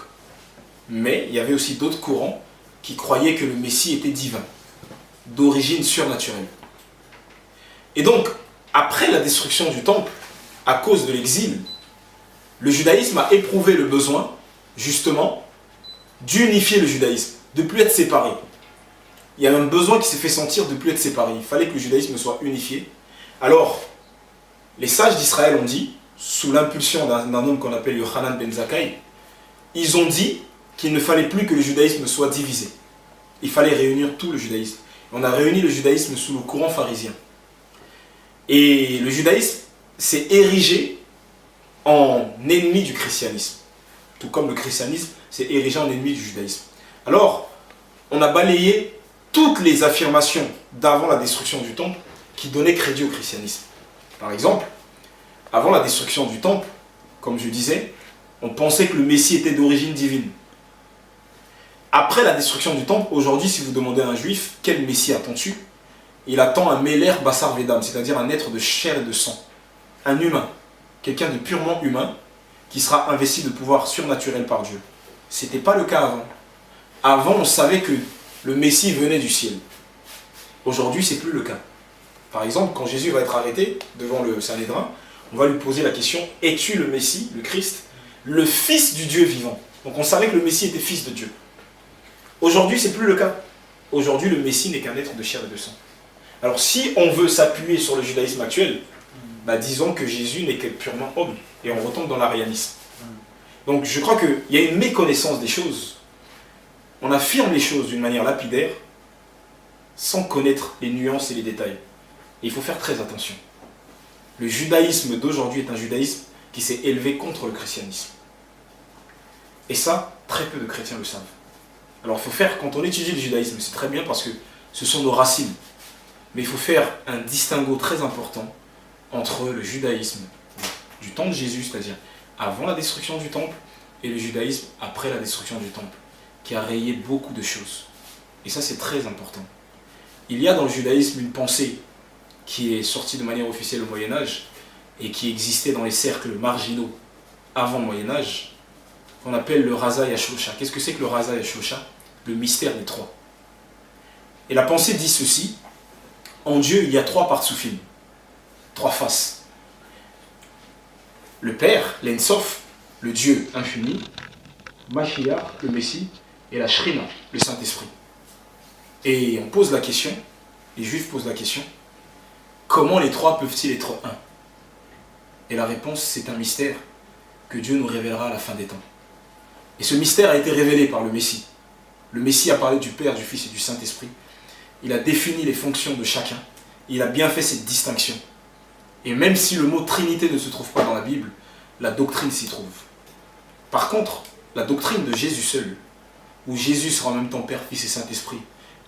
Mais il y avait aussi d'autres courants qui croyaient que le Messie était divin, d'origine surnaturelle. Et donc, après la destruction du temple, à cause de l'exil, le judaïsme a éprouvé le besoin, justement, d'unifier le judaïsme, de ne plus être séparé. Il y a un besoin qui s'est fait sentir de ne plus être séparé. Il fallait que le judaïsme soit unifié. Alors, les sages d'Israël ont dit, sous l'impulsion d'un homme qu'on appelle Yochanan ben Zakkai, ils ont dit qu'il ne fallait plus que le judaïsme soit divisé. Il fallait réunir tout le judaïsme. On a réuni le judaïsme sous le courant pharisien. Et le judaïsme s'est érigé en ennemi du christianisme. Tout comme le christianisme s'est érigé en ennemi du judaïsme. Alors, on a balayé toutes les affirmations d'avant la destruction du temple qui donnaient crédit au christianisme. Par exemple, avant la destruction du temple, comme je disais, on pensait que le Messie était d'origine divine. Après la destruction du temple, aujourd'hui, si vous demandez à un juif quel Messie attends-tu, il attend un Meler Bassar Vedam, c'est-à-dire un être de chair et de sang, un humain, quelqu'un de purement humain qui sera investi de pouvoir surnaturel par Dieu. Ce n'était pas le cas avant. Avant, on savait que le Messie venait du ciel. Aujourd'hui, ce n'est plus le cas. Par exemple, quand Jésus va être arrêté devant le Sanhédrin, on va lui poser la question, es-tu le Messie, le Christ, le Fils du Dieu vivant? Donc on savait que le Messie était Fils de Dieu. Aujourd'hui, ce n'est plus le cas. Aujourd'hui, le Messie n'est qu'un être de chair et de sang. Alors si on veut s'appuyer sur le judaïsme actuel, disons que Jésus n'est que purement homme, et on retombe dans l'arianisme. Donc je crois qu'il y a une méconnaissance des choses. On affirme les choses d'une manière lapidaire, sans connaître les nuances et les détails. Et il faut faire très attention. Le judaïsme d'aujourd'hui est un judaïsme qui s'est élevé contre le christianisme. Et ça, très peu de chrétiens le savent. Alors il faut faire, quand on étudie le judaïsme, c'est très bien parce que ce sont nos racines. Mais il faut faire un distinguo très important entre le judaïsme du temps de Jésus, c'est-à-dire avant la destruction du temple, et le judaïsme après la destruction du temple, qui a rayé beaucoup de choses. Et ça, c'est très important. Il y a dans le judaïsme une pensée qui est sortie de manière officielle au Moyen-Âge et qui existait dans les cercles marginaux avant le Moyen-Âge, qu'on appelle le Raza Yashlosha. Qu'est-ce que c'est que le Raza Yashlosha? Le mystère des trois. Et la pensée dit ceci: en Dieu, il y a trois partsouphim, trois faces. Le Père, l'Ensof, le Dieu infini, Mashiach, le Messie, et la Shrina, le Saint-Esprit. Et on pose la question, les Juifs posent la question, comment les trois peuvent-ils être un? Et la réponse, c'est un mystère que Dieu nous révélera à la fin des temps. Et ce mystère a été révélé par le Messie. Le Messie a parlé du Père, du Fils et du Saint-Esprit. Il a défini les fonctions de chacun. Il a bien fait cette distinction. Et même si le mot Trinité ne se trouve pas dans la Bible, la doctrine s'y trouve. Par contre, la doctrine de Jésus seul, où Jésus sera en même temps Père, Fils et Saint-Esprit,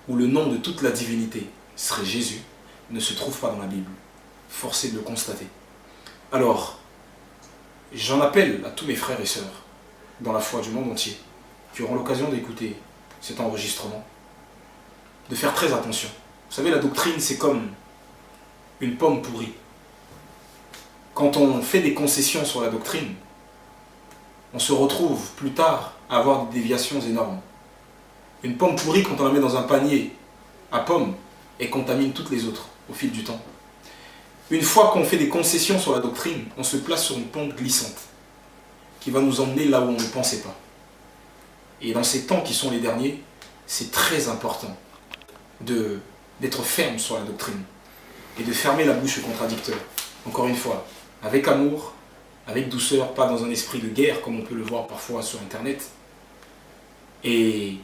où le nom de toute la divinité serait Jésus, ne se trouve pas dans la Bible. Forcé de le constater. Alors, j'en appelle à tous mes frères et sœurs, dans la foi du monde entier, qui auront l'occasion d'écouter cet enregistrement, de faire très attention. Vous savez, la doctrine, c'est comme une pomme pourrie. Quand on fait des concessions sur la doctrine, on se retrouve plus tard à avoir des déviations énormes. Une pomme pourrie, quand on la met dans un panier à pommes, elle contamine toutes les autres au fil du temps. Une fois qu'on fait des concessions sur la doctrine, on se place sur une pente glissante qui va nous emmener là où on ne pensait pas. Et dans ces temps qui sont les derniers, c'est très important d'être ferme sur la doctrine et de fermer la bouche aux contradicteurs. Encore une fois, avec amour, avec douceur, pas dans un esprit de guerre comme on peut le voir parfois sur Internet. Et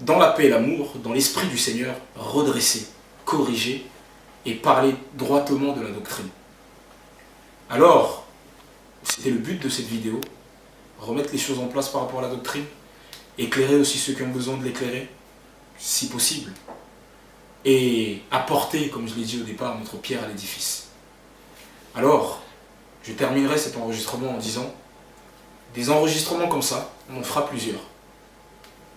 dans la paix et l'amour, dans l'esprit du Seigneur, redresser, corriger et parler droitement de la doctrine. Alors, c'était le but de cette vidéo, remettre les choses en place par rapport à la doctrine, éclairer aussi ceux qui ont besoin de l'éclairer, si possible, et apporter, comme je l'ai dit au départ, notre pierre à l'édifice. Alors, je terminerai cet enregistrement en disant, des enregistrements comme ça, on en fera plusieurs,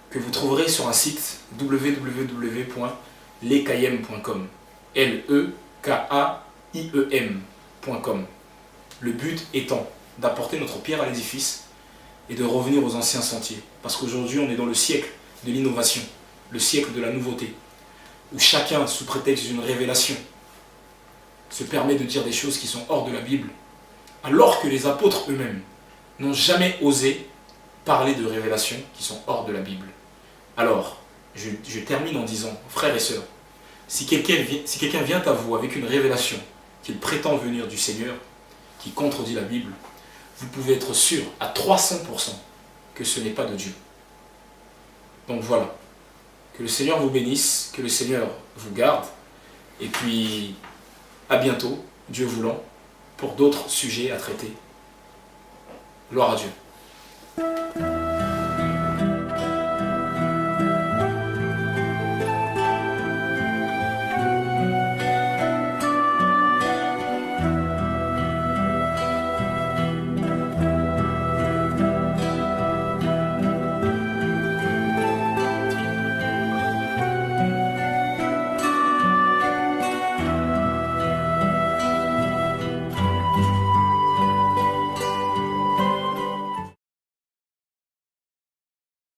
que vous trouverez sur un site www.lekayem.com, L-E-K-A-I-E-M.com. Le but étant d'apporter notre pierre à l'édifice et de revenir aux anciens sentiers. Parce qu'aujourd'hui, on est dans le siècle de l'innovation, le siècle de la nouveauté, où chacun, sous prétexte d'une révélation, se permet de dire des choses qui sont hors de la Bible, alors que les apôtres eux-mêmes n'ont jamais osé parler de révélations qui sont hors de la Bible. Alors, je termine en disant, frères et sœurs, si quelqu'un vient à vous avec une révélation qu'il prétend venir du Seigneur, qui contredit la Bible, vous pouvez être sûr à 300% que ce n'est pas de Dieu. Donc voilà, que le Seigneur vous bénisse, que le Seigneur vous garde, et puis à bientôt, Dieu voulant, pour d'autres sujets à traiter. Gloire à Dieu.